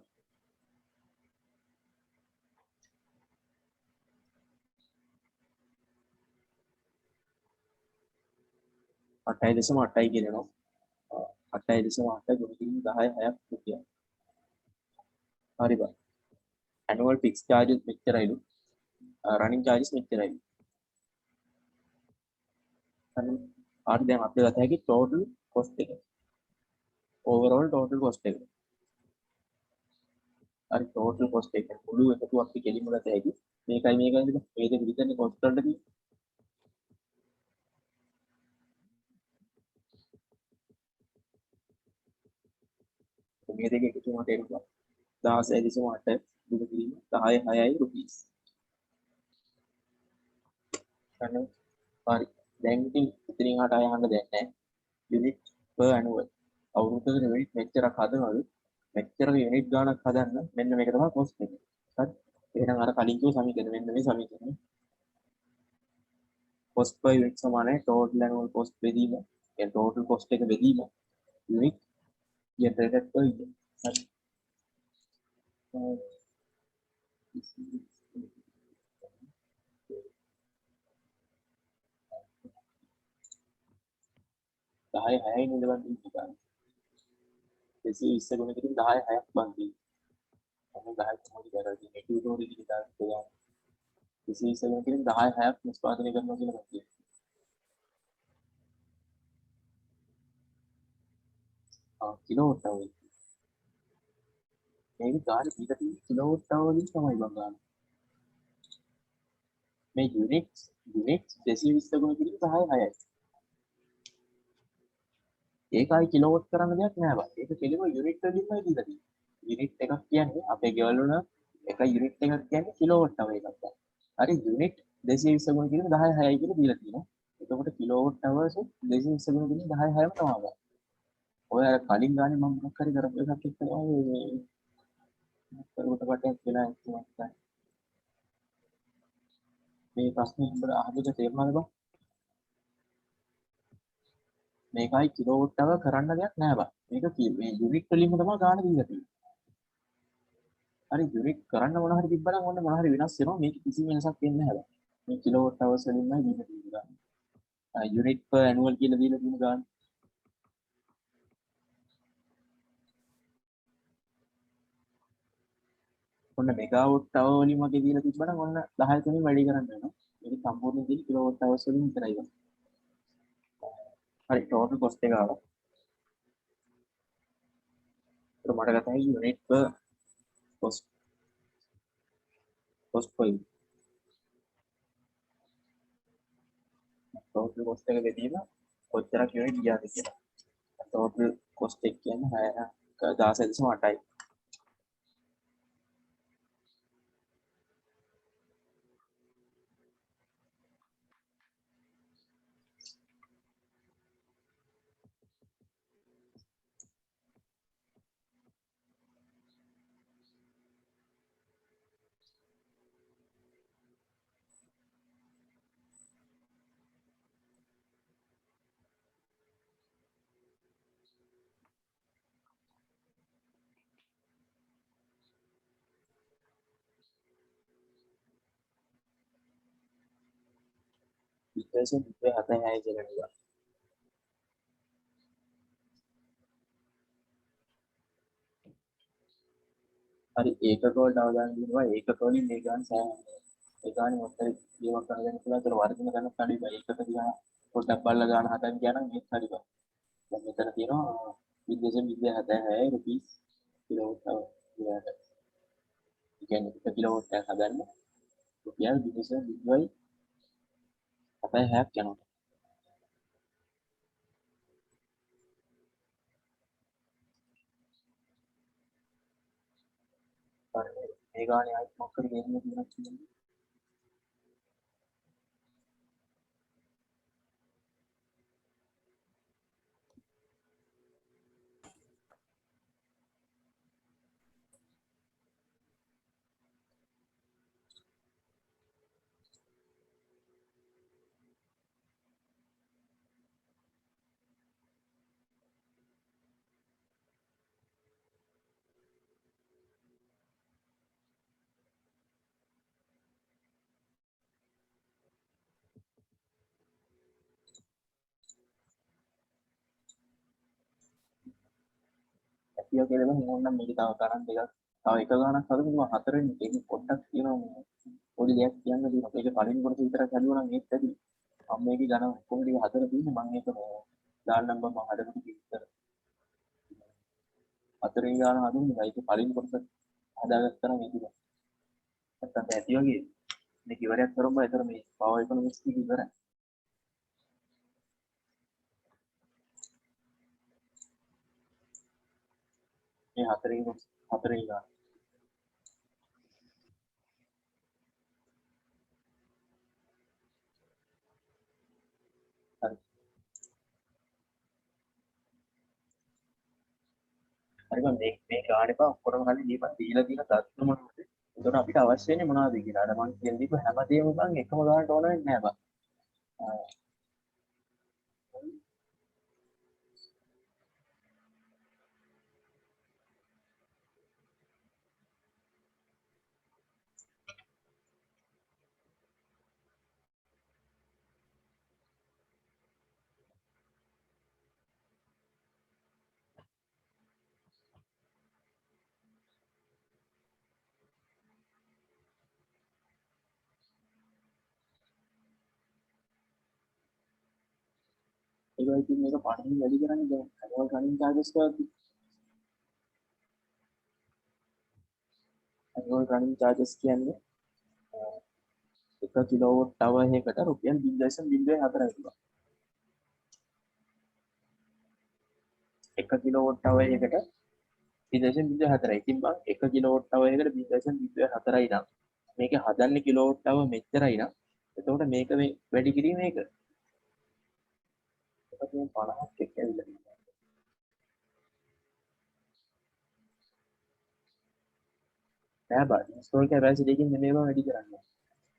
[SPEAKER 1] 8.8යි කියනවා 8.8 ගුණ කිරීම 10 6ක් රුපියල් හරි බා annual fixed charges මෙච්චරයිලු running charges මෙච්චරයිලු හරි දැන් අපිට ගත හැකි total cost එක overall total cost එක හරි total cost එක මුළු එකතු අපි කෙලින්ම ගත හැකි මේකයි මේක මේ දෙක විතරනේ cost වලට තියෙන්නේ මේ දෙක එකතු වුණාට ඒක 16.8 දුක කිරීම 10 6යි රුපීස් අනේ හරි දැන් ඉතින් ඉතින් හට අය අහන්න දෙයක් නැහැ යුනිට් per annual අවුරුද්දකට යුනිට් මෙච්චරක් හදනවලු මෙච්චර යුනිට් ගාණක් හදන්න මෙන්න මේක තමයි cost එක හරි එහෙනම් අර කලින් කිව්ව සමීකරණ මෙන්න මේ සමීකරණ cost per unit සමානයි total annual cost බෙදීම يعني total cost එක බෙදීම unit generated per year හරි 10 6යි නේද බලන්න ඉතින් 220 ගුණ කිරීම 10 6ක් බන්දි අන්න 10 කොහොමද කරන්නේ මේ ටියුටෝරියල් එක දාන්න 220 ගුණ කිරීම 10 6ක් නිෂ්පාදනය කරනවා කියලා මම කියනවා කිලෝවොට් අවර් මේක ගාන කීයද කිලෝවොට් අවර් වලින් තමයි බං ගන්න මේ යුනිට් 220 ගුණ කිරීම 10 6යි ඒකයි කිලෝවොට් කරන්න දෙයක් නෑ බං. ඒක කෙලිම යුනිට් වලින්මයි දීලා තියෙන්නේ. යුනිට් එකක් කියන්නේ අපේ ගෙවල් වල එක යුනිට් එකක් කියන්නේ කිලෝවොට් අවර් එකක් ගන්න. හරි යුනිට් 220 ගුණ කිරීම 10 6යි කියලා දීලා තියෙනවා. එතකොට කිලෝවොට් අවර්ස් 220 ගුණ කිරීම 10 6ම තමයි ගන්න. ඔය අර කලින් ගානේ මම මොකක් හරි කරපු එකක් එක්ක තමයි කරුවට වටයක් වෙලා ඉන්නවා. මේ ප්‍රශ්නේ උඹට අහන්න තේරුණාද බං? මේකයි කිලෝවොට් අවර් කරන්න දෙයක් නෑ බං. මේක මේ යුනිට් වලින්ම තමයි ගාන දීලා තියෙන්නේ. හරි යුනිට් කරන්න මොන හරි තිබ්බනම් ඔන්න මොන හරි වෙනස් වෙනවා. මේක කිසි වෙනසක් වෙන්නේ නැහැ බං. මේ කිලෝවොට් අවර්ස් වලින්මයි දීලා තියෙන්නේ ගාන. යුනිට් per annual කියලා දීලා තියෙන ගාන. ඔන්න මෙගාවොට් අවර් වලින් වගේ දීලා තිබ්බනම් ඔන්න 10 තුنين වැඩි කරන්න වෙනවා. මේක සම්පූර්ණ දෙන්නේ කිලෝවොට් අවර්ස් වලින් විතරයි බං. හරි total cost එක ආවා. ඒක මට ගත හැකි unit per cost per unit. total cost එක බෙදීම කොච්චරක් යුනිට් ගියාද කියලා. total cost එක කියන්නේ 16.8යි. ඉතින් මේ 7.6 කියලා නේද? හරි ඒකක වලට අවධානය යොමුවා ඒකක වලින් මේ ගාන සෑහෙනවා. ඒ ගානේ මොකද ජීවත් කරගෙන කියලා අතර වර්ධන ගන්න කඩි බයි ඒකක දිහා පොඩ්ඩක් බලලා ගාන හදන්න කියන මේක හරි බයි. දැන් මෙතන තියෙනවා 0.76 රුපීස් කිලෝවොට් අවර් කියලා. ඒ කියන්නේ 1 කිලෝවොට් එකක් හදන්න රුපියල් 0.06ක් යනවා. මේ ගානේ ආයෙත් මොකක්ද වෙන්නේ කියලා කියන්නේ. ඇතිය කියලා මම ඕනනම් මේක තව කරන් දෙකක් තව එක ගානක් හදමු මම හතරෙන් ඒක පොඩ්ඩක් කියනවා පොඩි දෙයක් කියන්න දෙනවා ඒක කලින් කොටස විතරක් හදුවා නම් ඒත් ඇති මම මේකේ ගණන් කොහොමද හතර තියෙන්නේ මම ඒක දාන්නම් මම හදපු විතර හතරෙන් ගාන හදුන්නේ ඒක කලින් කොටස හදාගත්තා නම් ඒක නැත්තම් ඇති වගේ මේක ඉවරයක් කරමු ඒතර මේ පවර් ඉකොනොමික්ස් ටික ඉවරයි මේ හතරෙන් ගාන හරි හරි මම මේ ගාන එපා ඔක්කොම කලින් දීපන් දීලා තියෙන තත්ත්ව මොනවද එතකොට අපිට අවශ්‍ය වෙන්නේ මොනවද කියලා අර මම කියන දීප හැමදේම බං එකම ගානට ඕන වෙන්නේ නැහැ බං ඒක ඉතින් මේක පණින් වැඩි කරන්නේ දැන් අනිවාර්ය කලින් charges කරද්දි අනිවාර්ය කලින් charges කියන්නේ 1 කිලෝවොට් hour එකකට රුපියල් 0.04යි තිබා 1 කිලෝවොට් hour එකට 0.04යි ඉතින් බං 1 කිලෝවොට් hour එකට 0.04යි නම් මේක හදන්නේ කිලෝවොට් hour මෙච්චරයි නම් එතකොට මේක මේ වැඩි කිරීම මේක ඒකට මේ 50ක් එක්ක ඇවිල්ලා නෑ බං ඉන්ස්ටෝල් කැපැසිටි එකකින් නෙමෙයි බං වැඩි කරන්නේ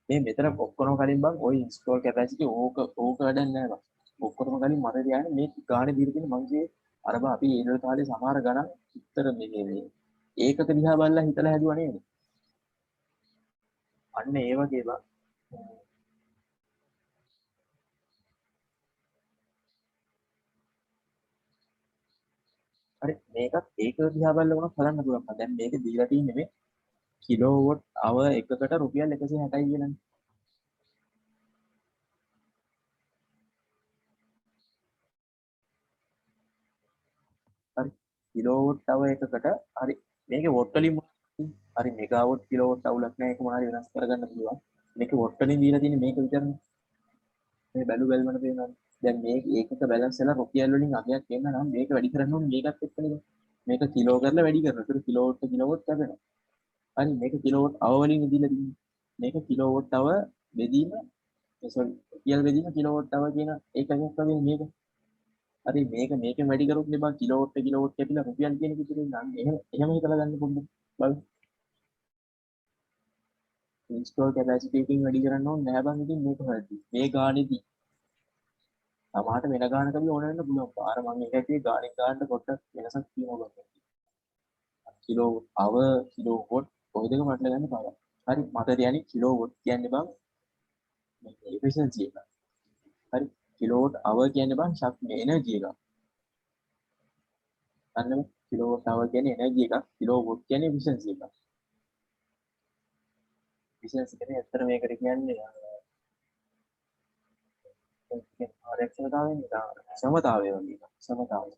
[SPEAKER 1] මේ මෙතන ඔක්කොම කලින් බං ওই ඉන්ස්ටෝල් කැපැසිටි ඕක වැඩක් නෑ බං ඔක්කොම කලින් මට කියන්නේ මේ ගානේ දීලා තියෙන මංගේ අර බං අපි ඒ වල කාලේ සමහර ගණන් උත්තර මේ ඒකක දිහා බලලා හිතලා හැදුවා නේද අන්න ඒ වගේ බං හරි මේකත් ඒකක දිහා බලලා වුණා බලන්න පුළුවන් දැන් මේක දීලා තියෙන්නේ මේ කිලෝවොට් hour එකකට රුපියල් 160යි කියලානේ හරි කිලෝවොට් hour එකකට හරි මේකේ වොට් වලින් හරි මෙගාවොට් කිලෝවොට් අවුලක් නැහැ ඒක මොනවාරි වෙනස් කරගන්න පුළුවන් මේක වොට් වලින් දීලා තියෙන්නේ මේක විතරනේ මේ බැලුවම පේනවා දැන් මේක ඒකක බැලන්ස් වෙලා රුපියල් වලින් අගයක් එන්න නම් මේක වැඩි කරන්න ඕනේ මේකත් එක්ක නේද මේක කිලෝ කරලා වැඩි කරනවා ඒක කිලෝවොට් ලැබෙනවා හරි මේක කිලෝවොට් hour වලින් දීලා තියෙන්නේ මේක කිලෝවොට් hour බෙදීම සෝරි රුපියල් බෙදීම කිලෝවොට් hour කියන ඒකකයක් වගේ මේක හරි මේකෙන් වැඩි කරොත් නේ බං කිලෝවොට් කැපිලා රුපියල් කියන එක ඉතින් නම් එහෙම හිතලා ගන්න පොඩ්ඩක් බලන්න ඉන්ස්ටෝල් කැපැසිටි එකකින් වැඩි කරන්න ඕනේ නැහැ බං ඉතින් මේක හරියි මේ ගානේදී සමහරට වෙන ගානකදී ඕන වෙන්න පුළුවන් පාර මම ඒක ඇතුලේ ගානට පොඩ්ඩක් වෙනසක් තියෙනවා බං කිලෝවොට් hour කිලෝවොට් ඔය දෙක මතල ගන්න පාර හරි මට කියන්නේ කිලෝවොට් කියන්නේ බං මේ efficiency එක හරි කිලෝවොට් hour කියන්නේ බං ශක්තිය එනර්ජි එක අන්න කිලෝවොට් hour කියන්නේ එනර්ජි එක කිලෝවොට් කියන්නේ efficiency එක efficiency කියන්නේ ඇත්තට මේකට කියන්නේ ආරක්ෂකතාවය නේද සමතාවය වගේ එකක් සමතාවය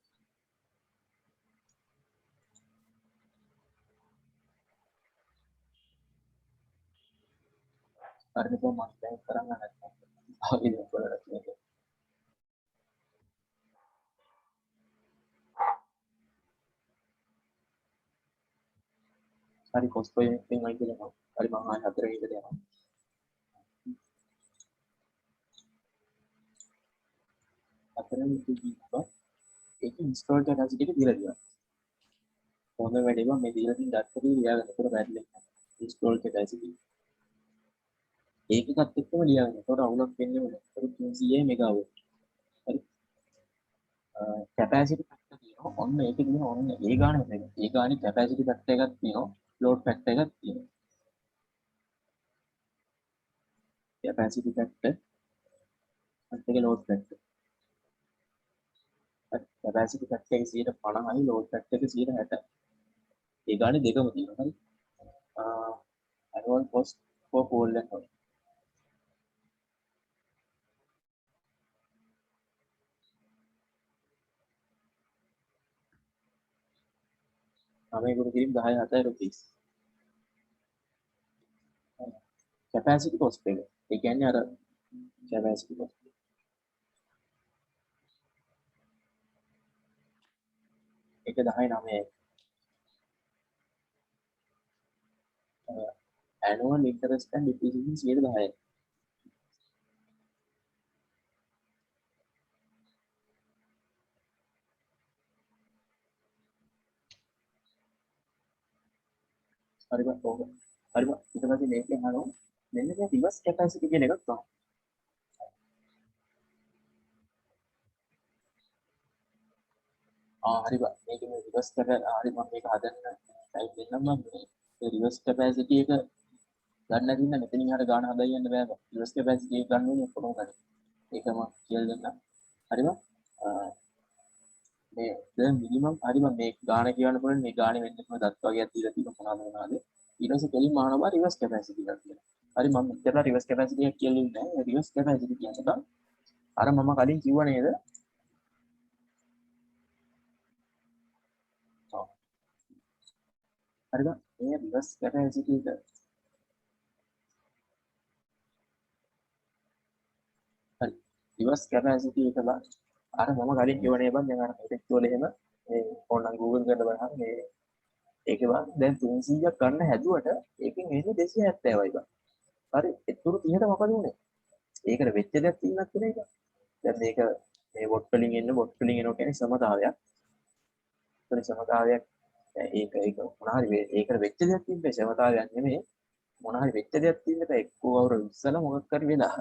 [SPEAKER 1] හරිද මම දැන් කරන්න නැත්නම් ආයෙත් බලන්න මේක හරි cost per unit එකෙන් අයින් කරනවා. හරි මම ආයෙ 4 වෙනි එකට යනවා. හතරවෙනි එක කිව්වා ඒක install capacity එක දීලා තියෙනවා. හොඳ වැඩේ බං මේ දීලා තියෙන දත්තේ ලියාගන්න. ඒකට බැරිලෙක් install capacity. ඒකත් එක්කම ලියාගන්න. ඒකට අවුලක් වෙන්නේ නැහැ. ඒක 300 මෙගාවොට්. හරි. capacity factor තියෙනවා. ඔන්න ඒකේ තියෙන ඔන්න ඒ ගාන එක. ඒ ගානේ capacity factor එකක් තියෙනවා. load factor එකක් තියෙනවා. capacity factor අත් එක load factor. capacity factor එක 50යි load factor එක 60. ඒ ගානේ දෙකම තියෙනවා. හරි. annual cost for coal and oil. මේකට කිරීම 10 rupees. capacity cost එක. ඒ කියන්නේ අර capacity cost. ඒක 10 annual interest and depreciation 10. හරි බං ඕක. හරි බං ඊට පස්සේ මේකෙන් අහනවා මෙන්න මේ reverse capacity කියන එකක් තමයි. හරි බං මේක මේ reverse capacity හරි මම මේක හදන්න ටයිප් දෙන්නම් මම මේ reverse capacity එක ගන්න දින්න මෙතනින් හර ගාන හදා යන්න බෑ බං. reverse capacity එක ගන්න ඕනේ කොහොමද ගන්න. ඒක මම කියලා දෙන්නම්. හරි බං මේ දැන් මිනිමම් හරි මම මේ ගාන කියවන්න පුළුවන් මේ ගානේ වෙන්න පුළුවන් දත් වගේක් දීලා තියෙන මොනවාද ඊට පස්සේ කෙලින්ම අහනවා reverse capacity එකක් කියලා. හරි මම මෙතන reverse capacity එකක් කියලා ඉන්නේ නැහැ. reverse capacity කියන්නේ අර මම කලින් කිව්වා නේද? හරිද? මේ reverse capacity එක හරි reverse capacity එක බා අර මම කලින් කිව්වනේ බං දැන් අර මෙතෙක් වල එහෙම මේ ඕනනම් Google කරලා බලන්න මේ ඒකේ බං දැන් 300ක් ගන්න හැදුවට ඒකෙන් එන්නේ 270යි බං. හරි ඒතුරු 30ට මොකද උනේ? ඒකට වෙච්ච දෙයක් තියෙනත් නේ ඒක. දැන් මේක මේ වොට් වලින් එන්න වොට් වලින් එනවා කියන්නේ සමතාවයක්. ඒ සමතාවයක් ඒක මොනවා හරි ඒකට වෙච්ච දෙයක් තිබ්බේ සමතාවයක් නෙමෙයි. මොනවා හරි වෙච්ච දෙයක් තිබ්බට එක්කෝ අවුරුදු ඉස්සලා මොකක් හරි වෙලා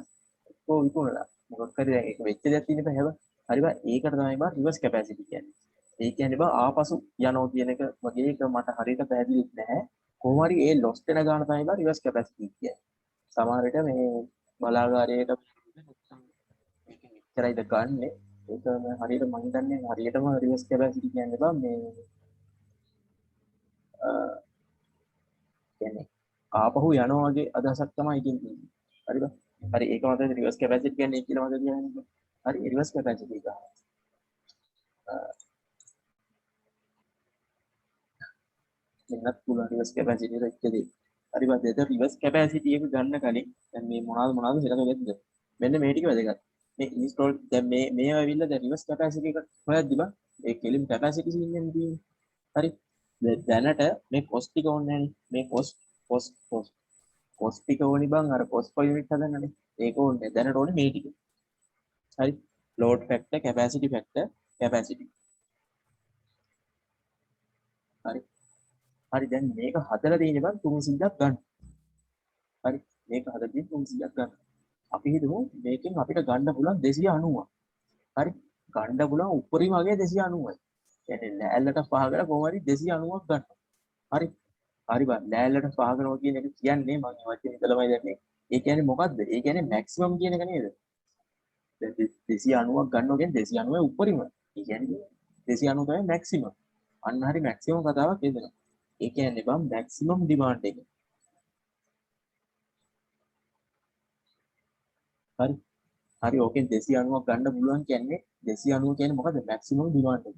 [SPEAKER 1] එක්කෝ විකුණලා මොකක් හරි දැන් ඒක වෙච්ච දෙයක් තියෙන බෑ හැබැයි හරි බා ඒකට තමයි බා රිවර්ස් කැපැසිටි කියන්නේ. ඒ කියන්නේ බා ආපසු යනවා කියන එක වගේ එක මට හරියට පැහැදිලි නැහැ. කොහොම හරි ඒ ලොස් වෙන ගාන තමයි බා රිවර්ස් කැපැසිටි කියන්නේ. සමහර විට මේ බලාගාරයට මේකෙන් ඉච්චරයිද ගන්න ඒක හරියට මම හිතන්නේ හරියටම රිවර්ස් කැපැසිටි කියන්නේ බා මේ කියන්නේ ආපහු යනවා වගේ අදහසක් තමයි ඉතින් හරිද? හරි ඒක මත රිවර්ස් කැපැසිටි කියන්නේ කියලා මම කියන්නේ. හරි රිවර්ස් කැපැසිටි එක. මෙන්නත් පුළුවන් රිවර්ස් කැපැසිටි එක එක්කදී. හරි බා දෙත රිවර්ස් කැපැසිටි එක ගන්න කලින් දැන් මේ මොනවද හිතක වෙද්ද? මෙන්න මේ ටික වැදගත්. මේ ඉන්ස්ටෝල් දැන් මේ ඇවිල්ලා දැන් රිවර්ස් කැපැසිටි එක හොයද්දි බා ඒ කෙලින් කැපැසිටි සීන් තියෙන්නේ. හරි. දැනට මේ කොස්ට් ටික ඕනේ නැහැනේ. මේ කොස්ට් ටික ඕනි බං අර කොස්ට් per unit හදන්නනේ. ඒක ඕනේ. දැනට ඕනේ මේ ටික. හරි. load factor, capacity factor, capacity. හරි. හරි දැන් මේක හදලා තියෙන්නේ බං 300ක් ගන්න. හරි. මේක හදලා තියෙන්නේ 300ක් ගන්න. අපි හිතමු මේකෙන් අපිට ගන්න පුළුවන් 290ක්. හරි. ගන්න පුළුවන් උඩරිම වගේ 290යි. කියන්නේ ලෑල්ලට පහ කරලා කොහොම හරි 290ක් ගන්න. හරි. හරි බං ලෑල්ලට පහ කරනවා කියන එක කියන්නේ මම වචනේ ඉතලමයි දැන්නේ. ඒ කියන්නේ මොකද්ද? ඒ කියන්නේ මැක්සිමම් කියන එක නේද? දැන් 290ක් ගන්නවා කියන්නේ 290 උඩරිම. ඒ කියන්නේ 290 තමයි මැක්සිමම්. අන්න හරි මැක්සිමම් කතාවක් එදෙනවා. ඒ කියන්නේ බං මැක්සිමම් ඩිමාන්ඩ් එක. හරි. හරි ඕකෙන් 290ක් ගන්න පුළුවන් කියන්නේ 290 කියන්නේ මොකද්ද? මැක්සිමම් ඩිමාන්ඩ් එක.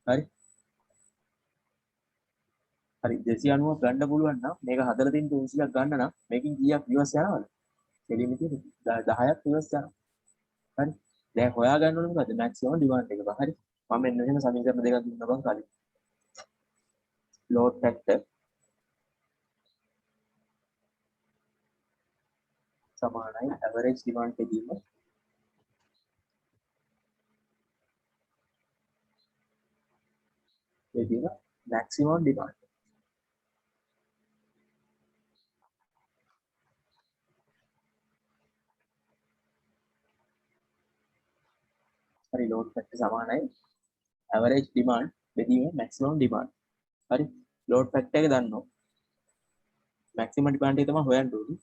[SPEAKER 1] හරි. හරි 290ක් ගන්න පුළුවන් නම් මේක හදලා තියෙන 300ක් ගන්න නම් මේකෙන් කීයක් ඉවස් යනවද? දෙලින් ඉතින් 10ක් ඉවස් යනවා. හරි. දැන් හොයා ගන්න ඕනේ මොකද්ද? මැක්සිමම් ඩිමාන්ඩ් එක. හරි. මම මෙන්න මෙහෙම සමීකරණ දෙකක් දුන්නා බං කලින්. load factor සමානයි average demand බෙදීම maximum demand. හරි load factor සමානයි average demand බෙදීම maximum demand. හරි load factor එක දන්නවා. maximum demand එක තමයි හොයන්න ඕනේ.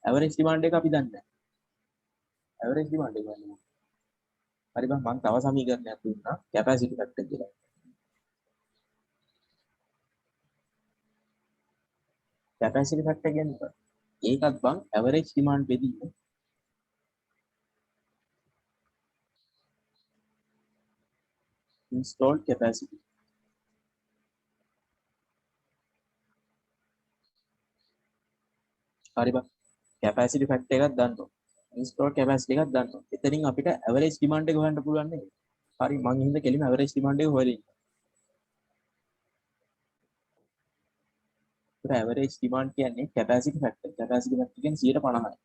[SPEAKER 1] average demand එක අපි දන්නේ නැහැ. average demand එක ගන්නවා. හරි බං මම තව සමීකරණයක් දුන්නා capacity factor කියලා. capacity factor කියන්නේ ඒකත් බං average demand බෙදීම installed capacity. හරි බං capacity factor එකක් දන්නවා. installed capacity එකක් දන්නවා. එතනින් අපිට average demand එක හොයන්න පුළුවන් නේද? හරි මම හින්දා කෙලිම average demand එක හොයලා ඉන්නවා. ඒතර average demand කියන්නේ capacity factor. capacity factor කියන්නේ 50%යි.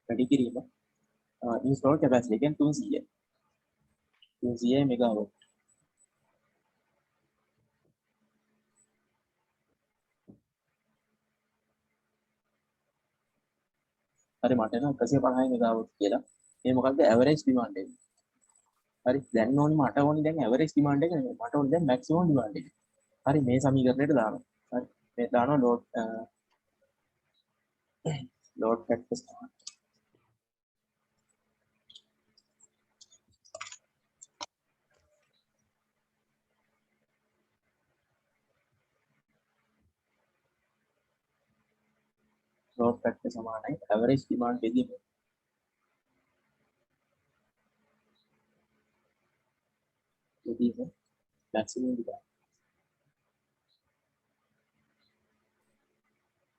[SPEAKER 1] වැඩි කිරීම installed capacity කියන්නේ 300. 300 megawatt. හරි මට එනවා 150 megawatt කියලා. මේ මොකක්ද average demand එක. හරි දැන් ඕනේ මට ඕනේ දැන් average demand එක නෙමෙයි. මට ඕනේ දැන් maximum demand එක. හරි මේ සමීකරණයට දානවා. හරි මේ දානවා load factor සමාන. load factor සමානයි average demand බෙදීම maximum demand.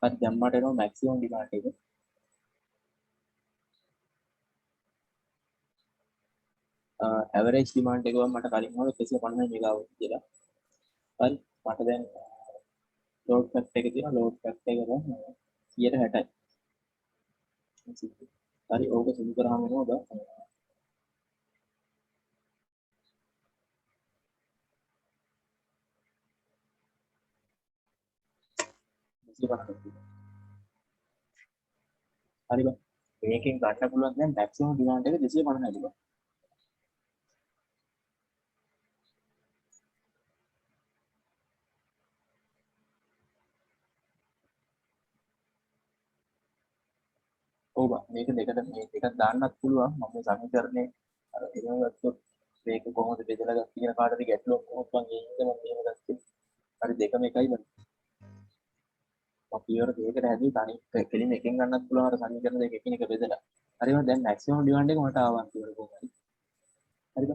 [SPEAKER 1] හරි දැන් මට එනවා maximum demand එක. average demand එක මට කලින් ආව 150 megawatt කියලා. හරි මට දැන් load factor එක තියෙනවා load factor එක දැන් 60යි. හරි ඕක සුදු කරාම එනවා බා 250. හරි බා මේකෙන් ගන්න පුළුවන් දැන් maximum demand එක 250යි බා. ඔව් බා මේක දෙකට මේ දෙකක් දාන්නත් පුළුවන් මම මේ සමීකරණේ අර එහෙම ගත්තොත් මේක කොහොමද බෙදලා ගත්තේ කියන කාටද ගැටලුවක් කොහොමද මම ඒ හින්දා මම එහෙම ගත්තේ. හරි දෙකම එකයි බං. මම පියවර දෙකකට හැදුවේ තනි කෙලින් එකෙන් ගන්නත් පුළුවන් අර සමීකරණ දෙක එකිනෙක බෙදලා. හරිම දැන් maximum demand එක මට ආවා පියවර කොහොමද. හරිද?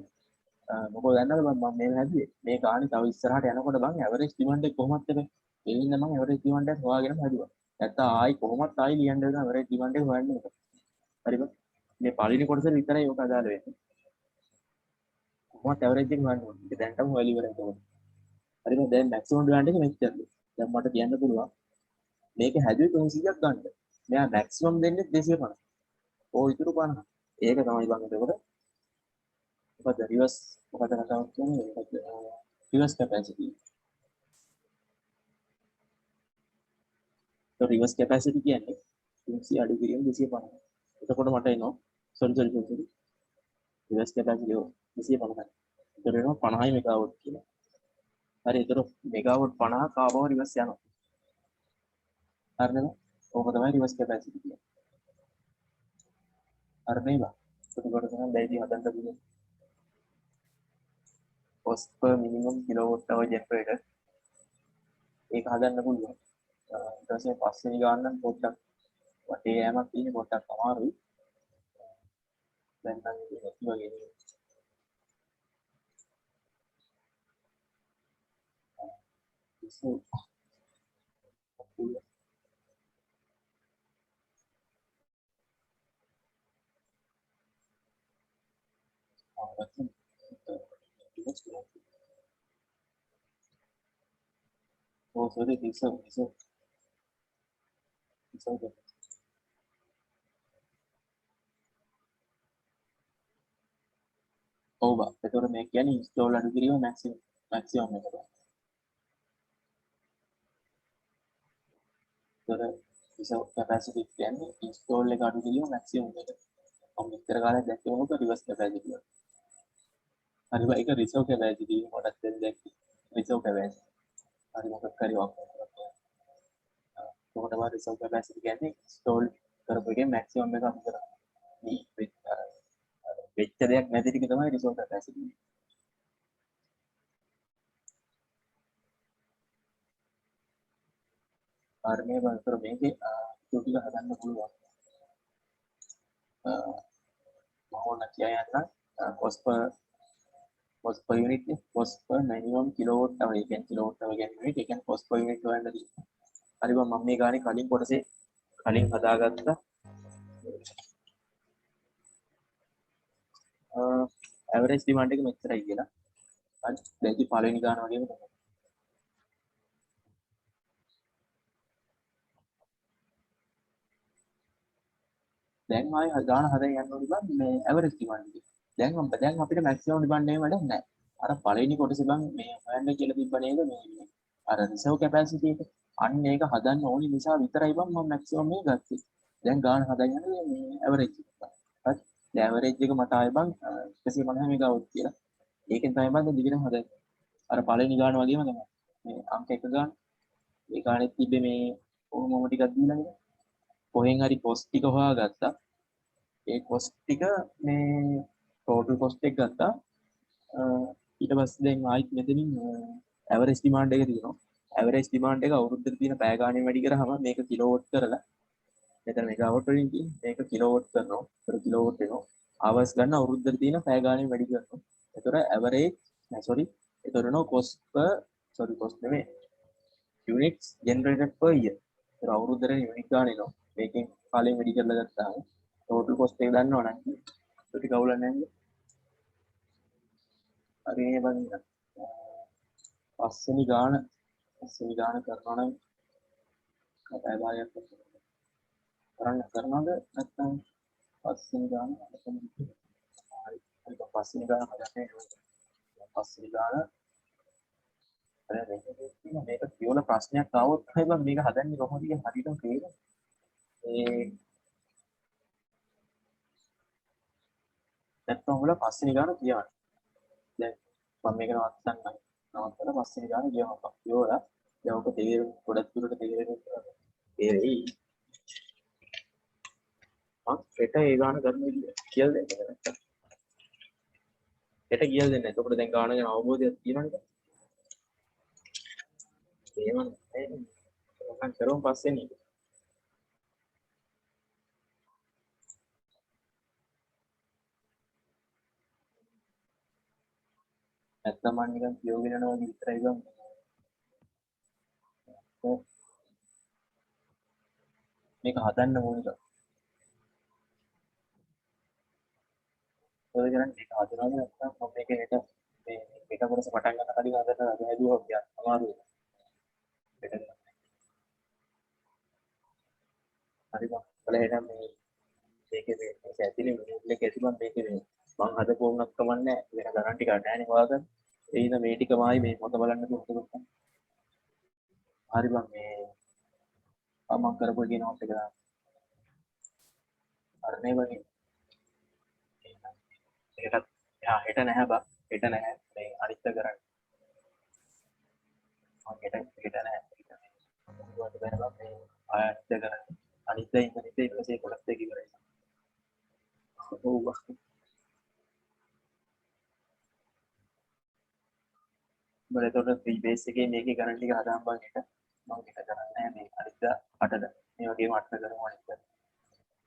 [SPEAKER 1] මොකද දන්නවද මම මේ හැදුවේ මේ ගානේ තව ඉස්සරහට යනකොට බං average demand එක කොහොමද වෙන්නේ? ඒ හින්දා මම average demand එක හොයාගෙන හැදුවා. නැත්නම් ආයි කොහොමත් ආයි ලියන්න වෙන average demand එක හොයන්න ඕක. හරිද? මේ පළවෙනි කොටසේ විතරයි ඔක අදාළ වෙන්නේ. කොහොමත් average එක හොයන්න ඕනේ. ඒක දැන්ටම හොයලා ඉවරයි ඒක. හරිද? දැන් maximum demand එක මෙච්චරද? දැන් මට කියන්න පුළුවන් මේක හැදුවේ 300ක් ගන්න. මෙයා maximum දෙන්නේ 250. ඕ ඉතුරු 50. ඒක තමයි බං එතකොට. මොකද රිවර්ස් මොකද කතාවක් කියන්නේ මොකද රිවර්ස් කැපැසිටි. તો රිවර්ස් කැපැසිටි කියන්නේ 300 අඩු කිරීම 250. එතකොට මට එනවා sorry රිවර්ස් කැපැසිටි 250. ඒතර එනවා 50 මෙගාවොට් කියලා. හරි ඒතර මෙගාවොට් 50 කාබව රිවර්ස් යනවා. හරිද? ඕක තමයි රිවර්ස් කැපැසිටි කියන්නේ. හරි නේද? එතකොට තමයි දැයිදී හදන්න පුළුවන්. cost per minimum kilowatt hour generator ඒක හදන්න පුළුවන්. ඊට පස්සේ පස්වෙනි ගාන නම් පොඩ්ඩක් වටේ යෑමක් තියෙන පොඩ්ඩක් අමාරුයි. දැන් නම් ඒක වගේ නේ. sorry reserve ඔව් බා එතකොට මේ කියන්නේ install අඩු කිරීම maximum එක බා එතකොට reserve capacity කියන්නේ install එක අඩු කිරීම maximum එක මම මෙච්චර කාලයක් දැක්කේ මොකද reverse capacity එක හරි බා ඒක reserve capacity මොකක්ද දැක්කේ reserve capacity හරි මොකක් හරි ඔක්කොම එතකොට බා reserve capacity කියන්නේ install කරපු එකේ maximum එක අපිට මේ වෙච්ච දෙයක් නැති ටික තමයි reserve capacity ආර්මේ වන්තර මේකේ ටික හදන්න පුළුවන් මම කියන්න cost per unit cost per minimum kilowatt hour කියන්නේ kilowatt hour කියන්නේ unit ඒ කියන්නේ cost per unit හොයන්න තියෙනවා හරි මම මේ ගානේ කලින් කොටසේ කලින් හදාගත්තා average demand එක මෙච්චරයි කියලා හරි දැන් ඉතින් පළවෙනි ගාන වගේම තමයි දැන් ආයේ ගාන හදන්න යන්න ඕනේ බං මේ average demand එක. දැන් අපිට maximum demand එක වැඩක් නැහැ. අර පළවෙනි කොටසේ බං මේ හොයන්න කියලා තිබ්බ නේද මේ අර reserve capacity එක. අන්න ඒක හදන්න ඕනි නිසා විතරයි බං මම maximum එක ගත්තේ. දැන් ගාන හදන්න යන්නේ මේ average එක. හරි. දැන් average එක මට ආයේ බං 150 මෙගාවොට් කියලා. ඒකෙන් තමයි බං දිගටම හදන්නේ. අර පළවෙනි ගාන වගේම තමයි. මේ අංක එක ගාන. ඒ ගානෙත් තිබ්බේ මේ කොහොම ටිකක් දීලා නේද? කොහෙන් හරි cost ටික හොයාගත්තා. ඒ cost ටික මේ total cost එක ගත්තා. ඊට පස්සේ දැන් ආයිත් මෙතනින් average demand එක තියෙනවා. average demand එක අවුරුද්දට තියෙන පැය ගාණෙන් වැඩි කරාම මේක kilowatt කරලා මෙතන megawatt වලින් තියෙන මේක kilowatt කරනවා. ඒතර kilowatt එනවා. hours ගන්න අවුරුද්දට තියෙන පැය ගාණෙන් වැඩි කරනවා. ඒතර average ඒතර නෝ cost per cost නෙමෙයි units generated per year. ඒතර අවුරුද්දට unit ගාණ එනවා. මේකෙන් කාලයෙන් වැඩි කරලා ගත්තාම total cost එක දන්නවනම් ඒක කවුල නැහැ. හරි මේ බං පස්වෙනි ගාන කරනවා නම් කතා භාගයක් කරනවද නැත්නම් පස්වෙනි ගාන හරි පස්වෙනි ගාන හදන්නේ පස්වෙනි ගාන මේක කියවන ප්‍රශ්නයක් ආවොත් තමයි බං මේක හදන්නේ කොහොමද කියන හරියටම තේරෙන්නේ. නැත්නම් උඹලා පස්වෙනි ගාන කියවන්න. දැන් මම මේක නවත්තලා පස්වෙනි ගාන කියවනවා. කියවලා දැන් ඔක තේරෙන්න ගොඩක් දුරට තේරෙන්නේ තේරෙයි. මම හෙට ඒ ගාන කරන්න කියලා දෙන්න නැත්තම්. හෙට කියලා දෙන්න. එතකොට දැන් ගාන ගැන අවබෝධයක් තියෙනවනේ. එහෙම නැහැ. මම කරමු පස්වෙනි. නැත්තම් මම නිකන් කියවගෙන යනවා වගේ විතරයි ගමු. මේක හදන්න ඕනේ. ඔය කරන්නේ මේක හදනවද නැත්නම් මම මේක හෙට මේ එක කොටස පටන් ගන්න කලින් හදන්න හැදුවා කියලා අමාරුයි. හරි මම බලහෙනම් මේකේ ඇතුලේ මිනිත්ලේ ඇතුලේ මේකේ මම හදපු වුණත් කමන්නේ වෙන ගණන් ටික නැහැ නේ හොයාගන්න. ඒ ඉතින් මේ ටිකමයි මේ මොකද බලන්න දුන්නොත්. හරි බං මේ මම කරපු එකේ නෝට් එක දාන්න. අර නේ වගේ. හෙට නැහැ බං. හෙට නැහැ. මේ අනිත් කරන්නේ. මම හෙට නැහැ. මොකද බෑ බං මේ අනිත් කරන්නේ. අනිත් ඊට පස්සේ කොටස් දෙක ඉවරයි. ඔව් බං. බලතොට ෆ්‍රී බේස් එකේ මේකේ ගණන් ටික හදාන්න බං හෙට. මම හෙට කරන්නේ නැහැ මේ අනිද්දා 8ට. මේ වගේම 8ට කරමු අනිද්දා.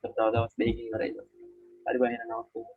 [SPEAKER 1] තව දවස් දෙකකින් ඉවරයි. හරි බං එහෙනම් නවත්වමු.